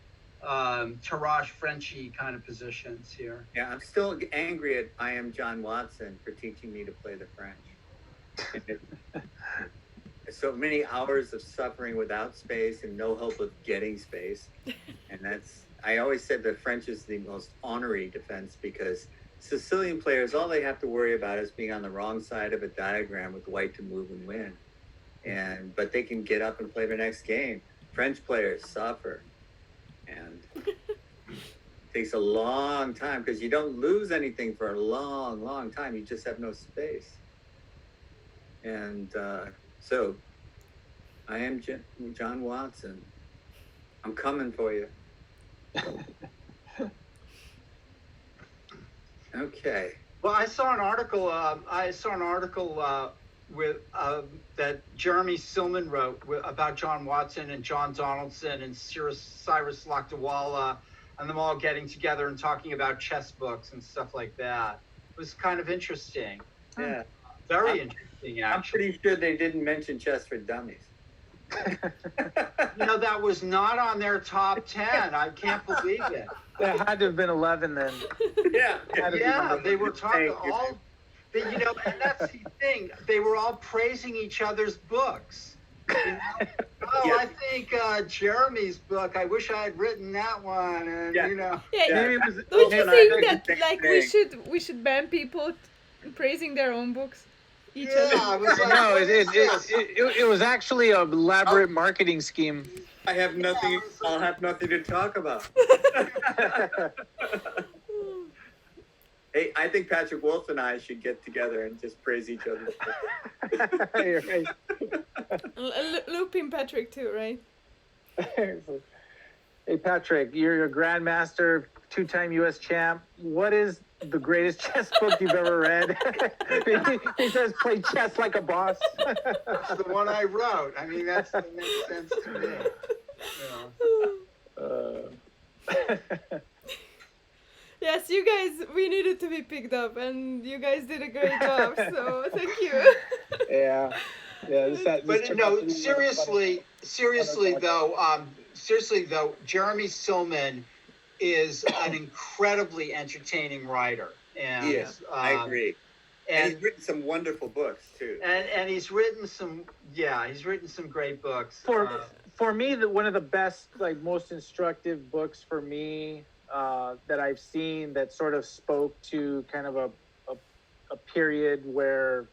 Tarrasch Frenchy kind of positions here. Yeah, I'm still angry at I am John Watson for teaching me to play the French. So many hours of suffering without space and no hope of getting space. And I always said the French is the most honorary defense because Sicilian players, all they have to worry about is being on the wrong side of a diagram with white to move and win. But they can get up and play the next game. French players suffer. And it takes a long time because you don't lose anything for a long, long time. You just have no space. And so I am John Watson. I'm coming for you. Okay. Well, I saw an article. With that Jeremy Silman wrote about John Watson and John Donaldson and Cyrus Lakdawala and them all getting together and talking about chess books and stuff like that. It was kind of interesting. Yeah. Very interesting, actually. I'm pretty sure they didn't mention Chess for Dummies. That was not on their top 10. I can't believe it. There had to have been 11 then. Yeah. Yeah, they were talking all. And that's the thing. They were all praising each other's books. I think Jeremy's book. I wish I had written that one. And Yeah. Maybe it was, Don't you think that same we should ban people praising their own books? Each other? Yeah, it was like, no, what is this? it was actually an elaborate marketing scheme. I have nothing. I'll have nothing to talk about. Hey, I think Patrick Wolf and I should get together and just praise each other. You're right. Looping Patrick too, right? Hey Patrick, you're a grandmaster, 2-time U.S. champ. What is the greatest chess book you've ever read? He says, "Play chess like a boss." That's the one I wrote. I mean, that makes sense to me. Yes, you guys, we needed to be picked up, and you guys did a great job. So thank you. Yeah. But seriously though, Jeremy Silman is an incredibly entertaining writer, and Yes, I agree. And he's written some wonderful books too. And he's written some great books. For me, one of the best, most instructive books for me that I've seen that sort of spoke to kind of a period where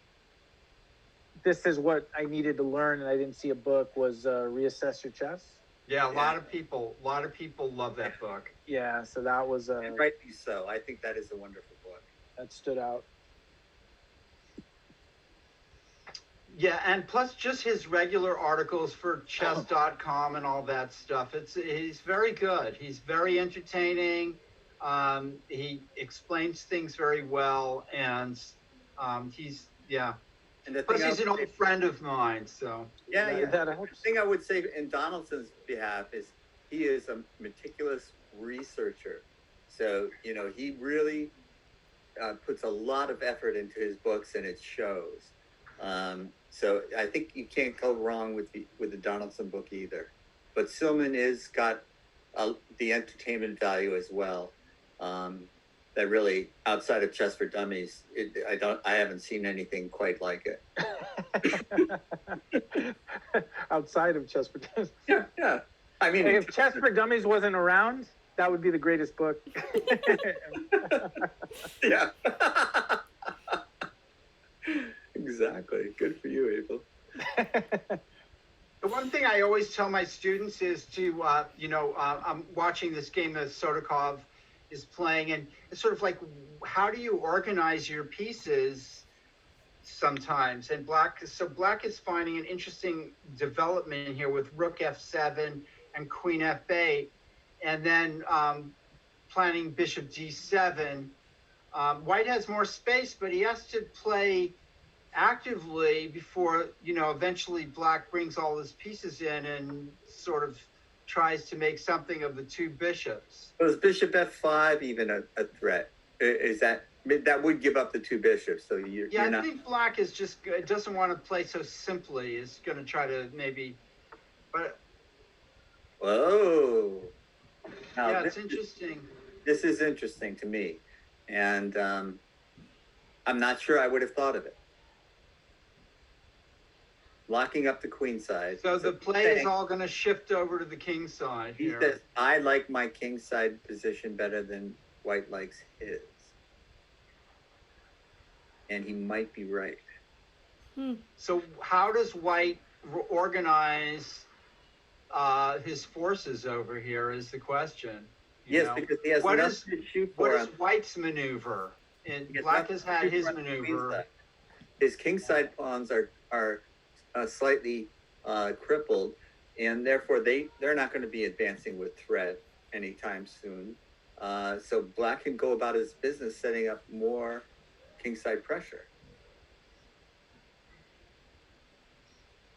this is what I needed to learn and I didn't see a book was Reassess Your Chess. Yeah, a lot of people love that book. Yeah, so that was and rightly so. I think that is a wonderful book. That stood out. Yeah, and plus just his regular articles for chess.com and all that stuff. He's very good. He's very entertaining. He explains things very well, and he's. And plus, he's an old friend of mine, so. Yeah. That The thing I would say in Donaldson's behalf is he is a meticulous researcher. So, he really puts a lot of effort into his books, and it shows. So I think you can't go wrong with the Donaldson book either. But Silman is got the entertainment value as well. That really, outside of Chess for Dummies, I haven't seen anything quite like it. Outside of Chess for Dummies. Yeah. I mean, if Chess for Dummies wasn't around, that would be the greatest book. Yeah. Exactly. Good for you, Abel. The one thing I always tell my students is to, I'm watching this game that Sotokov is playing, and it's sort of like, how do you organize your pieces sometimes? And Black is finding an interesting development here with Rook F7 and Queen F8, and then planning Bishop D7. White has more space, but he has to play actively before, eventually Black brings all his pieces in and sort of tries to make something of the two bishops. So is Bishop F5 even a threat? Is that would give up the two bishops? So you're I not. think Black is just doesn't want to play so simply. Is going to try to maybe, but Whoa. Now, yeah, it's interesting. This is interesting to me, and I'm not sure I would have thought of it. Locking up the queen side. So the play is all going to shift over to the king side He here. says, I like my king side position better than White likes his. And he might be right. So how does White organize his forces over here is the question. Yes, because he has nothing to shoot for. What is White's maneuver? And Black has had his maneuver. His king side pawns are slightly crippled, and therefore they're not going to be advancing with threat anytime soon. So Black can go about his business setting up more kingside pressure.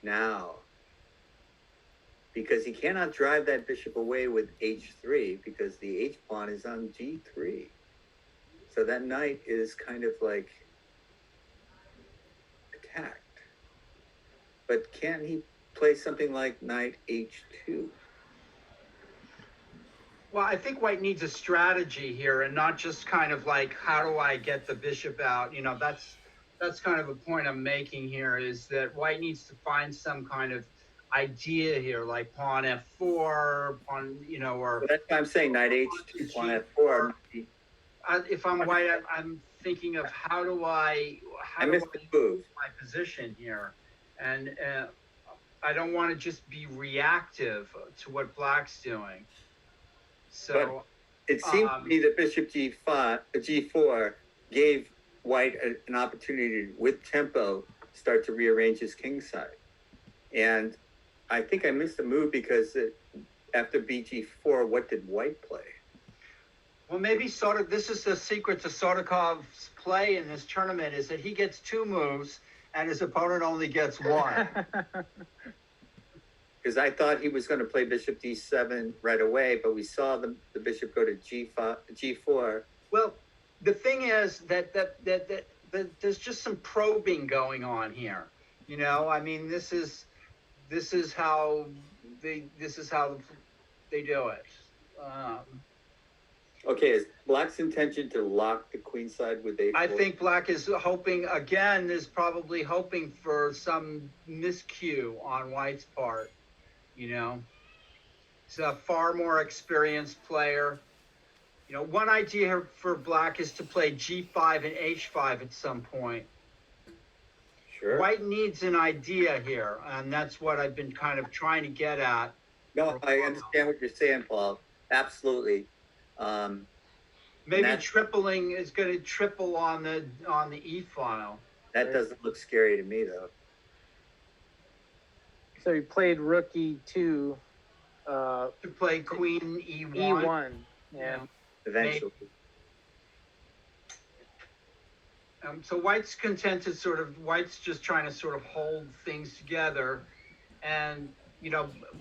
Now, because he cannot drive that bishop away with h3 because the h pawn is on g3. So that knight is kind of like attacked. But can he play something like knight h2? Well, I think White needs a strategy here and not just kind of like, how do I get the bishop out? That's kind of a point I'm making here, is that White needs to find some kind of idea here, like pawn f4, pawn, or... So that's why I'm saying knight h2, pawn f4. If I'm White, I'm thinking of how do I missed the move. My position here, and I don't want to just be reactive to what Black's doing. So it seems to me that bishop g4 gave White an opportunity to, with tempo, start to rearrange his king side. And I think I missed a move because after bg4, what did White play? Well, maybe this is the secret to Sotokov's play in this tournament, is that he gets two moves and his opponent only gets one. Because I thought he was going to play bishop d7 right away, but we saw the bishop go to g4. Well, the thing is that there's just some probing going on here. I mean, this is how they do it. Okay, is Black's intention to lock the queen side with a4? I think Black is probably hoping for some miscue on White's part. He's a far more experienced player. One idea for Black is to play g5 and h5 at some point. Sure. White needs an idea here, and that's what I've been kind of trying to get at. No, I understand what you're saying, Paul. Absolutely. Maybe tripling is going to triple on the e file. That doesn't look scary to me, though. So he played rook e2. To play queen e1. E1. Yeah. Eventually. So White's White's just trying to sort of hold things together, and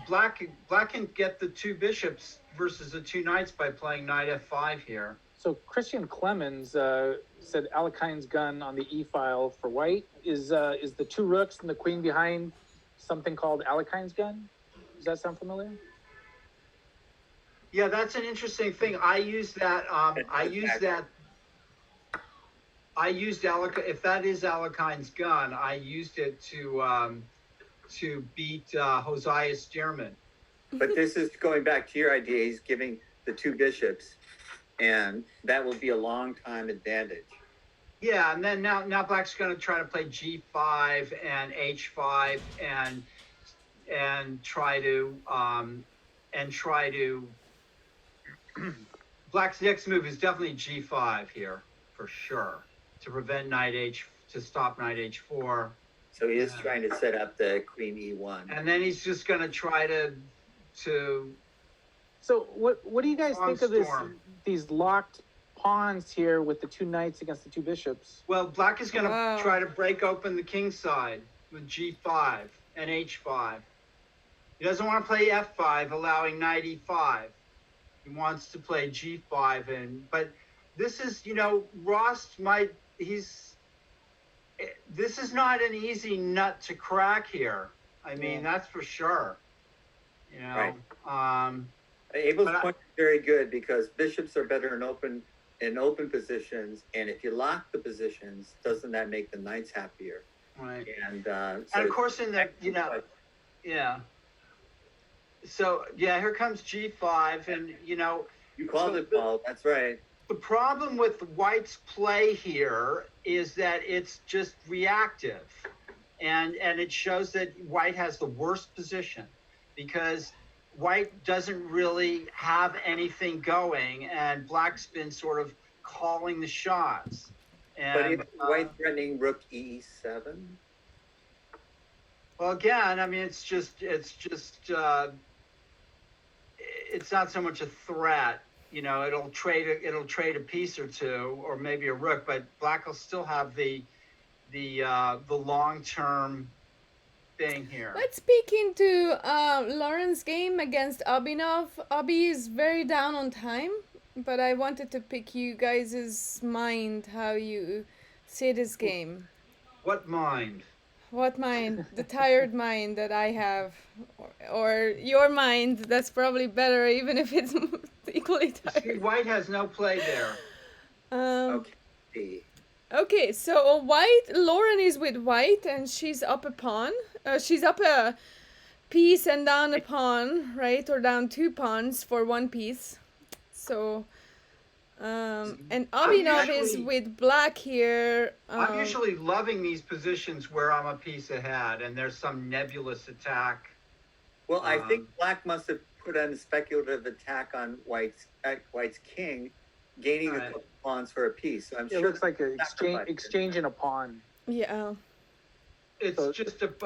Black can get the two bishops versus the two knights by playing knight f5 here. So Christian Clemens said Alekhine's gun on the e file for White is the two rooks and the queen behind something called Alekhine's gun. Does that sound familiar? Yeah, that's an interesting thing. I used that. If that is Alekhine's gun, I used it to beat Hosea Stearman. But this is going back to your idea. He's giving the two bishops, and that will be a long time advantage. Yeah, and then now Black's going to try to play g5 and h5 and and try to Black's next move is definitely G5 here for sure to prevent to stop knight H4. So he is trying to set up the queen E1. And then he's just going to try to So what do you guys think of this? Storm. These locked pawns here with the two knights against the two bishops. well, Black is going to Wow. try to break open the king side with G5 and H5. He doesn't want to play F5, allowing knight E5. He wants to play G5, but this is, Ross this is not an easy nut to crack here. I mean, that's for sure. Right. Um, Abel's But I- point is very good because bishops are better in open positions, and if you lock the positions, doesn't that make the knights happier? right. And And of course, in the, yeah. So, yeah, here comes G5, and, you called it, Paul. That's right. the problem with White's play here is that it's just reactive. And it shows that White has the worst position because White doesn't really have anything going, and Black's been sort of calling the shots. But And, if White threatening rook E7, well, again, I mean, it's not so much a threat. It'll trade a piece or two, or maybe a rook, but Black will still have the long-term thing here. Let's peek into Lauren's game against Abinov. Abi is very down on time, but I wanted to pick you guys' mind, how you see this game. What mind? What mind? The tired mind that I have. Or your mind, that's probably better, even if it's equally See, tired. White has no play there. okay. Okay, so Lauren is with white, and she's up a pawn. She's up a piece and down a pawn, right? Or down two pawns for one piece. So, and Abhinav is usually- with black here. I'm usually loving these positions where I'm a piece ahead and there's some nebulous attack. Well, I think Black must have put on a speculative attack on White's king, gaining a Right. couple pawns for a piece. So I'm It sure looks like an sacrifice. exchanging a pawn. Yeah, It's So-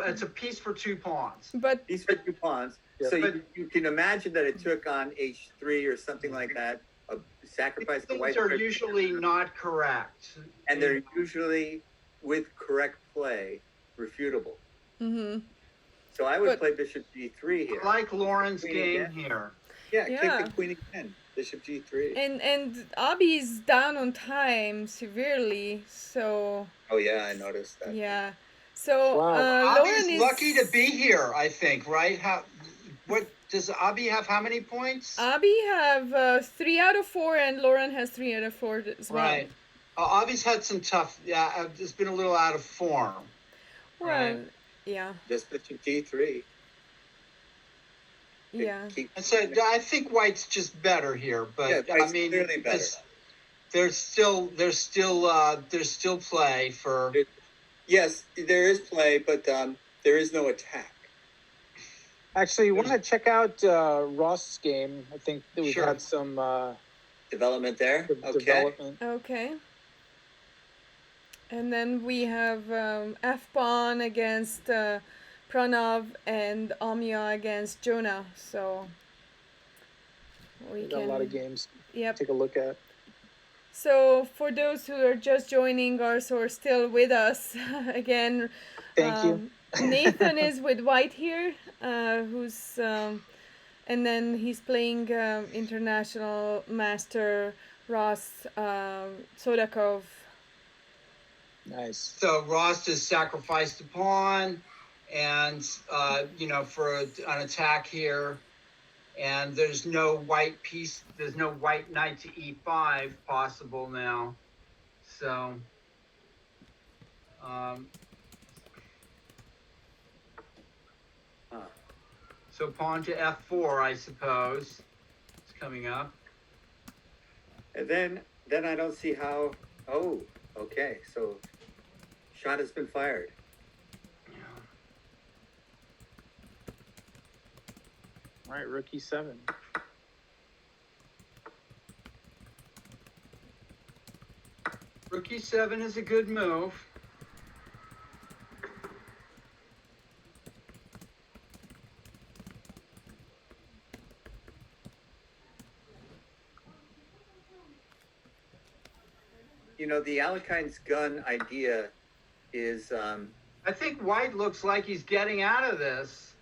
it's a piece for two pawns. but These are two pawns. Yeah. So But- you can imagine that it took on H3 or something like that, a sacrifice the These white are brick, usually not correct. and they're usually, with correct play, refutable. mhm. So I would But- play Bishop G3 here. Like Lauren's Queen game again. here. Yeah, Yeah. kick the queen again. Bishop G3. and Abby's down on time severely. So Oh yeah, I noticed that. yeah. So Wow. Lauren Abi's is lucky to be here, I think, right? What does Abi have? How many points? Abby have 3 out of 4, and Lauren has 3 out of 4 as well. Right. Abi's had some tough. Yeah, it's been a little out of form. Well, Right. yeah, Just Bishop G3. yeah. Keep, And so I think White's just better here, but Yeah, I White's mean, clearly better. there's still play for. yes, there is play, but there is no attack. Actually, you want to check out Ross's game? I think that we've Sure. had some Development there. Okay. development. Okay. And then we have F pawn against Pranav and Amya against Jonah. So we We've got a lot of games Yep. to take a look at. So for those who are just joining us or still with us, again, Thank you. Nathan is with White here, who's and then he's playing international master Ross Sodakov. Nice. So Ross has sacrificed a pawn, and for an attack here, and there's no white piece. There's no white knight to E5 possible now. So. So pawn to F4, I suppose, is coming up. And then I don't see how. Oh, okay. So shot has been fired. All right, rook e7. Rook e7 is a good move. You know, the Alekine's gun idea is, I think White looks like he's getting out of this.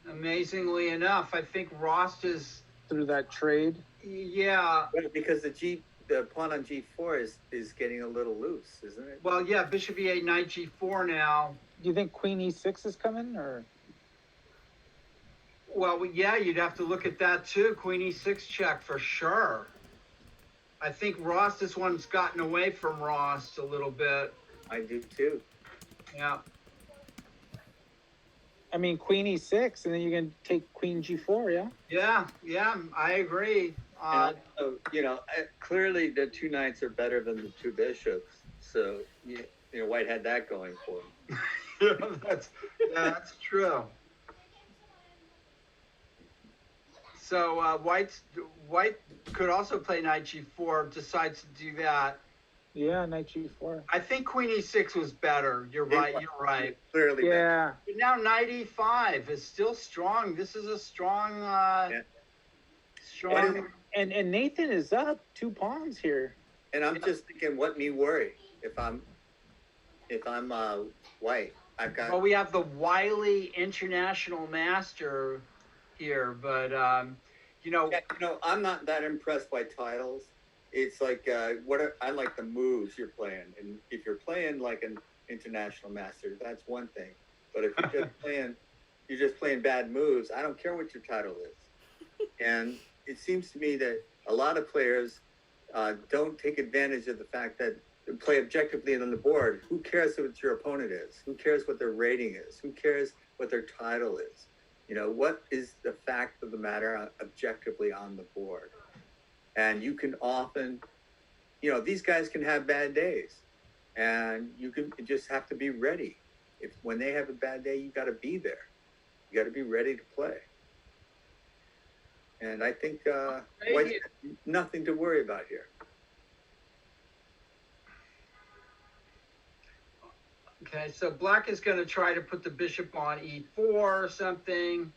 Amazingly enough, I think Rost is, Through that trade. yeah. well, because the pawn on G4 is getting a little loose, isn't it? Well, yeah, Bishop E8, Knight G4 now. Do you think Queen e6 is coming, or? Well, yeah, you'd have to look at that too. Queen E6 check for sure. I think Rost, this one's gotten away from Rost a little bit. I do too. Yeah. I mean, Queen e6, and then you can take Queen g4, yeah? Yeah, I agree. And also, you know, clearly the two knights are better than the two bishops. So, you know, White had that going for him. Yeah, that's true. So White could also play Knight G4, decides to do that. Yeah, Knight g4. I think Queen E6 was better. You're right. Clearly better. Yeah. But now Knight E5 is still strong. This is a strong, strong. And Nathan is up 2 pawns here. And I'm just thinking, what me worry if I'm White? I've got. Well, we have the wily international master here, but you know, Yeah, you know, I'm not that impressed by titles. It's like I like the moves you're playing, and if you're playing like an international master, that's one thing. But if you're just playing bad moves, I don't care what your title is. And it seems to me that a lot of players don't take advantage of the fact that they play objectively on the board. Who cares what your opponent is? Who cares what their rating is? Who cares what their title is? You know, what is the fact of the matter objectively on the board? And you can often, you know, these guys can have bad days, and you just have to be ready. When they have a bad day, you got to be there. You got to be ready to play. And I think White has nothing to worry about here. okay, so Black is going to try to put the bishop on E4 or something.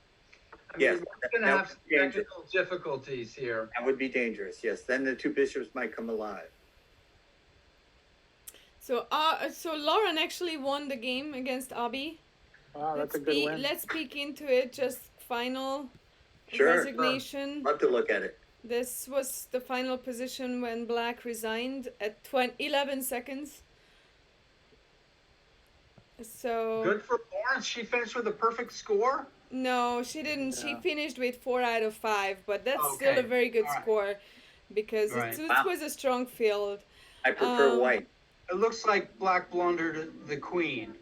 I Yes, mean, we're going to that have some would be dangerous. technical difficulties here. That would be dangerous. Yes, then the two bishops might come alive. So Lauren actually won the game against Abby. Wow, that's a good win. Let's peek into it. Just final Sure. resignation. Love to look at it. This was the final position when Black resigned at 11 seconds. So Good for Lawrence. She finished with a perfect score. no, she didn't. She Yeah. finished with 4 out of 5, but that's still a Okay. very good All right. score because Right. it Wow. was a strong field. I prefer White. It looks like Black blundered the queen.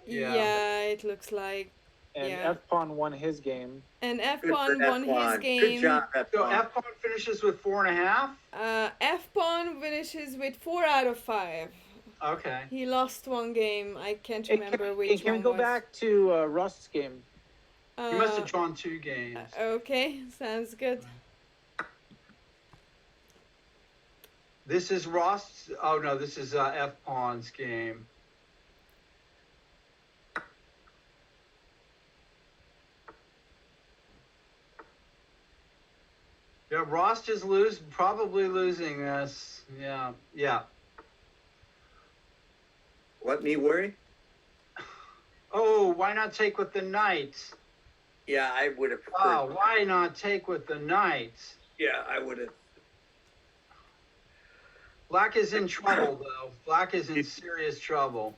Yeah. Yeah, it looks like. And Yeah. f-pawn won his game. And Good for F-pawn won his F1. game. Good job, So F1. F-pawn finishes with 4.5. F-pawn finishes with 4 out of 5. Okay. He lost one game. I can't Hey, remember can which we one go was. back to Rust's game? You must have drawn 2 games. Okay, sounds good. This is Rost's. Oh no, this is F-pawn's game. Yeah, Rost is probably losing this. Yeah. What me worry? Oh, why not take with the knight? Yeah, I would have preferred. Oh, why not take with the knight? Yeah, I would have. Black is in trouble, though. Black is in serious trouble.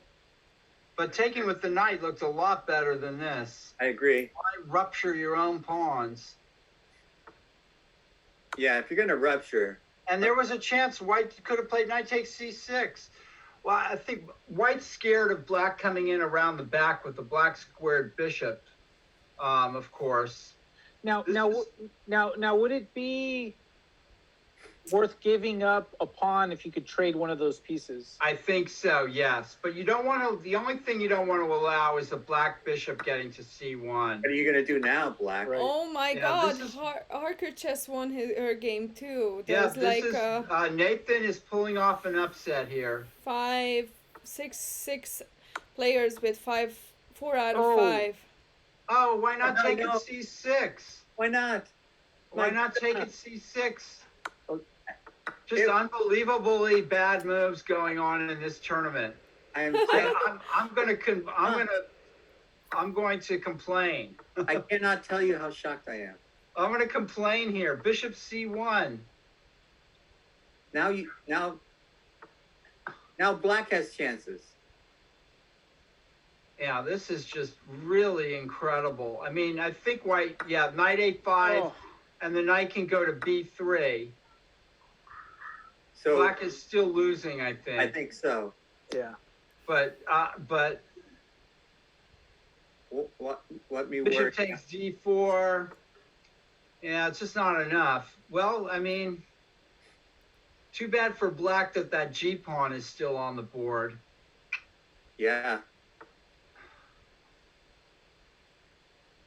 But taking with the knight looked a lot better than this. I agree. Why rupture your own pawns? Yeah, if you're gonna rupture, And there was a chance White could have played knight takes c6. Well, I think White's scared of Black coming in around the back with the Black squared bishop, of course. Now, This now, is- now, would it be worth giving up a pawn if you could trade one of those pieces. I think so, yes. But you don't want to, the only thing you don't want to allow is the black bishop getting to c1. What are you gonna do now, Black? Right. Oh my Yeah, God, this is- Harker Chess won her game too. Yeah, There's this like is, Nathan is pulling off an upset here. six players with 4 out of Oh. 5. Oh, why not Oh, take no. it c6? Why not? Why My not take God. it c6? Oh. Just It- unbelievably bad moves going on in this tournament. I am. I'm going to complain. I cannot tell you how shocked I am. I'm going to complain here. Bishop c1. Now Black has chances. Yeah, this is just really incredible. I mean, I think white, yeah, knight a5, Oh. and the knight can go to b3. So Black is still losing, I think. I think so. Yeah. But What me bishop worry? takes d4. Yeah, it's just not enough. Well, I mean, too bad for Black that G pawn is still on the board. Yeah.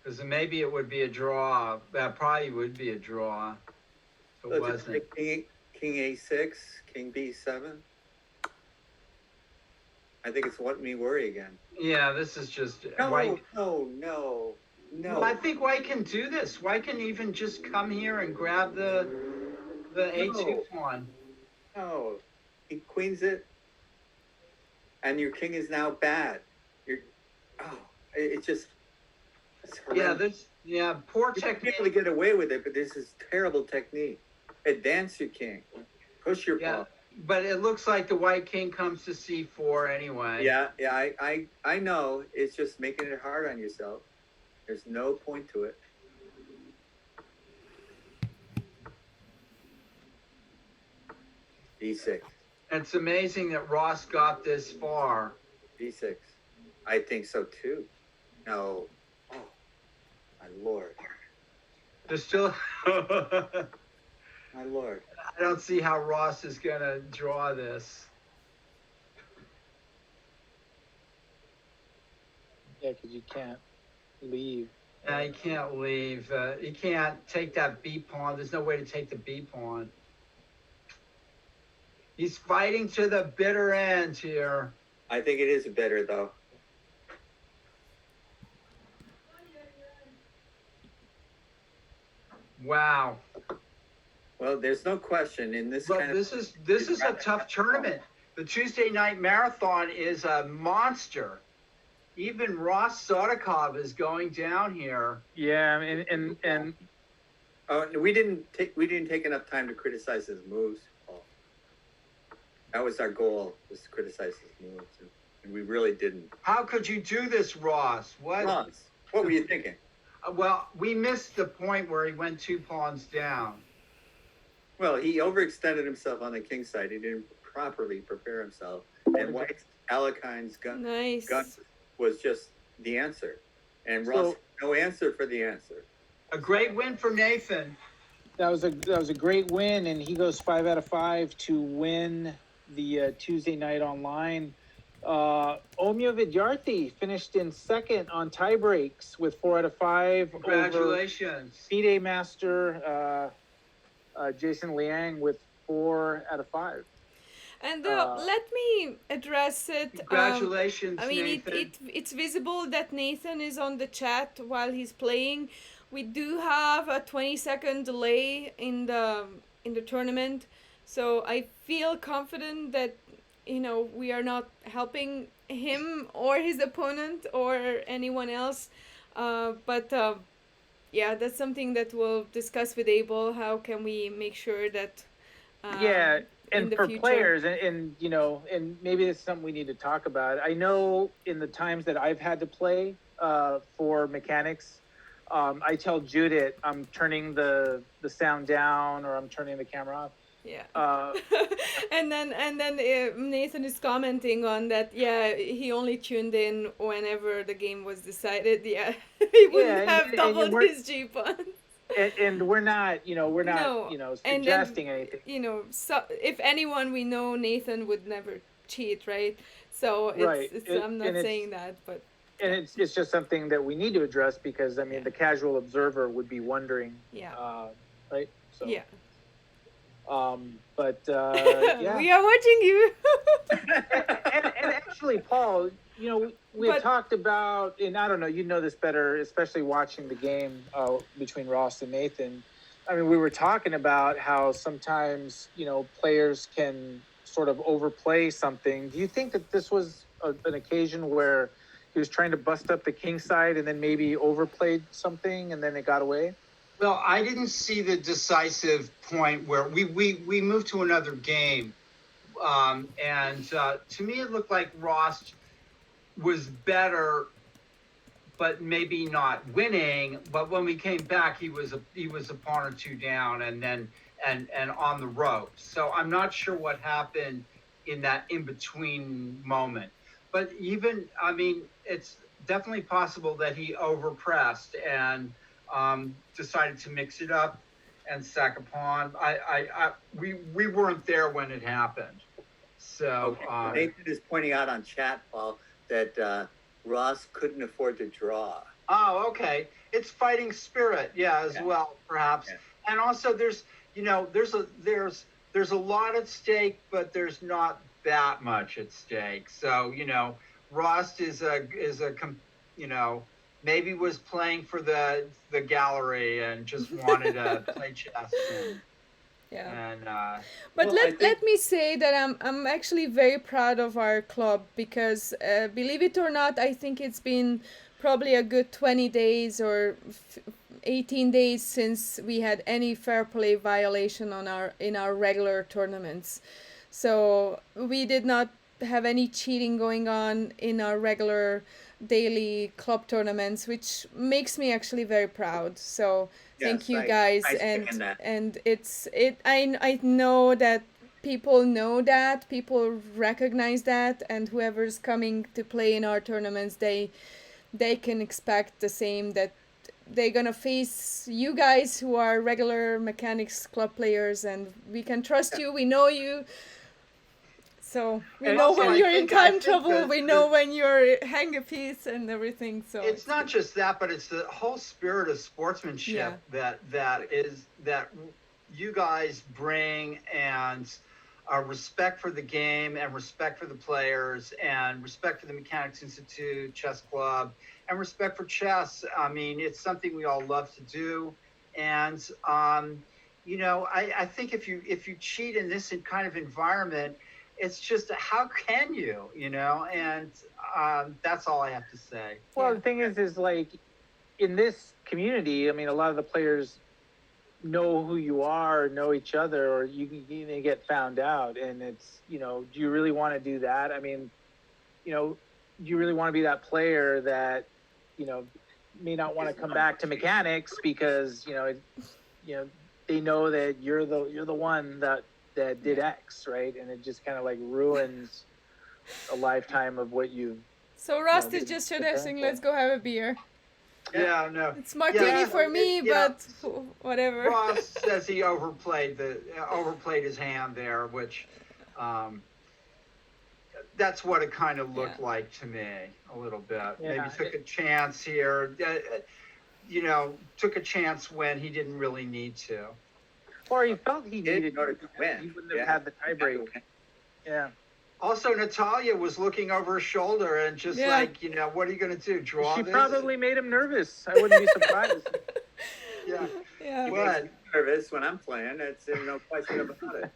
Because maybe it would be a draw. That probably would be a draw if it So wasn't. just king a6, king b7. I think it's what me worry again. Yeah, this is just No, white. no. Well, I think White can do this. White can even just come here and grab the a2 pawn. No, he queens it, and your king is now bad. It's just. It's Yeah, horrendous. poor You might be technique. able to get away with it, but this is terrible technique. Advance your king, push your Yeah. pawn. But it looks like the white king comes to c4 anyway. Yeah, I know. It's just making it hard on yourself. There's no point to it. D6, It's amazing that Ross got this far. D6. I think so too. No. Oh, my lord, There's still. I my lord. don't see how Ross is gonna draw this. Yeah, because you can't leave. Yeah, he can't leave. He can't take that B pawn. There's no way to take the B pawn. He's fighting to the bitter end here. I think it is better though. Wow. Well, there's no question in this But kind of. this is a tough tournament. The Tuesday night marathon is a monster. Even Ross Sodikov is going down here. Yeah, and Oh, we didn't take enough time to criticize his moves, Paul. That was our goal, was to criticize his moves, and we really didn't. How could you do this, Ross? What? Ross, what were you thinking? Well, we missed the point where he went 2 pawns down. Well, he overextended himself on the king side. He didn't properly prepare himself, and White's Alekhine's gun Nice. was just the answer, and So- Ross had no answer for the answer. A great win for Nathan. that was a great win, and he goes 5 out of 5 to win the Tuesday night online. Omya Vidyarthi finished in second on tie breaks with 4 out of 5 over Congratulations. FIDE master Jason Liang with 4 out of 5. And Uh, let me address it. Congratulations, I mean, Nathan. it's visible that Nathan is on the chat while he's playing. We do have a 20-second delay in the tournament, so I feel confident that we are not helping him or his opponent or anyone else. But yeah, that's something that we'll discuss with Abel. How can we make sure that? Yeah, in and the for future. players, and and maybe it's something we need to talk about. I know in the times that I've had to play for mechanics, I tell Judith I'm turning the sound down or I'm turning the camera off. Yeah. Uh, and then Nathan is commenting on that. Yeah, he only tuned in whenever the game was decided. Yeah, he wouldn't and- have and you doubled weren't- his G pawn. and we're not, we're not, No, and suggesting anything. So if anyone we know, Nathan would never cheat, right? So Right. I'm not And saying that, but it's just something that we need to address because, I mean, Yeah. the casual observer would be wondering, yeah, right? So, yeah. but, yeah. We are watching you. And actually, Paul, we had But- talked about, and I don't know, you know this better, especially watching the game between Ross and Nathan. I mean, we were talking about how sometimes, players can sort of overplay something. Do you think that this was an occasion where he was trying to bust up the king side and then maybe overplayed something and then it got away? Well, I didn't see the decisive point where we moved to another game. And to me, it looked like Ross was better, but maybe not winning. But when we came back, he was a pawn or two down, and then and on the ropes. So I'm not sure what happened in that in between moment. But even, I mean, it's definitely possible that he overpressed and decided to mix it up and sack a pawn. We weren't there when it happened. So Nathan is pointing out on chat, Paul, that Ross couldn't afford to draw. Oh, okay. It's fighting spirit, as well, perhaps. Yeah. And also, there's a lot at stake, but there's not that much at stake. So Ross is maybe was playing for the gallery and just wanted to play chess. Yeah. And But Well, I think- let me say that I'm actually very proud of our club because believe it or not, I think it's been probably a good 20 days or 18 days since we had any fair play violation in our regular tournaments. So we did not have any cheating going on in our regular daily club tournaments, which makes me actually very proud. So thank Yes, you I guys, stand that. and I know that people recognize that, and whoever's coming to play in our tournaments, they can expect the same, that they're gonna face you guys who are regular mechanics club players, and we can trust you. We know you. So we And know also, when I you're in think- I time think trouble. that We know when you're hang a piece and everything. So it's not just that, but it's the whole spirit of sportsmanship Yeah. that you guys bring, and respect for the game, and respect for the players, and respect for the Mechanics Institute Chess Club, and respect for chess. I mean, it's something we all love to do, and I think if you cheat in this kind of environment, it's just how can you, and that's all I have to say. Well, Yeah. the thing is like in this community, I mean, a lot of the players know who you are, know each other, or you get found out. And it's, do you really want to do that? I mean, do you really want to be that player that, may not want to come back to mechanics because, they know that you're the one that did X, right? And it just kind of like ruins a lifetime of what you've. So Ross No, is just good suggesting example. let's go have a beer. Yeah, no. It's martini Yeah, for me, yeah. but whatever. Ross says he overplayed his hand there, which that's what it kind of looked Yeah. like to me a little bit. Yeah. Maybe took a chance here. Took a chance when he didn't really need to. Or he felt he did needed in order to win. He wouldn't have Yeah. had the tiebreak. Yeah. Also, Natalia was looking over her shoulder and just Yeah. like, what are you going to do? Draw She this? probably made him nervous. I wouldn't be surprised. Yeah. Yeah. What? Nervous when I'm playing. It's no question about it.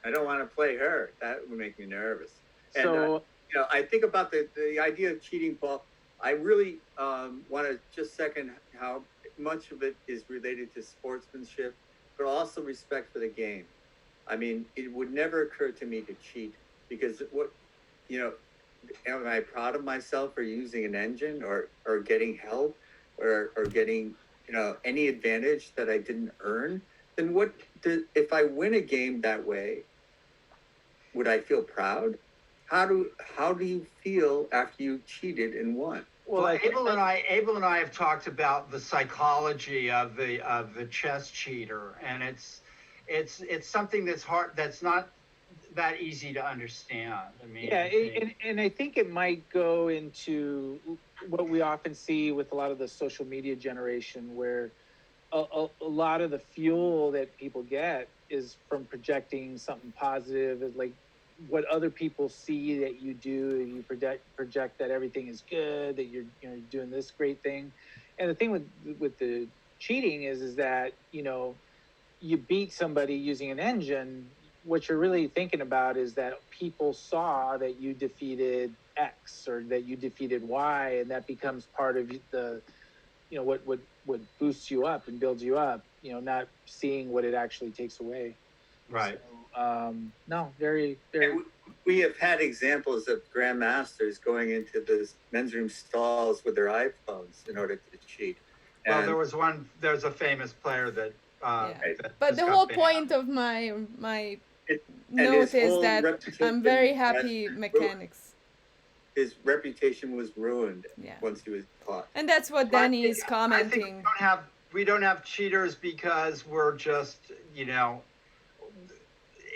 I don't want to play her. That would make me nervous. And, So, I think about the idea of cheating, Paul. I really want to just second how much of it is related to sportsmanship, but also respect for the game. I mean, it would never occur to me to cheat because am I proud of myself for using an engine or getting help or getting, any advantage that I didn't earn? Then if I win a game that way, would I feel proud? How do you feel after you cheated and won? Well, like, Abel and I have talked about the psychology of the chess cheater, and it's something that's hard. That's not that easy to understand. I mean, yeah, and I think it might go into what we often see with a lot of the social media generation, where a lot of the fuel that people get is from projecting something positive, is like what other people see that you do, and you project that everything is good, that you're doing this great thing. And the thing with the cheating is that you beat somebody using an engine. What you're really thinking about is that people saw that you defeated X or that you defeated Y, and that becomes part of the what boosts you up and builds you up, not seeing what it actually takes away. right. So, no, very, very. And we have had examples of grandmasters going into the men's room stalls with their iPhones in order to cheat. Well, there's a famous player that. Yeah. that But just the got whole banned. point of my And note his is whole that reputation I'm very has happy been mechanics. his reputation was ruined Yeah. once he was caught. And that's what Well, I Danny think- is I think commenting. we don't have cheaters because we're just,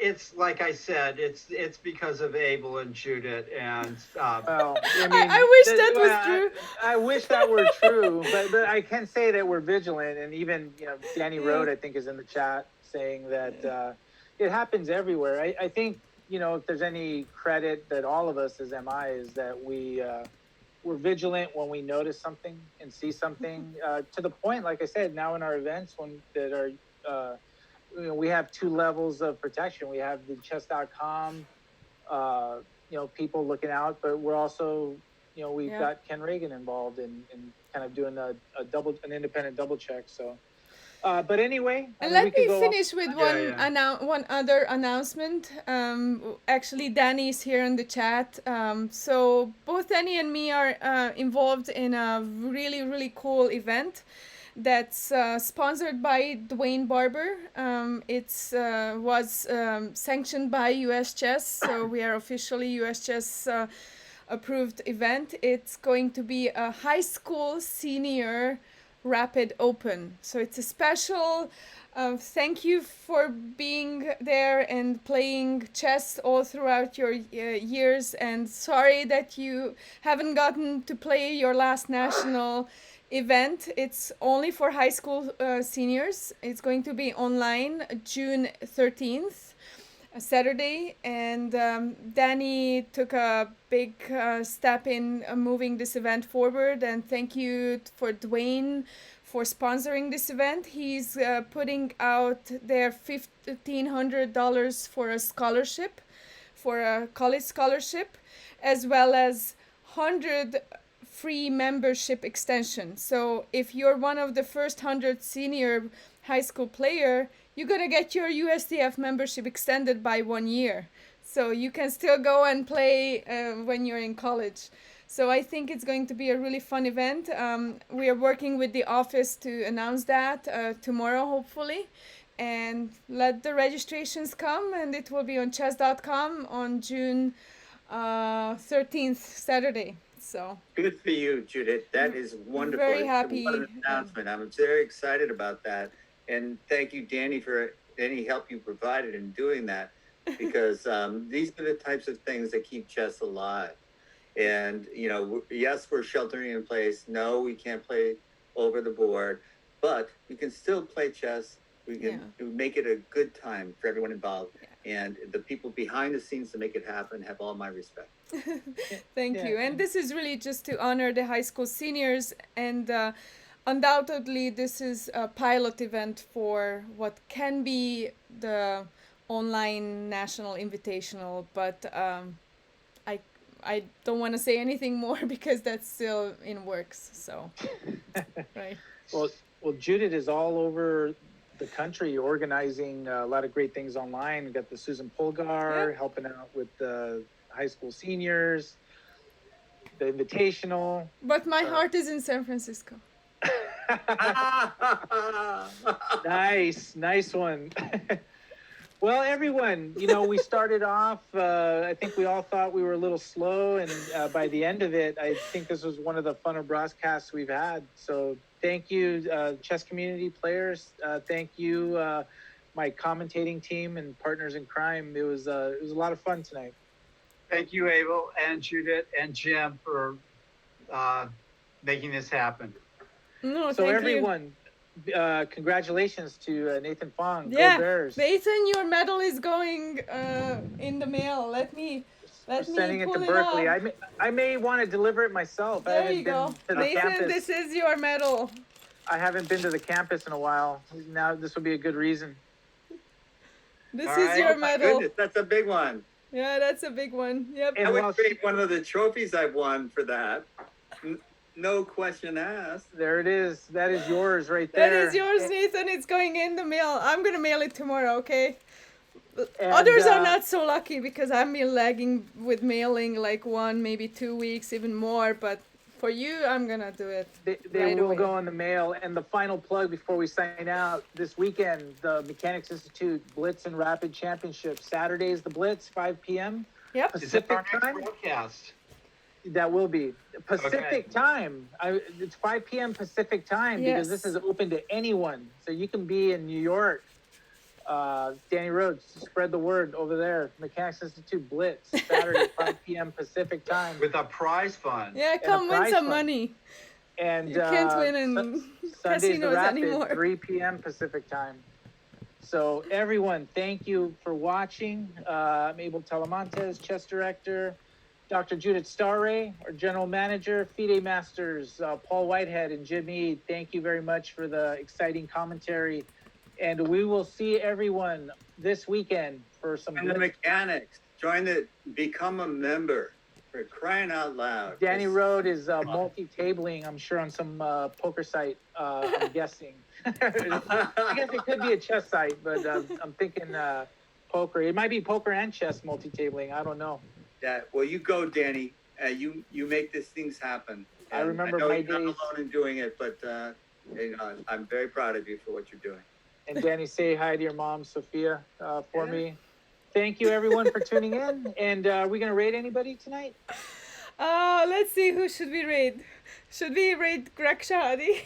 it's like I said, it's because of Abel and Judith and Well, I wish that was true. I wish that were true, but I can say that we're vigilant, and even Danny Rode, I think, is in the chat saying that it happens everywhere. I think if there's any credit that all of us as MI is that we're vigilant when we notice something and see something to the point, like I said, now in our events that are. We have two levels of protection. We have the chess.com, people looking out, but we're also, we've Yeah. got Ken Reagan involved in kind of doing an independent double check. So, but anyway, And we let could me go finish with Yeah, one other announcement. Actually, Danny is here in the chat. So both Danny and me are involved in a really, really cool event that's sponsored by Dwayne Barber. It's was sanctioned by US Chess, so we are officially US Chess approved event. It's going to be a high school senior Rapid Open. So it's a special thank you for being there and playing chess all throughout your years, and sorry that you haven't gotten to play your last national event. It's only for high school seniors. It's going to be online June 13th, a Saturday, and Danny took a big step in moving this event forward, and thank you for Dwayne for sponsoring this event. He's putting out their $1,500 for a scholarship, for a college scholarship, as well as 100 free membership extension. So if you're one of the first 100 senior high school player, you're gonna get your USDF membership extended by 1 year. So you can still go and play when you're in college. So I think it's going to be a really fun event. We are working with the office to announce that tomorrow, hopefully. And let the registrations come, and it will be on chess.com on June 13th, Saturday. So Good for you, Judith. That is wonderful. Very happy. What an announcement. I'm very excited about that. And thank you, Danny, for any help you provided in doing that, because these are the types of things that keep chess alive. And, yes, we're sheltering in place. No, we can't play over the board, but we can still play chess. We can make it a good time for everyone involved. And the people behind the scenes to make it happen have all my respect. Thank you. And this is really just to honor the high school seniors, and undoubtedly this is a pilot event for what can be the online national invitational, but I don't want to say anything more because that's still in works. So right. Well, Judith is all over the country organizing a lot of great things online. We got the Susan Polgar helping out with the high school seniors, the invitational. But my heart is in San Francisco. Nice one. Well, everyone, we started off, I think we all thought we were a little slow, and by the end of it, I think this was one of the funner broadcasts we've had. So thank you, chess community players. Thank you, my commentating team and partners in crime. It was a lot of fun tonight. Thank you, Abel and Judith and Jim for making this happen. No, So thank you. everyone, congratulations to Nathan Fong. Yeah, Go Bears. Nathan, your medal is going in the mail. Let me Sending it pull to it Berkeley. up. I may want to deliver it myself. I There haven't you been go. to the Nathan, campus. this is your medal. I haven't been to the campus in a while. Now this would be a good reason. This All is right. your Oh my medal. goodness, that's a big one. Yeah, that's a big one. Yep. And I would while trade one of the trophies I've won for that. No question asked. there it is. That is yours right That there. is yours, Nathan. It's going in the mail. I'm gonna mail it tomorrow, okay? And, Others are not so lucky because I've been lagging with mailing like 1, maybe 2 weeks, even more. But for you, I'm gonna do it. They right will away. go in the mail. And the final plug before we sign out, this weekend, the Mechanics Institute Blitz and Rapid Championship. Saturday is the Blitz, 5 p.m. Yep. Is it our Pacific next time. broadcast? That will be Pacific Okay. time. It's 5 p.m. Pacific time because this Yes. is open to anyone. So you can be in New York. Danny Rhodes, spread the word over there. Mechanics Institute Blitz, Saturday, 5 p.m. Pacific time. With a prize fund. Yeah, a come win prize some fund. money. And You can't win in Sunday's the casinos Rapid, anymore. 3 p.m. Pacific time. So everyone, thank you for watching. I'm Abel Telemontes, chess director. Dr. Judith Starray, our general manager. FIDE Masters, Paul Whitehead and Jim Eade. Thank you very much for the exciting commentary. And we will see everyone this weekend for some And the Blitz. mechanics, become a member. For crying out loud. Danny Rode is multi-tabling, I'm sure, on some poker site, I'm guessing. I guess it could be a chess site, but I'm thinking poker. It might be poker and chess multi-tabling. I don't know. Yeah, well, you go, Danny. You make these things happen. I And remember I know my you're not days- alone in doing it, but I'm very proud of you for what you're doing. And Danny, say hi to your mom, Sophia, for me. Thank you, everyone, for tuning in. And are we going to rate anybody tonight? Let's see, who should we raid? Should we raid Greg Shahadi?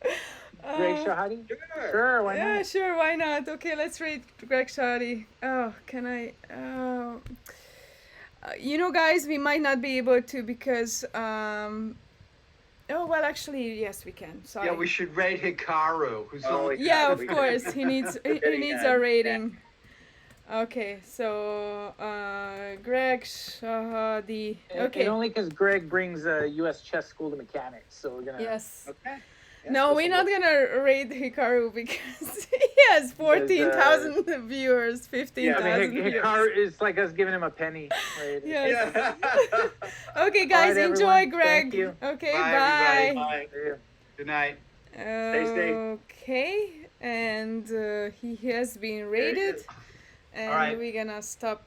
Greg Shahadi? Sure. Sure, why Yeah, not? sure, why not? Okay, let's raid Greg Shahadi. Oh, can I? Guys, we might not be able to because. Oh well, actually, yes, we can. Sorry. Yeah, we should rate Hikaru, who's Oh, only. Yeah, Yeah, of we course. He needs he Getting needs that. a rating. Okay, so Greg Shahadi. Okay. And only because Greg brings a U.S. Chess School to Mechanics, so we're gonna. Yes. Okay. Yeah, No, so we're not gonna raid Hikaru because he has 14,000 viewers, I 15,000 mean, viewers. Hikaru is like us giving him a penny. Right? Yes. Yeah. Okay, guys, All right, enjoy, everyone. Greg. Thank you. Okay, Bye, bye. everybody. Bye. Yeah. Good night. safe. Okay, and he has been rated, and All right. we're gonna stop